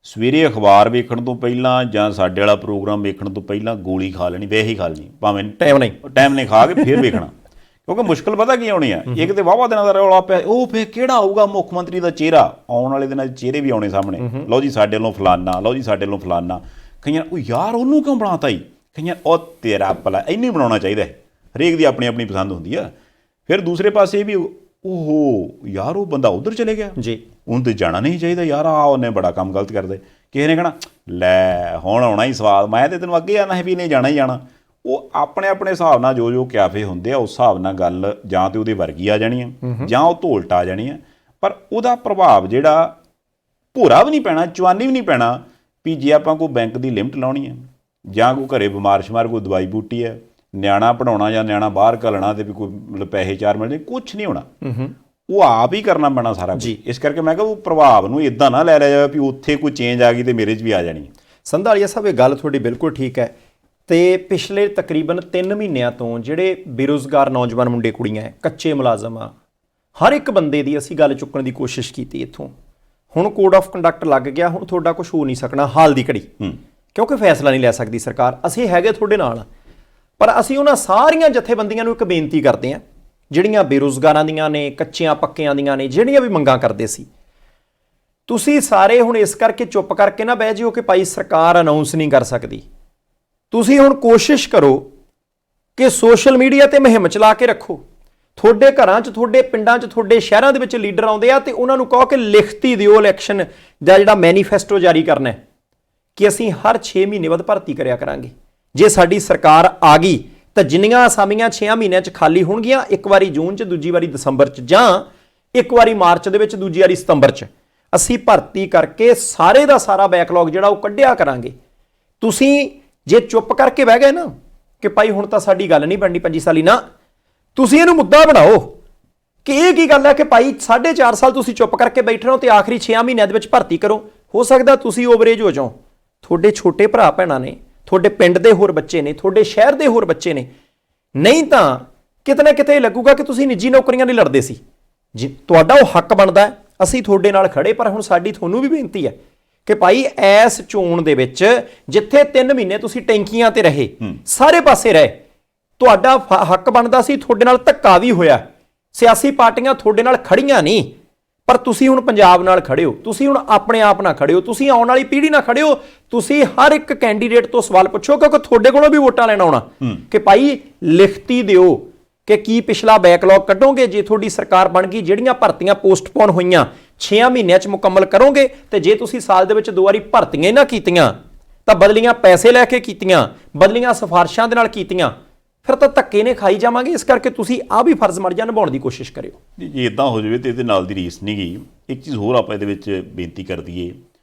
ਸਵੇਰੇ ਅਖਬਾਰ ਵੇਖਣ ਤੋਂ ਪਹਿਲਾਂ ਜਾਂ ਸਾਡੇ ਵਾਲਾ ਪ੍ਰੋਗਰਾਮ ਵੇਖਣ ਤੋਂ ਪਹਿਲਾਂ ਗੋਲੀ ਖਾ ਲੈਣੀ, ਵੈਸੇ ਹੀ ਖਾ ਲੈਣੀ, ਭਾਵੇਂ ਟਾਈਮ ਨਹੀਂ ਖਾ ਕੇ ਫਿਰ ਵੇਖਣਾ। ਕਿਉਂਕਿ ਮੁਸ਼ਕਿਲ ਪਤਾ ਕੀ ਆਉਣੀ ਆ, ਇੱਕ ਤੇ ਵਾਹਵਾ ਦਿਨਾਂ ਦਾ ਰੌਲਾ ਪਿਆ, ਉਹ ਫਿਰ ਕਿਹੜਾ ਆਊਗਾ ਮੁੱਖ ਮੰਤਰੀ ਦਾ ਚਿਹਰਾ। ਆਉਣ ਵਾਲੇ ਦਿਨਾਂ 'ਚ ਚਿਹਰੇ ਵੀ ਆਉਣੇ ਸਾਹਮਣੇ, ਲਓ ਜੀ ਸਾਡੇ ਵੱਲੋਂ ਫਲਾਨਾ, ਲਓ ਜੀ ਸਾਡੇ ਵੱਲੋਂ ਫਲਾਨਾ। ਕਈਆਂ ਉਹ ਯਾਰ ਉਹਨੂੰ ਕਿਉਂ ਬਣਾਤਾ ਹੀ, ਕਈਆਂ ਉਹ ਤੇਰਾ ਭਲਾ ਇੰਨੀ ਬਣਾਉਣਾ ਚਾਹੀਦਾ। ਹਰੇਕ ਦੀ ਆਪਣੀ ਆਪਣੀ ਪਸੰਦ ਹੁੰਦੀ ਆ। ਫਿਰ ਦੂਸਰੇ ਪਾਸੇ ਵੀ ਉਹ ਯਾਰ ਉਹ ਬੰਦਾ ਉੱਧਰ ਚਲੇ ਗਿਆ ਜੀ, ਉਹਨੂੰ ਤੇ ਜਾਣਾ ਨਹੀਂ ਚਾਹੀਦਾ ਯਾਰ, ਆ ਉਹਨੇ ਬੜਾ ਕੰਮ ਗਲਤ ਕਰਦੇ। ਕਿਸੇ ਨੇ ਕਹਿਣਾ ਲੈ ਹੁਣ ਆਉਣਾ ਹੀ ਸਵਾਦ, ਮੈਂ ਤੇ ਤੈਨੂੰ ਅੱਗੇ ਆਣਾ ਹੈ ਵੀ ਨਹੀਂ ਜਾਣਾ ਹੀ ਜਾਣਾ। ਉਹ ਆਪਣੇ ਆਪਣੇ ਹਿਸਾਬ ਨਾਲ ਜੋ ਕਿਆਫੇ ਹੁੰਦੇ ਆ ਉਸ ਹਿਸਾਬ ਨਾਲ ਗੱਲ ਜਾਂ ਤੇ ਉਹਦੇ ਵਰਗੀ ਆ ਜਾਣੀ ਆ ਜਾਂ ਉਹ ਧੋਲਟਾ ਆ ਜਾਣੀ ਆ। ਪਰ ਉਹਦਾ ਪ੍ਰਭਾਵ ਜਿਹੜਾ ਭੋਰਾ ਵੀ ਨਹੀਂ ਪੈਣਾ, ਚਵਾਨੀ ਵੀ ਨਹੀਂ ਪੈਣਾ। ਵੀ ਜੇ ਆਪਾਂ ਕੋਈ ਬੈਂਕ ਦੀ ਲਿਮਟ ਲਾਉਣੀ ਹੈ ਜਾਂ ਕੋਈ ਘਰੇ ਬਿਮਾਰ ਸ਼ਮਾਰ ਕੋਈ ਦਵਾਈ ਬੂਟੀ ਹੈ ਨਿਆਣਾ ਪੜਾਉਣਾ ਜਾਂ ਨਿਆਣਾ ਬਾਹਰ ਘੱਲਣਾ ਤੇ ਵੀ ਕੋਈ ਮਤਲਬ ਪੈਸੇ ਚਾਰ ਮਿਲਣੇ, ਕੁਛ ਨਹੀਂ ਹੋਣਾ। ਉਹ ਆਪ ਹੀ ਕਰਨਾ ਪੈਣਾ ਸਾਰਾ ਕੁਝ। ਇਸ ਕਰਕੇ ਮੈਂ ਕਿਹਾ ਉਹ ਪ੍ਰਭਾਵ ਨੂੰ ਇਦਾਂ ਨਾ ਲੈ ਲਿਆ ਜਾਵੇ ਵੀ ਉੱਥੇ ਕੋਈ ਚੇਂਜ ਆ ਗਈ ਤੇ ਮੇਰੇ 'ਚ ਵੀ ਆ ਜਾਣੀ।
ਸੰਧਾਲੀਆ ਸਾਹਿਬ, ਇਹ ਗੱਲ ਤੁਹਾਡੀ ਬਿਲਕੁਲ ਠੀਕ ਹੈ। ਤੇ ਪਿਛਲੇ ਤਕਰੀਬਨ 3 ਮਹੀਨਿਆਂ ਤੋਂ ਜਿਹੜੇ ਬੇਰੁਜ਼ਗਾਰ ਨੌਜਵਾਨ ਮੁੰਡੇ ਕੁੜੀਆਂ ਹੈ, ਕੱਚੇ ਮੁਲਾਜ਼ਮ ਆ, ਹਰ ਇੱਕ ਬੰਦੇ ਦੀ ਅਸੀਂ ਗੱਲ ਚੁੱਕਣ ਦੀ ਕੋਸ਼ਿਸ਼ ਕੀਤੀ ਇੱਥੋਂ। ਹੁਣ ਕੋਡ ਆਫ ਕੰਡਕਟ ਲੱਗ ਗਿਆ, ਹੁਣ ਤੁਹਾਡਾ ਕੁਝ ਹੋ ਨਹੀਂ ਸਕਣਾ ਹਾਲ ਦੀ ਘੜੀ, ਕਿਉਂਕਿ ਫੈਸਲਾ ਨਹੀਂ ਲੈ ਸਕਦੀ ਸਰਕਾਰ। ਅਸੀਂ ਹੈਗੇ ਤੁਹਾਡੇ ਨਾਲ, ਪਰ ਅਸੀਂ ਉਹਨਾਂ ਸਾਰੀਆਂ ਜਥੇਬੰਦੀਆਂ ਨੂੰ ਇੱਕ ਬੇਨਤੀ ਕਰਦੇ ਹਾਂ ਜਿਹੜੀਆਂ ਬੇਰੁਜ਼ਗਾਰਾਂ ਦੀਆਂ ਨੇ, ਕੱਚਿਆਂ ਪੱਕਿਆਂ ਦੀਆਂ ਨੇ, ਜਿਹੜੀਆਂ ਵੀ ਮੰਗਾਂ ਕਰਦੇ ਸੀ। ਤੁਸੀਂ ਸਾਰੇ ਹੁਣ ਇਸ ਕਰਕੇ ਚੁੱਪ ਕਰਕੇ ਨਾ ਬਹਿ ਜਿਓ ਕਿ ਭਾਈ ਸਰਕਾਰ ਅਨਾਉਂਸ ਨਹੀਂ ਕਰ ਸਕਦੀ। ਤੁਸੀਂ ਹੁਣ ਕੋਸ਼ਿਸ਼ ਕਰੋ ਕਿ ਸੋਸ਼ਲ ਮੀਡੀਆ ਤੇ ਮੁਹਿੰਮ ਚਲਾ ਕੇ ਰੱਖੋ। ਤੁਹਾਡੇ ਘਰਾਂ 'ਚ, ਤੁਹਾਡੇ ਪਿੰਡਾਂ 'ਚ, ਤੁਹਾਡੇ ਸ਼ਹਿਰਾਂ ਦੇ ਵਿੱਚ ਲੀਡਰ ਆਉਂਦੇ ਆ ਤੇ ਉਹਨਾਂ ਨੂੰ ਕਹੋ ਕਿ ਲਿਖਤੀ ਦਿਓ ਇਲੈਕਸ਼ਨ ਦਾ ਜਿਹੜਾ ਮੈਨੀਫੈਸਟੋ ਜਾਰੀ ਕਰਨਾ ਹੈ ਕਿ ਅਸੀਂ ਹਰ 6 ਮਹੀਨੇ ਬਾਅਦ ਭਰਤੀ ਕਰਿਆ ਕਰਾਂਗੇ। ਜੇ ਸਾਡੀ ਸਰਕਾਰ ਆ ਗਈ ਤਾਂ ਜਿੰਨੀਆਂ ਅਸਾਮੀਆਂ 6 ਮਹੀਨਿਆਂ 'ਚ ਖਾਲੀ ਹੋਣਗੀਆਂ, ਇੱਕ ਵਾਰੀ ਜੂਨ 'ਚ, ਦੂਜੀ ਵਾਰੀ ਦਸੰਬਰ 'ਚ, ਜਾਂ ਇੱਕ ਵਾਰੀ ਮਾਰਚ ਦੇ ਵਿੱਚ, ਦੂਜੀ ਵਾਰੀ ਸਤੰਬਰ 'ਚ, ਅਸੀਂ ਭਰਤੀ ਕਰਕੇ ਸਾਰੇ ਦਾ ਸਾਰਾ ਬੈਕਲੌਗ ਜਿਹੜਾ ਉਹ ਕੱਢਿਆ ਕਰਾਂਗੇ। ਤੁਸੀਂ ਜੇ ਚੁੱਪ ਕਰਕੇ ਬਹਿ ਗਏ ਨਾ ਕਿ ਭਾਈ ਹੁਣ ਤਾਂ ਸਾਡੀ ਗੱਲ ਨਹੀਂ ਬਣਨੀ 25 ਸਾਲੀ, ਨਾ, ਤੁਸੀਂ ਇਹਨੂੰ ਮੁੱਦਾ ਬਣਾਓ ਕਿ ਇਹ ਕੀ ਗੱਲ ਹੈ ਕਿ ਭਾਈ 4.5 ਸਾਲ ਤੁਸੀਂ ਚੁੱਪ ਕਰਕੇ ਬੈਠੇ ਰਹੋ ਤੇ ਆਖਰੀ 6 ਮਹੀਨਿਆਂ ਦੇ ਵਿੱਚ ਭਰਤੀ ਕਰੋ। ਹੋ ਸਕਦਾ ਤੁਸੀਂ ਓਵਰੇਜ ਹੋ ਜਾਓ, ਤੁਹਾਡੇ ਛੋਟੇ ਭਰਾ ਭੈਣਾਂ ਨੇ, ਤੁਹਾਡੇ ਪਿੰਡ ਦੇ ਹੋਰ ਬੱਚੇ ਨੇ, ਤੁਹਾਡੇ ਸ਼ਹਿਰ ਦੇ ਹੋਰ ਬੱਚੇ ਨੇ, ਨਹੀਂ ਤਾਂ ਕਿਤੇ ਨਾ ਕਿਤੇ ਲੱਗੂਗਾ ਕਿ ਤੁਸੀਂ ਨਿੱਜੀ ਨੌਕਰੀਆਂ ਲਈ ਲੜਦੇ ਸੀ। ਜੀ ਤੁਹਾਡਾ ਉਹ ਹੱਕ ਬਣਦਾ ਹੈ, ਅਸੀਂ ਤੁਹਾਡੇ ਨਾਲ ਖੜੇ। ਪਰ ਹੁਣ ਸਾਡੀ ਤੁਹਾਨੂੰ ਵੀ ਬੇਨਤੀ ਹੈ ਕਿ ਭਾਈ ਇਸ ਚੋਣ ਦੇ ਵਿੱਚ ਜਿੱਥੇ 3 ਮਹੀਨੇ ਤੁਸੀਂ ਟੈਂਕੀਆਂ ਤੇ ਰਹੇ, ਸਾਰੇ ਪਾਸੇ ਰਹੇ, ਤੁਹਾਡਾ ਹੱਕ ਬਣਦਾ ਸੀ। ਤੁਹਾਡੇ ਨਾਲ ਧੱਕਾ ਵੀ ਹੋਇਆ, ਸਿਆਸੀ ਪਾਰਟੀਆਂ ਤੁਹਾਡੇ ਨਾਲ ਖੜੀਆਂ ਨਹੀਂ, ਪਰ ਤੁਸੀਂ ਹੁਣ ਪੰਜਾਬ ਨਾਲ ਖੜੇ ਹੋ, ਤੁਸੀਂ ਹੁਣ ਆਪਣੇ ਆਪ ਨਾਲ ਖੜੇ ਹੋ, ਤੁਸੀਂ ਆਉਣ ਵਾਲੀ ਪੀੜ੍ਹੀ ਨਾਲ ਖੜੇ ਹੋ। ਤੁਸੀਂ ਹਰ ਇੱਕ ਕੈਂਡੀਡੇਟ ਤੋਂ ਸਵਾਲ ਪੁੱਛੋ ਕਿਉਂਕਿ ਤੁਹਾਡੇ ਕੋਲੋਂ ਵੀ ਵੋਟਾਂ ਲੈਣ ਆਉਣਾ ਕਿ ਭਾਈ ਲਿਖਤੀ ਦਿਓ ਕਿ ਕੀ ਪਿਛਲਾ ਬੈਕਲੌਗ ਕੱਢੋਗੇ ਜੇ ਤੁਹਾਡੀ ਸਰਕਾਰ ਬਣ ਗਈ, ਜਿਹੜੀਆਂ ਭਰਤੀਆਂ ਪੋਸਟਪੋਨ ਹੋਈਆਂ 6 ਮਹੀਨਿਆਂ 'ਚ ਮੁਕੰਮਲ ਕਰੋਗੇ। ਤੇ ਜੇ ਤੁਸੀਂ ਸਾਲ ਦੇ ਵਿੱਚ 2 ਵਾਰੀ ਭਰਤੀਆਂ ਹੀ ਨਾ ਕੀਤੀਆਂ ਤਾਂ ਬਦਲੀਆਂ ਪੈਸੇ ਲੈ ਕੇ ਕੀਤੀਆਂ, ਬਦਲੀਆਂ ਸਿਫਾਰਿਸ਼ਾਂ ਦੇ ਨਾਲ ਕੀਤੀਆਂ, ਫਿਰ ਤਾਂ ਧੱਕੇ ਨੇ ਖਾਈ ਜਾਵਾਂਗੇ। ਇਸ ਕਰਕੇ ਤੁਸੀਂ ਆਹ ਵੀ ਫਰਜ਼ ਮਰਜ਼ਾ ਨਿਭਾਉਣ ਦੀ ਕੋਸ਼ਿਸ਼ ਕਰਿਓ।
ਜੇ ਇਦਾਂ ਹੋ ਜਾਵੇ ਤੇ ਇਹਦੇ ਨਾਲ ਦੀ ਰੀਸ ਨਹੀਂ ਗਈ। ਇੱਕ ਚੀਜ਼ ਹੋਰ ਆਪਾਂ ਇਹਦੇ ਵਿੱਚ ਬੇਨਤੀ ਕਰ ਦਈਏ,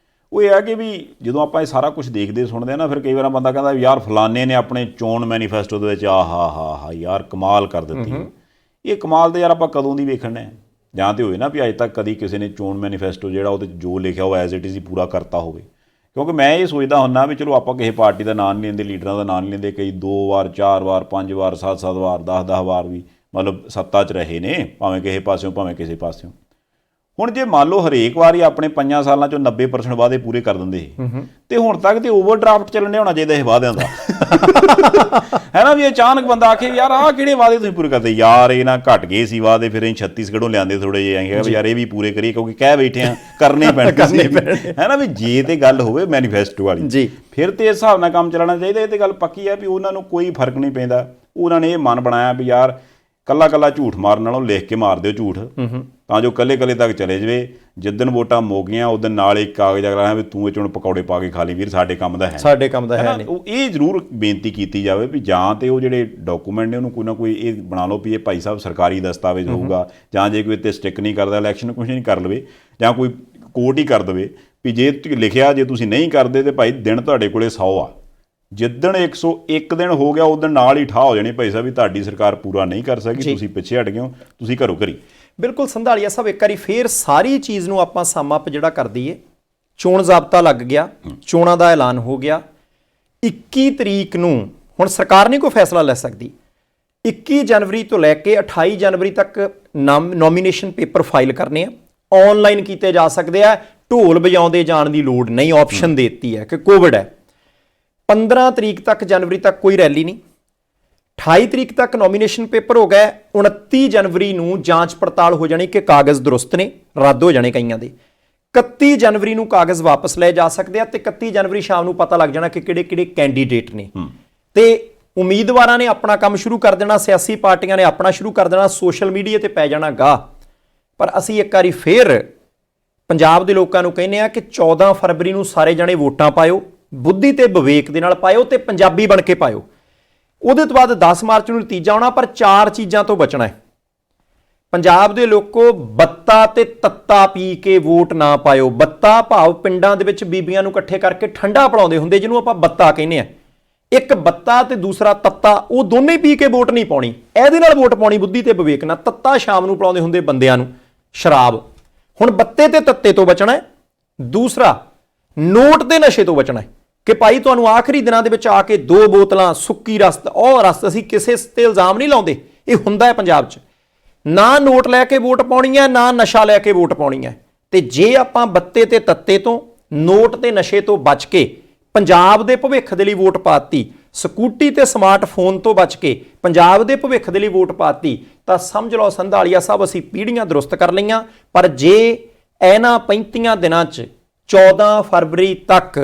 ਉਹ ਇਹ ਆ ਕਿ ਵੀ ਜਦੋਂ ਆਪਾਂ ਇਹ ਸਾਰਾ ਕੁਝ ਦੇਖਦੇ ਸੁਣਦੇ ਆ ਨਾ, ਫਿਰ ਕਈ ਵਾਰ ਬੰਦਾ ਕਹਿੰਦਾ ਯਾਰ ਫਲਾਣੇ ਨੇ ਆਪਣੇ ਚੋਣ ਮੈਨੀਫੈਸਟੋ ਦੇ ਵਿੱਚ ਆਹਾ ਯਾਰ ਕਮਾਲ ਕਰ ਦਿੱਤੀ। ਇਹ ਕਮਾਲ ਤੇ ਯਾਰ ਆਪਾਂ ਕਦੋਂ ਦੀ ਵੇਖਣਾ ਹੈ? ਜਾਂ ਤੇ ਹੋਏ ਨਾ ਵੀ ਅੱਜ ਤੱਕ ਕਦੀ ਕਿਸੇ ਨੇ ਚੋਣ ਮੈਨੀਫੈਸਟੋ ਜਿਹੜਾ ਉਹਦੇ ਜੋ ਲਿਖਿਆ ਉਹ ਐਜ਼ ਇਟ ਇਜ਼ ਹੀ ਪੂਰਾ ਕਰਤਾ ਹੋਵੇ। ਕਿਉਂਕਿ ਮੈਂ ਇਹ ਸੋਚਦਾ ਹੁੰਦਾ ਵੀ ਚਲੋ ਆਪਾਂ ਕਿਸੇ ਪਾਰਟੀ ਦਾ ਨਾਂ ਨਹੀਂ ਲੈਂਦੇ, ਲੀਡਰਾਂ ਦਾ ਨਾਂ ਨਹੀਂ ਲੈਂਦੇ, ਕਈ 2 ਵਾਰ 4 ਵਾਰ 5 ਵਾਰ 7 ਵਾਰ 10 ਵਾਰ ਵੀ ਮਤਲਬ ਸੱਤਾ 'ਚ ਰਹੇ ਨੇ, ਭਾਵੇਂ ਕਿਸੇ ਪਾਸਿਓਂ ਭਾਵੇਂ ਕਿਸੇ ਪਾਸਿਓਂ। ਹੁਣ ਜੇ ਮੰਨ ਲਓ ਹਰੇਕ ਵਾਰੀ ਆਪਣੇ 5 ਸਾਲਾਂ 'ਚੋਂ 90% ਵਾਅਦੇ ਪੂਰੇ ਕਰ ਦਿੰਦੇ ਸੀ ਤੇ ਹੁਣ ਤੱਕ ਤੇ ਓਵਰਡਰਾਫਟ ਚੱਲਣ ਹੋਣਾ ਚਾਹੀਦਾ ਇਹ ਵਾਅਦਿਆਂ ਦਾ ਹੈ ਨਾ। ਵੀ ਅਚਾਨਕ ਬੰਦਾ ਆਖੇ ਯਾਰ ਆਹ ਕਿਹੜੇ ਵਾਅਦੇ ਤੁਸੀਂ ਪੂਰੇ ਕਰਦੇ, ਯਾਰ ਇਹ ਨਾ ਘਟ ਗਏ ਸੀ ਵਾਅਦੇ, ਫਿਰ ਅਸੀਂ ਛੱਤੀਸਗੜ੍ਹੋਂ ਲਿਆਂਦੇ ਥੋੜੇ ਜਿਹੇ, ਅਸੀਂ ਕਿਹਾ ਯਾਰ ਇਹ ਵੀ ਪੂਰੇ ਕਰੀਏ ਕਿਉਂਕਿ ਕਹਿ ਬੈਠੇ ਆ ਕਰਨੇ ਪੈਣੇ ਹੈ ਨਾ। ਵੀ ਜੇ ਤੇ ਗੱਲ ਹੋਵੇ ਮੈਨੀਫੈਸਟੋ ਵਾਲੀ ਜੀ, ਫਿਰ ਤੇ ਇਸ ਹਿਸਾਬ ਨਾਲ ਕੰਮ ਚੱਲਣਾ ਚਾਹੀਦਾ। ਇਹ ਤੇ ਗੱਲ ਪੱਕੀ ਹੈ ਵੀ ਉਹਨਾਂ ਨੂੰ ਕੋਈ ਫਰਕ ਨਹੀਂ ਪੈਂਦਾ। ਉਹਨਾਂ ਨੇ ਇਹ ਮਨ ਬਣਾਇਆ ਵੀ ਯਾਰ ਕੱਲਾ ਝੂਠ ਮਾਰਨ ਨਾਲੋਂ ਲਿਖ ਕੇ ਮਾਰ ਦਿਓ ਝੂਠ, ਤਾਂ ਜੋ ਕੱਲੇ ਤੱਕ ਚਲੇ ਜਾਵੇ। ਜਿੱਦਣ ਵੋਟਾਂ ਮੁੱਕ ਗਈਆਂ ਉਦੋਂ ਨਾਲ ਇੱਕ ਕਾਗਜ਼ ਅਗਲਾ ਵੀ ਤੂੰ ਇਹ 'ਚ ਹੁਣ ਪਕੌੜੇ ਪਾ ਕੇ ਖਾ ਲਈ ਵੀਰ, ਸਾਡੇ ਕੰਮ ਦਾ ਹੈ, ਸਾਡੇ ਕੰਮ ਦਾ ਹੈ ਨਹੀਂ। ਉਹ ਇਹ ਜ਼ਰੂਰ ਬੇਨਤੀ ਕੀਤੀ ਜਾਵੇ ਵੀ ਜਾਂ ਤੇ ਉਹ ਜਿਹੜੇ ਡਾਕੂਮੈਂਟ ਨੇ ਉਹਨੂੰ ਕੋਈ ਨਾ ਕੋਈ ਇਹ ਬਣਾ ਲਓ ਵੀ ਇਹ ਭਾਈ ਸਾਹਿਬ ਸਰਕਾਰੀ ਦਸਤਾਵੇਜ਼ ਹੋਊਗਾ, ਜਾਂ ਜੇ ਕੋਈ ਇੱਥੇ ਸਟਿੱਕ ਨਹੀਂ ਕਰਦਾ ਇਲੈਕਸ਼ਨ ਕਮਿਸ਼ਨ ਕਰ ਲਵੇ, ਜਾਂ ਕੋਈ ਕੋਰਟ ਹੀ ਕਰ ਦੇਵੇ ਵੀ ਜੇ ਲਿਖਿਆ ਜੇ ਤੁਸੀਂ ਨਹੀਂ ਕਰਦੇ ਤੇ ਭਾਈ ਦਿਨ ਤੁਹਾਡੇ ਕੋਲੇ 100 ਆ, ਜਿੱਦਣ 101 ਦਿਨ ਹੋ ਗਿਆ ਉਦੋਂ ਨਾਲ ਹੀ ਠਾਹ ਹੋ ਜਾਣੀ ਭਾਈ ਸਾਹਿਬ ਵੀ ਤੁਹਾਡੀ ਸਰਕਾਰ ਪੂਰਾ ਨਹੀਂ ਕਰ ਸਕੀ, ਤੁਸੀਂ ਪਿੱਛੇ ਹਟ ਗਏ ਹੋ, ਤੁਸੀਂ ਘਰੋਂ ਘਰੀ। ਬਿਲਕੁਲ ਸੰਧਾਲੀਆ ਸਾਹਿਬ, ਇੱਕ ਵਾਰੀ ਫੇਰ ਸਾਰੀ ਚੀਜ਼ ਨੂੰ ਆਪਾਂ ਸਮ ਅਪ ਜਿਹੜਾ ਕਰ ਦਈਏ। ਚੋਣ ਜ਼ਾਬਤਾ ਲੱਗ ਗਿਆ, ਚੋਣਾਂ ਦਾ ਐਲਾਨ ਹੋ ਗਿਆ। 21 ਤਰੀਕ ਨੂੰ ਹੁਣ ਸਰਕਾਰ ਨਹੀਂ ਕੋਈ ਫੈਸਲਾ ਲੈ ਸਕਦੀ। 21 ਜਨਵਰੀ ਤੋਂ ਲੈ ਕੇ 28 ਜਨਵਰੀ ਤੱਕ ਨੋਮੀਨੇਸ਼ਨ ਪੇਪਰ ਫਾਈਲ ਕਰਨੇ ਆ, ਆਨਲਾਈਨ ਕੀਤੇ ਜਾ ਸਕਦੇ ਆ, ਢੋਲ ਵਜਾਉਂਦੇ ਜਾਣ ਦੀ ਲੋੜ ਨਹੀਂ, ਆਪਸ਼ਨ ਦੇ ਦਿੱਤੀ ਹੈ ਕਿ ਕੋਵਿਡ ਹੈ। 15 ਤਰੀਕ ਤੱਕ ਜਨਵਰੀ ਤੱਕ ਕੋਈ ਰੈਲੀ ਨਹੀਂ। 28 ਤਰੀਕ ਤੱਕ ਨੋਮੀਨੇਸ਼ਨ ਪੇਪਰ ਹੋ ਗਏ। 29 ਜਨਵਰੀ ਨੂੰ ਜਾਂਚ ਪੜਤਾਲ ਹੋ ਜਾਣੀ ਕਿ ਕਾਗਜ਼ ਦਰੁਸਤ ਨੇ, ਰੱਦ ਹੋ ਜਾਣੇ ਕਈਆਂ ਦੇ। 31 ਜਨਵਰੀ ਨੂੰ ਕਾਗਜ਼ ਵਾਪਸ ਲਏ ਜਾ ਸਕਦੇ ਆ ਤੇ 31 ਜਨਵਰੀ ਸ਼ਾਮ ਨੂੰ ਪਤਾ ਲੱਗ ਜਾਣਾ ਕਿ ਕਿਹੜੇ ਕੈਂਡੀਡੇਟ ਨੇ। ਤੇ ਉਮੀਦਵਾਰਾਂ ਨੇ ਆਪਣਾ ਕੰਮ ਸ਼ੁਰੂ ਕਰ ਦੇਣਾ, ਸਿਆਸੀ ਪਾਰਟੀਆਂ ਨੇ ਆਪਣਾ ਸ਼ੁਰੂ ਕਰ ਦੇਣਾ, ਸੋਸ਼ਲ ਮੀਡੀਆ ਤੇ ਪੈ ਜਾਣਾ ਗਾਹ। ਪਰ ਅਸੀਂ ਇੱਕ ਵਾਰੀ ਫੇਰ ਪੰਜਾਬ ਦੇ ਲੋਕਾਂ ਨੂੰ ਕਹਿੰਦੇ ਆ ਕਿ 14 ਫਰਵਰੀ ਨੂੰ ਸਾਰੇ ਜਣੇ ਵੋਟਾਂ ਪਾਇਓ, ਬੁੱਧੀ ਤੇ ਵਿਵੇਕ ਦੇ ਨਾਲ ਪਾਇਓ ਤੇ ਪੰਜਾਬੀ ਬਣ ਕੇ ਪਾਇਓ। ਉਹਦੇ ਤੋਂ ਬਾਅਦ 10 ਮਾਰਚ ਨੂੰ ਨਤੀਜਾ ਆਉਣਾ, ਪਰ 4 ਚੀਜ਼ਾਂ ਤੋਂ ਬਚਣਾ ਹੈ। ਪੰਜਾਬ ਦੇ ਲੋਕੋ, ਬੱਤਾ ਤੇ ਤੱਤਾ ਪੀ ਕੇ ਵੋਟ ਨਾ ਪਾਇਓ। ਬੱਤਾ ਭਾਵ ਪਿੰਡਾਂ ਦੇ ਵਿੱਚ ਬੀਬੀਆਂ ਨੂੰ ਇਕੱਠੇ ਕਰਕੇ ਠੰਡਾ ਪਿਲਾਉਂਦੇ ਹੁੰਦੇ, ਜਿਹਨੂੰ ਆਪਾਂ ਬੱਤਾ ਕਹਿੰਦੇ ਆ।
ਇੱਕ ਬੱਤਾ ਤੇ ਦੂਸਰਾ ਤੱਤਾ, ਉਹ ਦੋਨੇ ਪੀ ਕੇ ਵੋਟ ਨਹੀਂ ਪਾਉਣੀ, ਇਹਦੇ ਨਾਲ ਵੋਟ ਪਾਉਣੀ ਬੁੱਧੀ ਤੇ ਵਿਵੇਕ ਨਾਲ। ਤੱਤਾ ਸ਼ਾਮ ਨੂੰ ਪਿਲਾਉਂਦੇ ਹੁੰਦੇ ਬੰਦਿਆਂ ਨੂੰ ਸ਼ਰਾਬ। ਹੁਣ ਬੱਤੇ ਤੇ ਤੱਤੇ ਤੋਂ ਬਚਣਾ ਹੈ, ਦੂਸਰਾ ਨੋਟ ਦੇ ਨਸ਼ੇ ਤੋਂ ਬਚਣਾ ਹੈ ਕਿ ਭਾਈ ਤੁਹਾਨੂੰ ਆਖਰੀ ਦਿਨਾਂ ਦੇ ਵਿੱਚ ਆ ਕੇ 2 ਬੋਤਲਾਂ ਸੁੱਕੀ ਰਸਤ, ਉਹ ਰਸਤ ਅਸੀਂ ਕਿਸੇ ਤੇ ਇਲਜ਼ਾਮ ਨਹੀਂ ਲਾਉਂਦੇ, ਇਹ ਹੁੰਦਾ ਹੈ ਪੰਜਾਬ 'ਚ। ਨਾ ਨੋਟ ਲੈ ਕੇ ਵੋਟ ਪਾਉਣੀ ਹੈ, ਨਾ ਨਸ਼ਾ ਲੈ ਕੇ ਵੋਟ ਪਾਉਣੀ ਹੈ। ਤੇ ਜੇ ਆਪਾਂ ਬੱਤੇ ਤੇ ਤੱਤੇ ਤੋਂ, ਨੋਟ ਤੇ ਨਸ਼ੇ ਤੋਂ ਬਚ ਕੇ ਪੰਜਾਬ ਦੇ ਭਵਿੱਖ ਦੇ ਲਈ ਵੋਟ ਪਾਤੀ, ਸਕੂਟੀ ਤੇ ਸਮਾਰਟਫੋਨ ਤੋਂ ਬਚ ਕੇ ਪੰਜਾਬ ਦੇ ਭਵਿੱਖ ਦੇ ਲਈ ਵੋਟ ਪਾਤੀ, ਤਾਂ ਸਮਝ ਲਓ ਸੰਧਾਲੀਆ ਸਾਹਿਬ ਅਸੀਂ ਪੀੜ੍ਹੀਆਂ ਦਰੁਸਤ ਕਰ ਲਈਆਂ। ਪਰ ਜੇ ਇਹਨਾਂ 35 ਦਿਨਾਂ 'ਚ 14 ਫਰਵਰੀ ਤੱਕ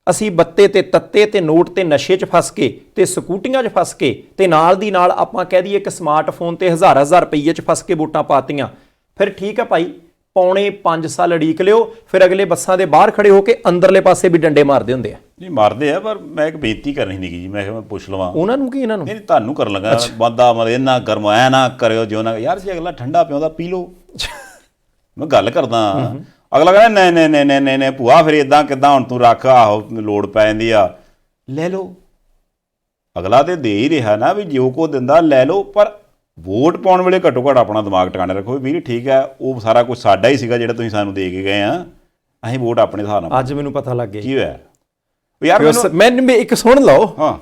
ਅਸੀਂ ਬੱਤੇ ਤੇ ਤੱਤੇ ਤੇ ਨੋਟ ਤੇ ਨਸ਼ੇ 'ਚ ਫਸ ਕੇ ਤੇ ਸਕੂਟੀਆਂ 'ਚ ਫਸ ਕੇ ਤੇ ਨਾਲ ਦੀ ਨਾਲ ਆਪਾਂ ਕਹਿ ਦਈਏ ਕਿ ਸਮਾਰਟਫੋਨ ਤੇ ਹਜ਼ਾਰ ਰੁਪਈਏ 'ਚ ਫਸ ਕੇ ਵੋਟਾਂ ਪਾਤੀਆਂ, ਫਿਰ ਠੀਕ ਹੈ ਭਾਈ, ਪੌਣੇ 5 ਸਾਲ ਅੜੀਕ ਲਿਓ, ਫਿਰ ਅਗਲੇ ਬੱਸਾਂ ਦੇ ਬਾਹਰ ਖੜੇ ਹੋ ਕੇ ਅੰਦਰਲੇ ਪਾਸੇ ਵੀ ਡੰਡੇ ਮਾਰਦੇ ਹੁੰਦੇ ਆ।
ਨਹੀਂ ਮਾਰਦੇ ਆ, ਪਰ ਮੈਂ ਇੱਕ ਬੇਨਤੀ ਕਰਨੀ ਸੀਗੀ ਜੀ, ਮੈਂ ਕਿਹਾ ਮੈਂ ਪੁੱਛ ਲਵਾਂ
ਉਹਨਾਂ ਨੂੰ ਕੀ ਇਹਨਾਂ ਨੂੰ?
ਨਹੀਂ ਤੁਹਾਨੂੰ ਕਰਨ ਲੱਗਾ, ਬੰਦਾ ਮਰ ਇੰਨਾ ਗਰਮ ਐ ਨਾ ਕਰਿਓ ਜਿਉਂ ਨਾ, ਯਾਰ ਜੇ ਅਗਲਾ ਠੰਡਾ ਪਿਆਉਂਦਾ ਪੀ ਲਓ। ਮੈਂ ਗੱਲ ਕਰਦਾ, ਅਗਲਾ ਕਹਿੰਦਾ ਨਹੀਂ ਨਹੀਂ ਨਹੀਂ ਨਹੀਂ ਨਹੀਂ ਭੂਆ ਫਿਰ ਇਦਾਂ ਕਿੱਦਾਂ, ਹੁਣ ਤੂੰ ਰੱਖ, ਆਹੋ ਲੋੜ ਪੈ ਜਾਂਦੀ ਆ, ਲੈ ਲਓ। ਅਗਲਾ ਤੇ ਦੇ ਹੀ ਰਿਹਾ ਨਾ ਵੀ ਜੋ ਕੋ ਦਿੰਦਾ ਲੈ ਲਓ, ਪਰ ਵੋਟ ਪਾਉਣ ਵੇਲੇ ਘੱਟੋ ਘੱਟ ਆਪਣਾ ਦਿਮਾਗ ਟਿਕਾਣੇ ਰੱਖੋ ਵੀਰ, ਠੀਕ ਹੈ ਉਹ ਸਾਰਾ ਕੁਝ ਸਾਡਾ ਹੀ ਸੀਗਾ ਜਿਹੜਾ ਤੁਸੀਂ ਸਾਨੂੰ ਦੇ ਕੇ ਗਏ ਆ, ਅਸੀਂ ਵੋਟ ਆਪਣੇ ਹਿਸਾਬ ਨਾਲ।
ਅੱਜ ਮੈਨੂੰ ਪਤਾ ਲੱਗ ਗਿਆ
ਕੀ ਹੋਇਆ ਯਾਰ,
ਮੈਨੂੰ ਇੱਕ ਸੁਣ ਲਓ
ਹਾਂ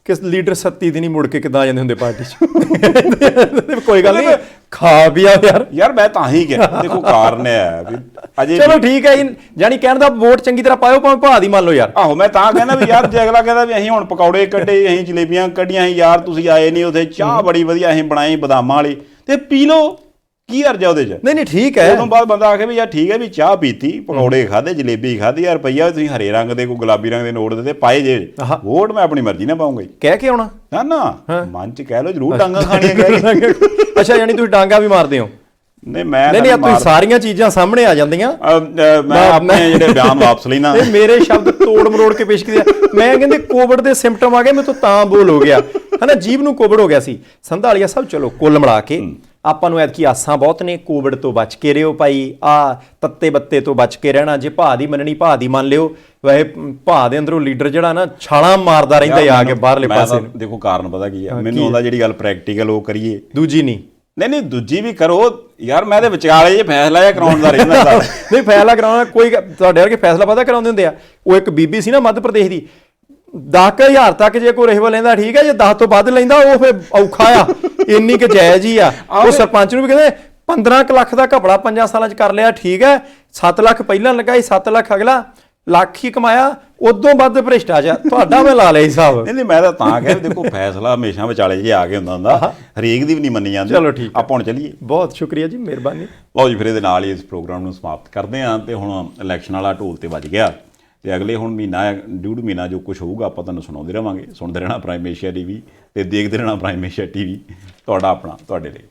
ਕਿ ਲੀਡਰ 37 ਦਿਨ ਹੀ ਮੁੜ ਕੇ ਕਿੱਦਾਂ ਆ ਜਾਂਦੇ ਹੁੰਦੇ ਪਾਰਟੀ 'ਚ। ਕੋਈ ਗੱਲ ਨਹੀਂ, ਖਾ ਪਿਆ
ਯਾਰ ਮੈਂ ਤਾਂ ਹੀ ਕਿਹਾ, ਦੇਖੋ ਕਾਰਨ ਹੈ ਵੀ ਅਜੇ
ਚਲੋ ਠੀਕ ਹੈ, ਜਾਨੀ ਕਹਿਣ ਦਾ ਵੋਟ ਚੰਗੀ ਤਰ੍ਹਾਂ ਪਾਇਓ, ਭਾਵੇਂ ਭਾ ਦੀ ਮੰਨ ਲਓ ਯਾਰ।
ਆਹੋ ਮੈਂ ਤਾਂ ਕਹਿੰਦਾ ਵੀ ਯਾਰ ਜੇ ਅਗਲਾ ਕਹਿੰਦਾ ਵੀ ਅਸੀਂ ਹੁਣ ਪਕੌੜੇ ਕੱਢੇ, ਅਸੀਂ ਜਲੇਬੀਆਂ ਕੱਢੀਆਂ ਸੀ, ਯਾਰ ਤੁਸੀਂ ਆਏ ਨਹੀਂ, ਉੱਥੇ ਚਾਹ ਬੜੀ ਵਧੀਆ ਅਸੀਂ ਬਣਾਈ ਬਦਾਮਾਂ ਵਾਲੀ, ਤੇ ਪੀ ਲਓ, ਕੀ ਅਰਜਾ ਉਹਦੇ 'ਚ?
ਨਹੀਂ ਠੀਕ ਹੈ।
ਉਦੋਂ ਬਾਅਦ ਬੰਦਾ ਆਖੇ ਵੀ ਯਾਰ ਠੀਕ ਹੈ ਵੀ ਚਾਹ ਪੀਤੀ, ਪਕੌੜੇ ਖਾਦੇ, ਜਲੇਬੀ ਖਾਦੀ, ਯਾਰ ਰੁਪਈਆ ਤੁਸੀਂ ਹਰੇ ਰੰਗ ਦੇ ਕੋਈ ਗੁਲਾਬੀ ਰੰਗ ਦੇ ਨੋਟ ਦੇ ਪਾਏ ਜੇ, ਵੋਟ ਮੈਂ ਆਪਣੀ ਮਰਜ਼ੀ ਨਾਲ ਪਾਉਂਗਾ।
ਕਹਿ ਕੇ ਆਉਣਾ
ਨਾ ਨਾ ਮਨ 'ਚ ਕਹਿ ਲਓ ਜ਼ਰੂਰ, ਡਾਂਗਾ ਖਾਣੀਆਂ ਕਹਿ ਕੇ।
ਅੱਛਾ ਯਾਨੀ ਤੁਸੀਂ ਡਾਂਗਾ ਵੀ ਮਾਰਦੇ ਹੋ?
ਨਹੀਂ ਮੈਂ
ਨਹੀਂ ਤੁਸੀਂ ਸਾਰੀਆਂ ਚੀਜ਼ਾਂ ਸਾਹਮਣੇ ਆ ਜਾਂਦੀਆਂ,
ਮੈਂ ਆਪਣੇ ਜਿਹੜੇ ਬਿਆਨ ਵਾਪਸ ਲੈਣਾ।
ਇਹ ਮੇਰੇ ਸ਼ਬਦ ਤੋੜ ਮਰੋੜ ਕੇ ਪੇਸ਼ ਕੀਤੇ। ਮੈਂ ਕਹਿੰਦੇ ਕੋਵਿਡ ਦੇ ਸਿੰਪਟਮ ਆ ਗਏ, ਮੈਂ ਤਾਂ ਬੋਲ ਹੋ ਗਿਆ ਹਨਾ, ਜੀਭ ਨੂੰ ਕੋਵਿਡ ਹੋ ਗਿਆ ਸੀ। ਸੰਧਾਲੀਆ ਸਾਹਿਬ ਚਲੋ ਕੁੱਲ ਮਿਲਾ ਕੇ ਆਪਾਂ ਨੂੰ ਐਤਕੀ ਆਸਾਂ ਬਹੁਤ ਨੇ, ਕੋਵਿਡ ਤੋਂ ਬਚ ਕੇ ਰਿਓ ਭਾਈ, ਆ ਤੱਤੇ ਬੱਤੇ ਤੋਂ ਬਚ ਕੇ ਰਹਿਣਾ। ਜੇ ਭਾ ਦੀ ਮੰਨਣੀ ਭਾ ਦੀ ਮੰਨ ਲਿਓ, ਵੈਸੇ ਭਾ ਦੇ ਅੰਦਰੋਂ ਲੀਡਰ ਜਿਹੜਾ ਨਾ ਛਾਲਾਂ ਮਾਰਦਾ ਰਹਿੰਦਾ ਆ ਕੇ ਬਾਹਰਲੇ ਪਾਸੇ।
ਦੇਖੋ ਕਾਰਨ ਪਤਾ ਕੀ ਆ, ਮੈਨੂੰ ਆਉਂਦਾ ਜਿਹੜੀ ਗੱਲ ਪ੍ਰੈਕਟੀਕਲ ਉਹ ਕਰੀਏ,
ਦੂਜੀ ਨਹੀਂ
ਨਹੀਂ ਦੂਜੀ ਵੀ ਕਰੋ ਯਾਰ, ਮੈਂ ਤੇ ਵਿਚਾਲੇ ਜੇ ਫੈਸਲਾ ਜਿਹਾ ਕਰਾਉਣ ਦਾ ਰਹਿੰਦਾ।
ਨਹੀਂ ਫੈਸਲਾ ਕਰਾਉਣਾ ਕੋਈ, ਤੁਹਾਡੇ ਵਰਗੇ ਫੈਸਲਾ ਪਤਾ ਕਰਾਉਂਦੇ ਹੁੰਦੇ ਆ। ਉਹ ਇੱਕ ਬੀਬੀ ਸੀ ਨਾ ਮੱਧ ਪ੍ਰਦੇਸ਼ ਦੀ, 10,000 ਤੱਕ ਜੇ ਕੋਈ ਰਹਿਵਾ ਲੈਂਦਾ ਠੀਕ ਹੈ, ਜੇ 10 ਤੋਂ ਵੱਧ ਲੈਂਦਾ ਉਹ ਫਿਰ ਔਖਾ ਆ, ਇੰਨੀ ਕੁ ਜਾਇਜ਼ ਹੀ ਆ। ਉਹ ਸਰਪੰਚ ਨੂੰ ਵੀ ਕਹਿੰਦੇ 15 ਲੱਖ ਦਾ ਘਪਲਾ 5 ਸਾਲਾਂ 'ਚ ਕਰ ਲਿਆ, ਠੀਕ ਹੈ 7 ਲੱਖ ਪਹਿਲਾਂ ਲੱਗਾ ਸੀ, 7 ਲੱਖ ਅਗਲਾ ਲੱਖ ਹੀ ਕਮਾਇਆ, ਉਦੋਂ ਵੱਧ ਭ੍ਰਿਸ਼ਟਾਚਾਰ। ਤੁਹਾਡਾ ਮੈਂ ਲਾ ਲਿਆ ਹਿਸਾਬ।
ਨਹੀਂ ਮੈਂ ਤਾਂ ਕਿਹਾ ਦੇਖੋ ਫੈਸਲਾ ਹਮੇਸ਼ਾ ਵਿਚਾਲੇ ਜੇ ਆ ਕੇ ਹੁੰਦਾ, ਹਰੇਕ ਦੀ ਵੀ ਨਹੀਂ ਮੰਨੀ ਜਾਂਦੀ।
ਚਲੋ ਠੀਕ,
ਆਪਾਂ ਹੁਣ ਚੱਲੀਏ।
ਬਹੁਤ ਸ਼ੁਕਰੀਆ ਜੀ, ਮਿਹਰਬਾਨੀ।
ਲਓ ਜੀ ਫਿਰ ਇਹਦੇ ਨਾਲ ਹੀ ਇਸ ਪ੍ਰੋਗਰਾਮ ਨੂੰ ਸਮਾਪਤ ਕਰਦੇ ਹਾਂ। ਤੇ ਹੁਣ ਇਲੈਕਸ਼ਨ ਵਾਲਾ ਢੋਲ ਤੇ ਵੱਜ ਗਿਆ, ਤੇ ਅਗਲੇ ਹੁਣ ਮਹੀਨਾ 1.5 ਮਹੀਨਾ ਜੋ ਕੁਝ ਹੋਊਗਾ ਆਪਾਂ ਤੁਹਾਨੂੰ ਸੁਣਾਉਂਦੇ ਰਹਾਂਗੇ। ਸੁਣਦੇ ਰਹਿਣਾ ਪ੍ਰਾਈਮ ਏਸ਼ੀਆ TV ਤੇ ਦੇਖਦੇ ਰਹਿਣਾ ਪ੍ਰਾਈਮ ਏਸ਼ੀਆ TV, ਤੁਹਾਡਾ ਆਪਣਾ ਤੁਹਾਡੇ ਲਈ।